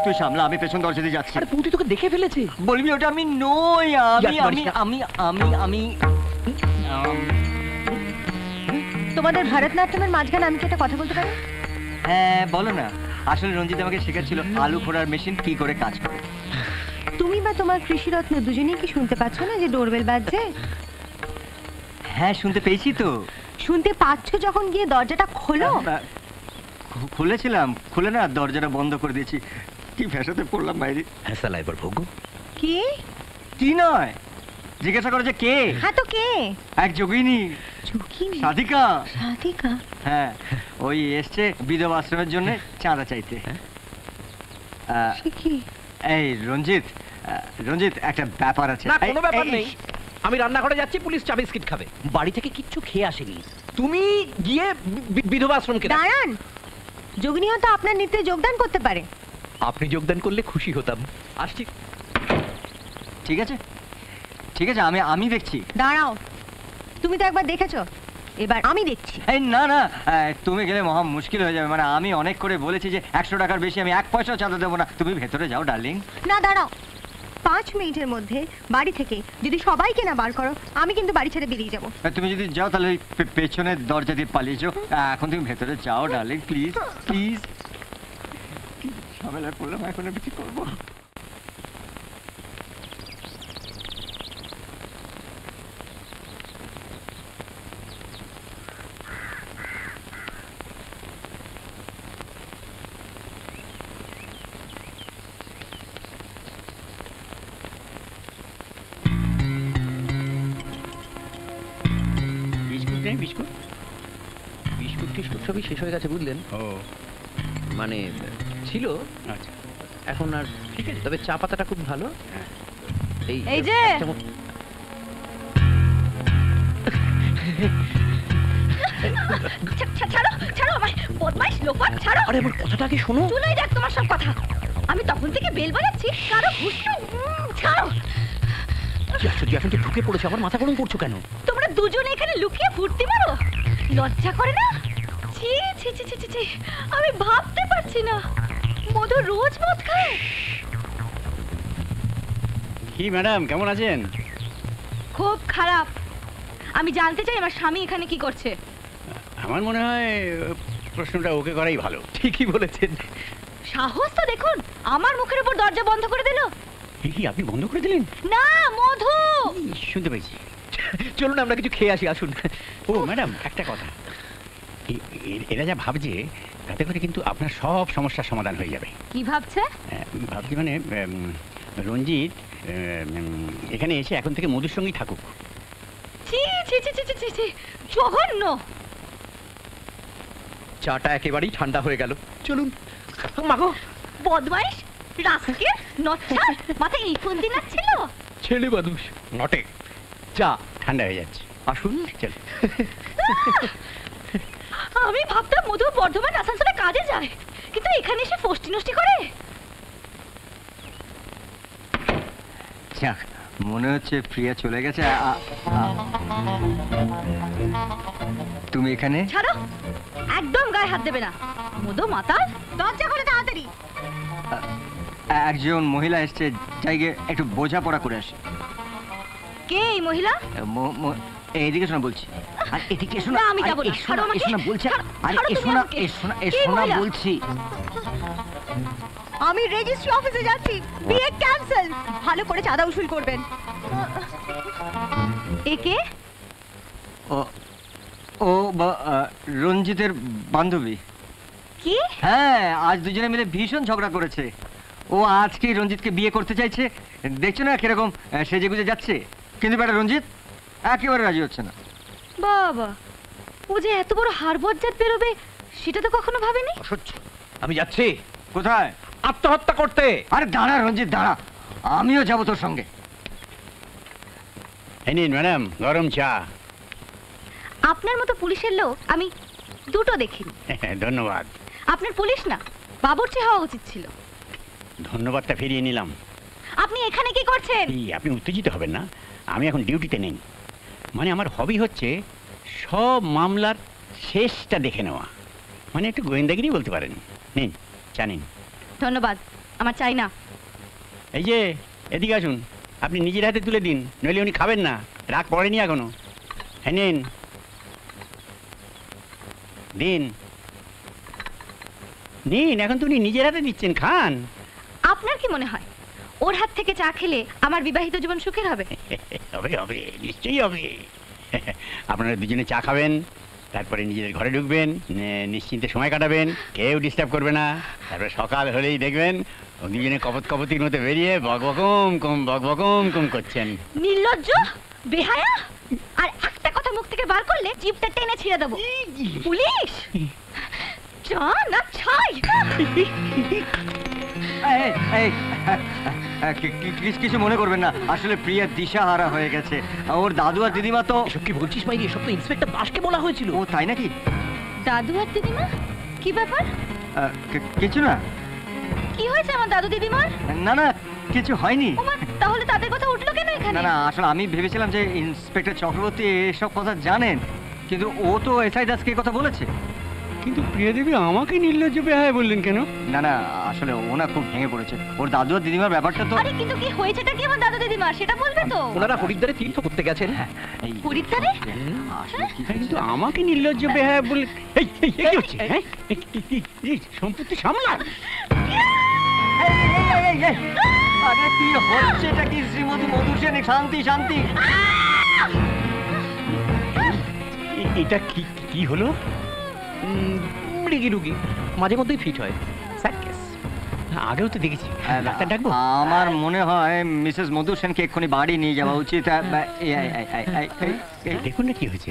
তুই সামলা, আমি পেছন দরজা দিয়ে যাচ্ছি। আরে বৌদি তোকে দেখে ফেলেছে। বলবি ওটা আমি নই। তোমাদের ভারতনাট্যমের মাঝখানে আমি কি একটা কথা বলতে পারি? হ্যাঁ বলো না। আসলে রঞ্জিত আমাকে শেখাচ্ছিল আলু খোড়ার মেশিন কি করে কাজ করে। তুমি বা তোমার কৃষিরত্ন দুজনেই কি শুনতে পাচ্ছ না যে ডোরবেল বাজছে? হ্যাঁ শুনতে পেয়েছি তো। শুনতে পাচ্ছ যখন গিয়ে দরজাটা খোলো। খুলেছিলাম, খুলে না দরজাটা বন্ধ করে দিয়েছি। কি ফ্যাসাতে পড়লাম বাইরে। হ্যাঁ সালা এবার ভোগো। কি? কি নয়, জিজ্ঞাসা করো যে কে? হ্যাঁ তো কে? এক যোগিনী, যোগিনী? সাধিকা। সাধিকা? হ্যাঁ, ওই এসছে বিধবা আশ্রমের জন্য চাঁদা চাইতে। সে কি? এই রঞ্জিত, রঞ্জিত একটা ব্যাপার আছে। না কোনো ব্যাপার নেই, আমি রান্নাঘরে যাচ্ছি, পুলিশ চা বিস্কিট খাবে। বাড়ি থেকে কিচ্ছু খেয়ে আসেনি। তুমি গিয়ে বিধবা আশ্রমকে দাঁড়ান, যোগিনী হয়তো আপনার নৃত্যে যোগদান করতে পারে। আপনি যোগদান করলে খুশি হতাম। আসছি। ঠিক আছে ঠিক আছে, আমি দেখছি। দাঁড়াও, তুমি তো একবার দেখেছো, এবার আমি দেখছি। এই না না, তুমি গেলে মহা মুশকিল হয়ে যাবে। মানে আমি অনেক করে বলেছি যে 100 টাকার বেশি আমি 1 পয়সাও চাঁদা দেবো না। তুমি ভেতরে যাও ডার্লিং। না দাঁড়াও, 5 মিনিটের মধ্যে বাড়ি থেকে যদি সবাইকে না বার করো, আমি কিন্তু বাড়ি ছেড়ে বেরিয়ে যাবো। তুমি যদি যাও তাহলে পেছনের দরজা দিয়ে পালিয়ে যাও। এখন তুমি ভেতরে যাও ডার্লিং, প্লিজ প্লিজ। ঝামেলায় পড়লাম, এখন আমি কি করবো? বিস্কুট? বিস্কুট টিস্কুট সবই শেষ হয়ে গেছে বুঝলেন, ও মানে ছিল আচ্ছা, এখন আর, ঠিক আছে, তবে চা পাতাটা খুব ভালো। হ্যাঁ। এই যে ছাড়ো ছাড়ো আমায়, বদমাইশ লোফার, ছাড়ো। আরে আমার কথাটা কি শোনো। চুলোই দেখ তোমার সব কথা। আমি তখন থেকে বেল বাজাচ্ছি, কারো হুস্টু, ছাড়ো। কি আশ্চর্য, এখন তো ঢুকে পড়েছে, আমার মাথা গরম করছো কেন? তোমরা দুজনে এখানে লুকিয়ে ফুর্তি মারো, লজ্জা করে না? ছি ছি ছি ছি ছি ছি, আমি ভাবতে পারছি না মধু রোজ মদ খায়। কি ম্যাডাম কেমন আছেন? খুব খারাপ। আমি জানতে চাই আমার স্বামী এখানে কি করছে। আমার মনে হয় প্রশ্নটা ওকে করাই ভালো। ঠিকই বলেছেন। সাহস তো দেখুন, আমার মুখের উপর দরজা বন্ধ করে দিল। কি আপনি বন্ধ করে দিলেন? না মধু, শুনতে পেয়েছি। চলুন আমরা কিছু খেয়ে আসি, আসুন। ও ম্যাডাম একটা কথা, এরা যা ভাবছে তাতে করে কিন্তু আপনার সব সমস্যার সমাধান হয়ে যাবে। কি ভাবছে? ভাবছি মানে রঞ্জিত এখানে এসে এখন থেকে মধুর সঙ্গেই থাকুক। ছি ছি ছি ছি ছি ছি ছি, জঘন্য। চাটা একেবারেই ঠান্ডা হয়ে গেল, চলুন। মাগো, বদমাইশ, রাস্কেল, নচ্ছা, মাথায় এই ফোন দিন ছিল। ছেলে মানুষ নটে। চা ঠান্ডা হয়ে যাচ্ছে, আসুন। চল। আমি ভাবতাম মধু বর্ধমান আসানসোলে কাজে যায়, কিন্তু এখানে এসে ফষ্টি নষ্টি করে। যাক, মনে হচ্ছে প্রিয়া চলে গেছে। তুমি এখানে? ছাড়ো, একদম গায়ে হাত দেবে না। মধু মাতাল, দরজা খুলে তাড়াতাড়ি। একজন মহিলা এসছে, যাইগে একটু বোঝাপড়া করে আসে। কে এই মহিলা? এইদিকে শোনা বলছি। আর এদিকে শোনা। না, আমি যাবো না। ছাড়ো আমাকে। শোনা বলছি। আরে ছাড়ো তুমি শোনা, আমাকে। শোনা, কে শোনা মহিলা? বলছি। আমি রেজিস্ট্রি অফিসে যাচ্ছি, বিয়ে ক্যান্সেল। ভালো করে চাঁদা উসুল করবেন। একে? ও ও রঞ্জিতের বান্ধবী। কি? হ্যাঁ, আজ দুজনে মিলে ভীষণ ঝগড়া করেছে। ও আজকে রঞ্জিতকে বিয়ে করতে চাইছে। দেখছো না কিরকম সেজে গুজে যাচ্ছে, কিন্তু বেটা রঞ্জিত একেবারে রাজি হচ্ছে না। বাবা, ও যে এত বড় হাড়বজ্জাত বেরোবে সেটা তো কখনো ভাবেনি। অসহ্য, আমি যাচ্ছি। কোথায়? আত্মহত্যা করতে। আরে দাঁড়া রঞ্জিত, দাঁড়া, আমিও যাবো তোর সঙ্গে। এই নিন ম্যাডাম গরম চা। আপনার মতো পুলিশের লোক আমি দুটো দেখিনি। ধন্যবাদ। আপনার পুলিশ না, বাবুর্চি হওয়া উচিত ছিল। ধন্যবাদটা ফিরিয়ে নিলাম। আপনি এখানে কি করছেন? আপনি উত্তেজিত হবেন না, আমি এখন ডিউটিতে নেই। মানে আমার হবি হচ্ছে সব মামলার শেষটা দেখে নেওয়া, মানে একটু গোয়েন্দাগিরি বলতে পারেন। নিন চা নিন। ধন্যবাদ, আমার চাই না। এই যে এদিকে আসুন, আপনি নিজের হাতে তুলে দিন, নইলে উনি খাবেন না, রাগ পড়েনি এখনো। হ্যাঁ নিন, দিন নিন, এখন তো উনি নিজের হাতে দিচ্ছেন, খান। আপনার কি মনে হয় ওর হাত থেকে চা খেলে আমার বিবাহিত জীবন সুখের হবে? হবে হবে, নিশ্চয়ই হবে। আপনারা দুজনে চা খাবেন, তারপরে নিজেদের ঘরে ঢুকবেন, নিশ্চিন্তে সময় কাটাবেন, কেউ ডিস্টার্ব করবে না। তারপরে সকাল হলেই দেখবেন ও দুজনে কপত কপতির মতো বেরিয়ে বকবকম কম করছেন। নির্লজ্জ, বেহায়া, আর একটা কথা মুখ থেকে বার করলে জিভটা টেনে ছিঁড়ে দেবো। পুলিশ চা না ছাই। কিছু মনে করবেন না, আসলে প্রিয়া দিশাহারা হয়ে গেছে। ওর দাদু আর দিদিমা তো। এসব কি বলছিস ভাই? এসব তো ইন্সপেক্টর দাসকে বলা হয়েছিল। ও তাই নাকি? দাদু আর দিদিমা কি ব্যাপার? কিছু না। কি হয়েছে আমার দাদু দিদিমার? না না, কিছু হয়নি। ওমা, তাহলে তাদের কথা উঠলো কেন এখানে? না না, আসলে আমি ভেবেছিলাম যে ইন্সপেক্টর চক্রবর্তী এসব কথা জানেন, কিন্তু ও তো এসআই দাসকে কথা বলেছে। কিন্তু প্রিয়া দেবী আমাকে নির্লজ্জ বেহায়া বললেন কেন? না না, আসলে ওনা খুব ভেঙে পড়েছে। ওর দাদু আর দিদিমার ব্যাপারটা তো। আরে কিন্তু কি হয়েছেটা কি আমার দাদু দিদিমা সেটা বলবে তো? ওনারা হরিদ্বারে তীর্থ করতে গেছেন। হরিদ্বারে? আসলে কি কিন্তু আমাকে নির্লজ্জ বেহায়া বলে কি হচ্ছে? হ্যাঁ, সম্পত্তি সামলান। আরে কি হচ্ছে এটা? কি শ্রীমতী মধুসেন? শান্তি শান্তি। এটা কি হলো? মৃগী রুগী মাঝে মধ্যেই ফিট হয়। আগেও তো দেখেছি। ডাক্তার ডাকবো? আমার মনে হয় মিসেস মধুসেনকে এক্ষুনি বাড়ি নিয়ে যাওয়া উচিত। দেখুন না কি হয়েছে।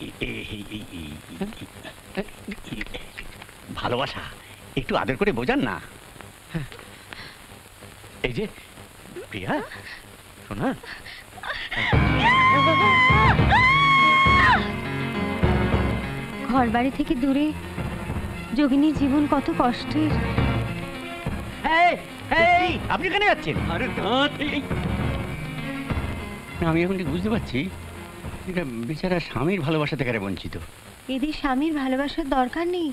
ভালোবাসা একটু আদর করে বোঝান না। এই যে প্রিয়া, শোনা, ঘর বাড়ি থেকে দূরে যোগিনীর জীবন কত কষ্টের। আপনি কেন যাচ্ছেন? আরে আমি এখন ঠিক বুঝতে পারছি এটা বেচারা স্বামীর ভালোবাসা থেকে বঞ্চিত। এদের স্বামীর ভালোবাসার দরকার নেই,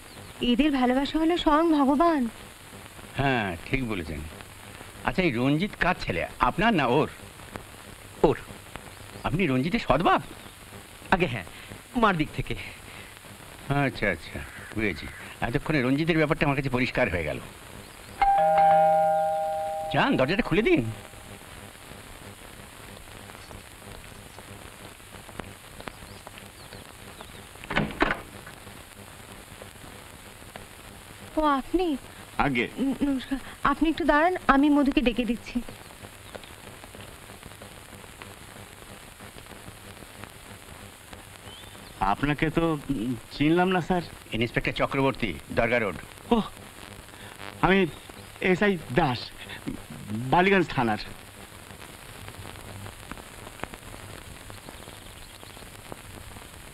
এদের ভালোবাসা হলো স্বয়ং ভগবান। হ্যাঁ ঠিক বলেছেন। আচ্ছা এই রঞ্জিত কার ছেলে, আপনার না ওর? ওর। আপনি রঞ্জিতের সৎবাপ? আগে হ্যাঁ, মার দিক থেকে। আচ্ছা আচ্ছা বুঝেছি। এতক্ষণে রঞ্জিতের ব্যাপারটা আমার কাছে পরিষ্কার হয়ে গেল। যান দরজাটা খুলে দিন। ও আপনি? আগে নমস্কার, আপনি একটু দাঁড়ান, আমি মধুকে ডেকে দিচ্ছি। আপনাকে তো চিনলাম না স্যার। ইন্সপেক্টর চক্রবর্তী, দরগা রোড। ও আমি এসআই দাস, বালিগঞ্জ থানার।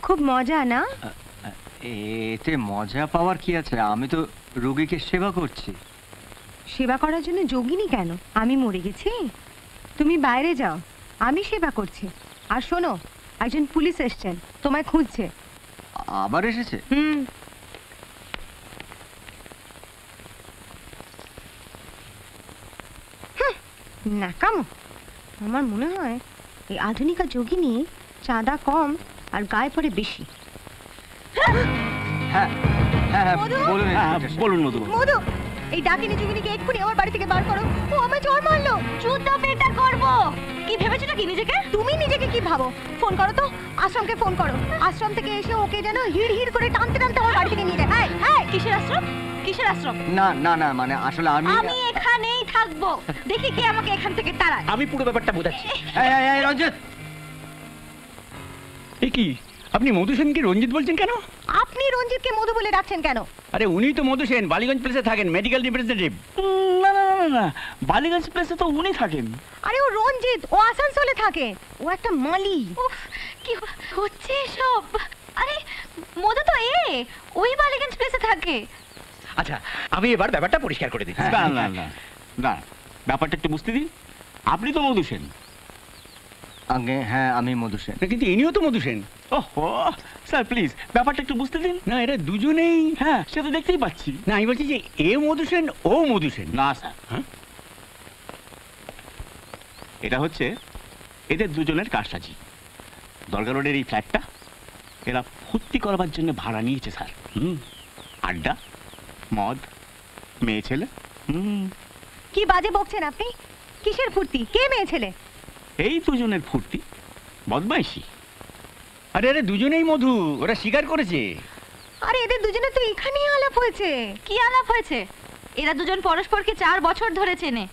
খুব মজা না? এতে মজা পাওয়ার কি আছে? আমি তো রোগীকে সেবা করছি। সেবা করার জন্য যোগিনী কেন? আমি মরে গেছি? তুমি বাইরে যাও, আমি সেবা করছি। আর শোনো, একজন পুলিশ এসছেন, তোমায় খুঁজছে। আবার এসেছে? হুম। নাকাম। আমার মনে হয় এই আধুনিকা যোগিনী চাঁদা কম আর গায়ে পড়ে বেশি। হ্যাঁ হ্যাঁ মধু? বলুন বলুন মধু। মধু, এই ডাকিনী যোগিনীকে এক্ষুনি আমার বাড়ি থেকে বার করো। ও আমায় চড় মারলো। যুদ্ধ পেটা করবো। কি ভেবেছো নাকি নিজেকে? তুমি নিজেকে কি ভাবো? ফোন করো তো, আশ্রমকে ফোন করো। আশ্রম থেকে এসে ওকে যেন হিড় হিড় করে টানতে টানতে আমার বাড়ি থেকে নিয়ে যায়। হ্যাঁ হ্যাঁ, কিসের আশ্রম? কিসের আশ্রম? না না না, মানে আসলে আমি এখানেই থাকবো, দেখি কে আমাকে এখান থেকে তাড়ায়। আমি পুরো ব্যাপারটা বোঝাচ্ছি। এই রঞ্জিত, এ কি আপনি মধু সেনকে রঞ্জিত বলছেন কেন? আপনি রঞ্জিতকে মধু বলে ডাকছেন কেন? আরে উনি তো মধু সেন, বালিগঞ্জ প্লেসে থাকেন, মেডিকেল রিপ্রেজেন্টেটিভ। না না না না, বালিগঞ্জ প্লেসে তো উনি থাকেন। আরে ও রঞ্জিত, ও আসানসোলে থাকে, ও একটা মালি। উফ, কি হচ্ছে এসব? আরে মধু তো ওই বালিগঞ্জ প্লেসে থাকে। আচ্ছা আমি এবার ব্যাপারটা পরিষ্কার করে দিচ্ছি। না না না না, ব্যাপারটা একটু বুঝতে দিন। আপনি তো মধু সেন। আগে হ্যাঁ আমি মধু সেন। কিন্তু ইনিও তো মধু সেন। ওহো স্যার প্লিজ ব্যাপারটা একটু বুঝতে দিন। না এরা দুজনেই। হ্যাঁ সে তো দেখতেই পাচ্ছি। না আমি বলছি যে এ মধু সেন, ও মধু সেন। না স্যার, হ্যাঁ? এটা হচ্ছে এদের দুজনের কারসাজি। দরগা রোডের এই ফ্ল্যাটটা এরা ফুর্তি করবার জন্য ভাড়া নিয়েছে স্যার। আড্ডা, মদ, মেয়ে ছেলে। কি বাজে বকছেন আপনি? কিসের ফুর্তি? কে মেয়ে ছেলে? এই দুজনের ফুর্তি, বদমাইশি। আরে আরে দুজনেই মধু, ওরা স্বীকার করেছে। আরে এদের দুজনে তো এখানেই আলাপ হয়েছে। কি আলাপ হয়েছে? এরা দুজন পরস্পরকে 4 বছর ধরে চেনে।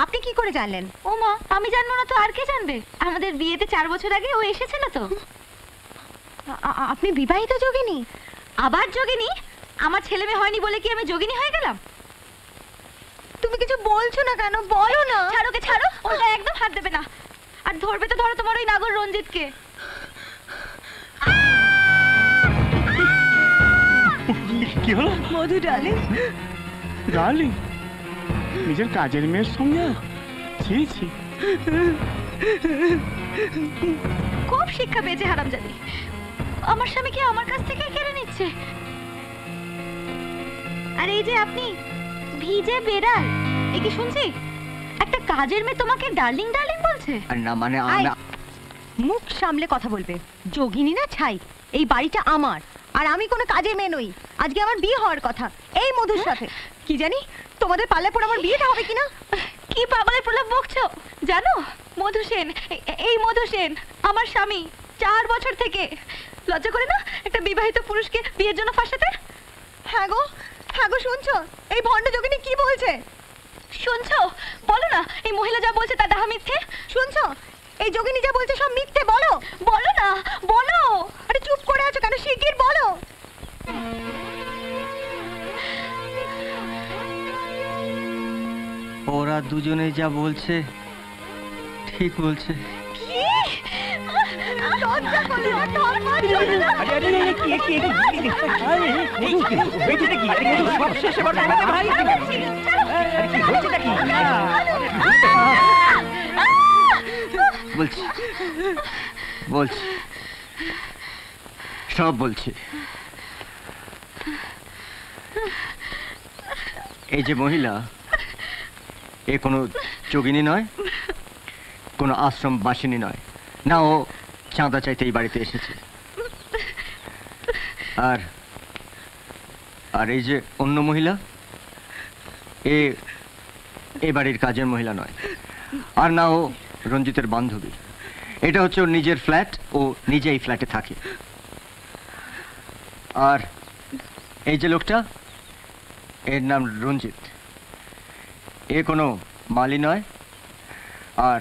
আপনি কি করে জানলেন? ও মা, আমি জানবো না তো আর কে জানবে? আমাদের বিয়েতে 4 বছর আগে ও এসেছিল তো। আপনি বিবাহিত যোগিনী? আবার যোগিনী? আমার ছেলে মেয়ে হয়নি বলে কি আমি যোগিনী হয়ে গেলাম? তুমি কিছু বলছো না কেন? বলো না। ছাড়োকে ছাড়ো, ওটা একদম হাত দেবে না। আর ধরবে তো ধরো তোমার ওই নাগর রঞ্জিতকে। কি হলো? মধু ডার্লিং, ডার্লিং, নিজের কাজের মেয়ের সঙ্গে? ছি ছি। খুব শিক্ষা পেয়েছে হারামজাদি। আমার স্বামীকে আমার কাছ থেকে কেড়ে নিচ্ছে। আর এই যে আপনি ভিজে বেড়াল, এ কি শুনছি? একটা কাজের মেয়ে তোমাকে ডার্লিং ডার্লিং বলছে? আর না মানে মুখ সামলে কথা বলবে। যোগিনী না ছাই, এই বাড়িটা আমার, আর আমি কোনো কাজের মেয়ে নই। আজকে আমার বিয়ে হওয়ার কথা এই মধুর সাথে। কি জানি তোমাদের পাল্লে পড়ে আমার বিয়েটা হবে কিনা। কি পাগলের প্রলাপ বকছো জানো? মধু সেন, এই মধু সেন আমার স্বামী 4 বছর থেকে। লজ্জা করে না একটা বিবাহিত পুরুষকে বিয়ের জন্য ফাঁসাতে? হ্যাঁ গো শুনছো এই ভণ্ড যোগিনী কি বলছে? শুনছো? বলো না এই মহিলা যা বলছে তা ডাহা মিথ্যে। শুনছো এই যোগিনী যা বলছে সব মিথ্যে? বলো বলো না, বলো। আরে চুপ চুপ করে আছো কেন? শিগগির বলো। ওরা দুজনেই যা বলছে ঠিক বলছে। কি? লজ্জা করো না, ধর্ম চলে না। বলছি বলছি সব বলছি। এই যে মহিলা, এ কোনো যোগিনী নয়, কোনো আশ্রম বাসিনী নয়, না ও চাঁদা চাইতে এই বাড়িতে এসেছে। আর আর এই যে অন্য মহিলা, এ বাড়ির কাজের মহিলা নয়, আর না ও রঞ্জিতের বান্ধবী। এটা হচ্ছে ওর নিজের ফ্ল্যাট, ও নিজে এই ফ্ল্যাটে থাকে। আর এই যে লোকটা, এর নাম রঞ্জিত। এ কোনো মালি নয়, আর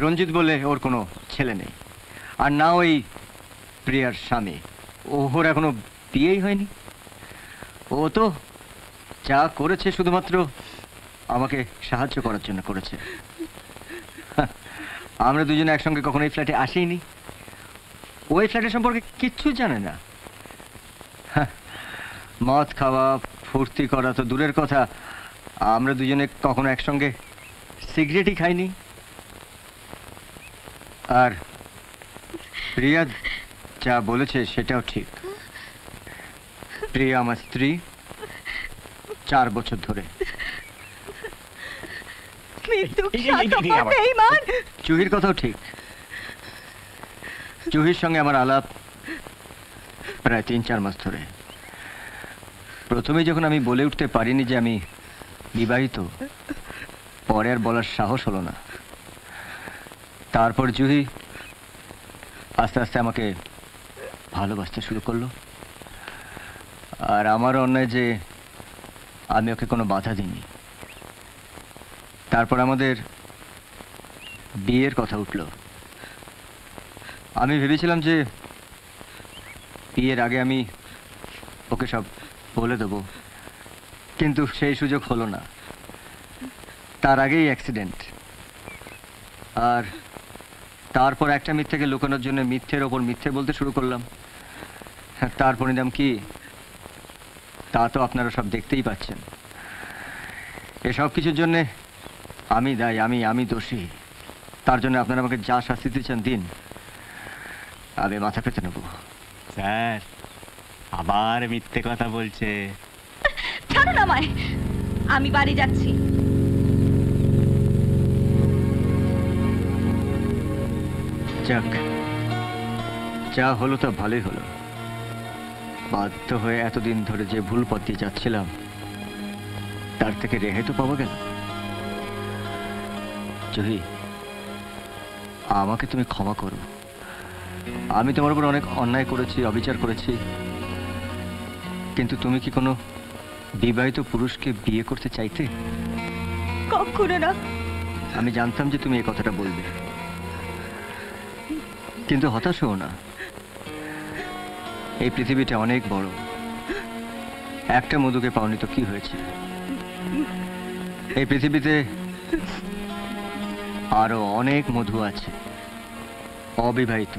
রঞ্জিত বলে ওর কোনো ছেলে নেই, আর না ওই প্রিয়ার স্বামী। ওর এখনো বিয়েই হয়নি। ও তো যা করেছে শুধুমাত্র আমাকে সাহায্য করার জন্য করেছে। আমরা দুজনে একসঙ্গে কখনো এই ফ্ল্যাটে আসিনি। ওই ফ্ল্যাটের সম্পর্কে কিচ্ছু জানে না। মদ খাওয়া, ফুর্তি করা তো দূরের কথা, আমরা দুজনে কখনো একসঙ্গে সিগারেটই খাইনি। আর প্রিয়া যা বলেছে সেটাও ঠিক। প্রিয়া আমার স্ত্রী 4 বছর ধরে। জুহির কথাও ঠিক। জুহির সঙ্গে আমার আলাপ প্রায় 3-4 মাস ধরে। প্রথমে যখন আমি বলে উঠতে পারিনি যে আমি বিবাহিত, পরে আর বলার সাহস হলো না। তারপর জুহি আস্তে আস্তে আমাকে ভালোবাসতে শুরু করলো। আর আমার অন্যায় যে আমি ওকে কোনো বাধা দিইনি। তারপর আমাদের বিয়ের কথা উঠলো। আমি ভেবেছিলাম যে বিয়ের আগে আমি ওকে সব বলে দেবো, কিন্তু সেই সুযোগ হলো না। তার আগেই অ্যাক্সিডেন্ট। আর তারপর একটা মিথ্যেকে লুকানোর জন্য মিথ্যের ওপর মিথ্যে বলতে শুরু করলাম। তার পরিণাম কি তা তো আপনারা সব দেখতেই পাচ্ছেন। এসব কিছুর জন্যে আমি দায়ী, আমি দোষী। তার জন্য আপনারা আমাকে যা শাস্তি দিচ্ছেন দিন, আমি মাথা পেতে নেব। স্যার আবার মিথ্যে কথা বলছে। ছাড়ুন আমায়, আমি বাড়ি যাচ্ছি। যাক, যা হলো তা ভালোই হলো। বাধ্য হয়ে এতদিন ধরে যে ভুল পথ দিয়ে যাচ্ছিলাম, তার থেকে রেহাই তো পাওয়া গেল। জুহি, আমাকে তুমি ক্ষমা করো। আমি তোমার উপর অনেক অন্যায় করেছি, অবিচার করেছি। কিন্তু তুমি কি কোনো বিবাহিত পুরুষকে বিয়ে করতে চাইতে? কখনো না। আমি জানতাম যে তুমি এই কথাটা বলবে, কিন্তু হতাশ হও না। এই পৃথিবীটা অনেক বড়। একটা মধুকে পাওনি তো কি হয়েছে? এই পৃথিবীতে আরো অনেক মধু আছে, অবিবাহিত।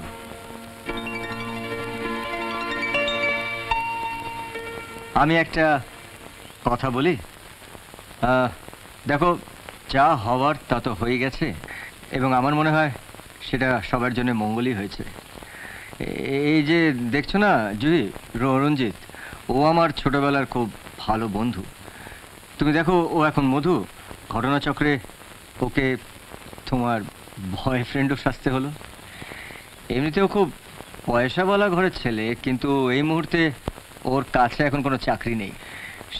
আমি একটা কথা বলি। দেখো, যা হওয়ার তা তো হয়ে গেছে, এবং আমার মনে হয় সেটা সবার জন্য মঙ্গলই হয়েছে। এই যে দেখছো না জুহি, রঞ্জিত, ও আমার ছোটবেলার খুব ভালো বন্ধু। তুমি দেখো, ও এখন মধু, ঘটনাচক্রে ওকে তোমার বয়ফ্রেন্ডও সাজতে হলো। এমনিতেও খুব পয়সাওয়ালা ঘরের ছেলে, কিন্তু এই মুহূর্তে ওর কাছে এখন কোনো চাকরি নেই।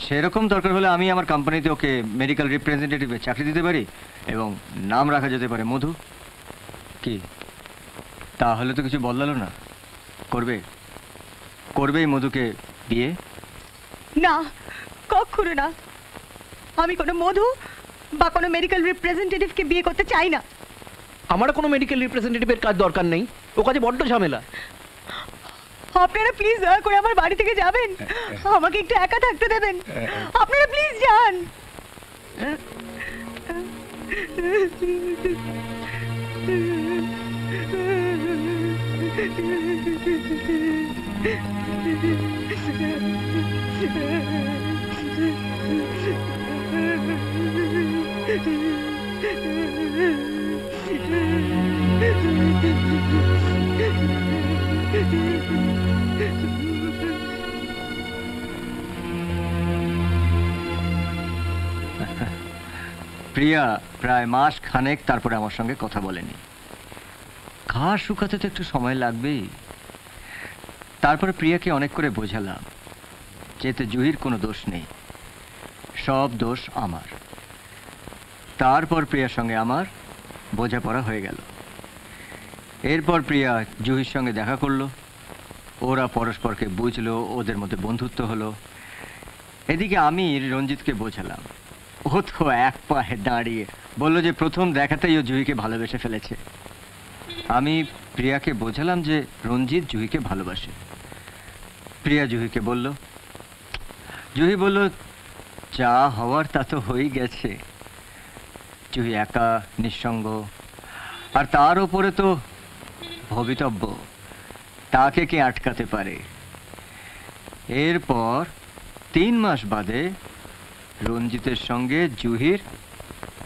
সেরকম দরকার হলে আমি আমার কোম্পানিতে ওকে মেডিকেল রিপ্রেজেন্টেটিভে চাকরি দিতে পারি, এবং নাম রাখা যেতে পারে মধু। কি তাহলে তো কিছু বদলালো না? করবে এই মধুকে বিয়ে? না, কখনো না। আমি কোনো মধু বা কোনো মেডিকেল রিপ্রেজেন্টেটিভকে বিয়ে করতে চাই না। আমার কোনো মেডিকেল রিপ্রেজেন্টেটিভের কাজ দরকার নেই, ও কাজে বড্ড ঝামেলা। আপনারা প্লিজ দয়া করে আমার বাড়ি থেকে যাবেন, আমাকে একটু একা থাকতে দেবেন, আপনারা প্লিজ যান। প্রিয়া প্রায় মাস খানেক তারপরে আমার সঙ্গে কথা বলেনি। ঘাস শুকাতে তো একটু সময় লাগবেই। তারপরে প্রিয়াকে অনেক করে বোঝালাম যে এতে জুহির কোনো দোষ নেই, সব দোষ আমার। তারপর প্রিয়ার সঙ্গে আমার বোঝাপড়া হয়ে গেল। এরপর প্রিয়া জুহির সঙ্গে দেখা করলো, ওরা পরস্পরকে বুঝলো, ওদের মধ্যে বন্ধুত্ব হলো। এদিকে আমি রঞ্জিতকে বোঝালাম, ও তো এক পায়ে দাঁড়িয়ে বলল যে প্রথম দেখাতেই ও জুহিকে ভালোবেসে ফেলেছে। আমি প্রিয়াকে বোঝালাম যে রঞ্জিত জুহিকে ভালোবাসে। প্রিয়া জুহিকে বলল, জুহি বলল যা হওয়ার তা তো হয়েই গেছে। জুহি একা, নিঃসঙ্গ, আর তার ওপরে তো ভবিতব্য, তাকে কে আটকাতে পারে। এরপর 3 মাস বাদে রঞ্জিতের সঙ্গে জুহির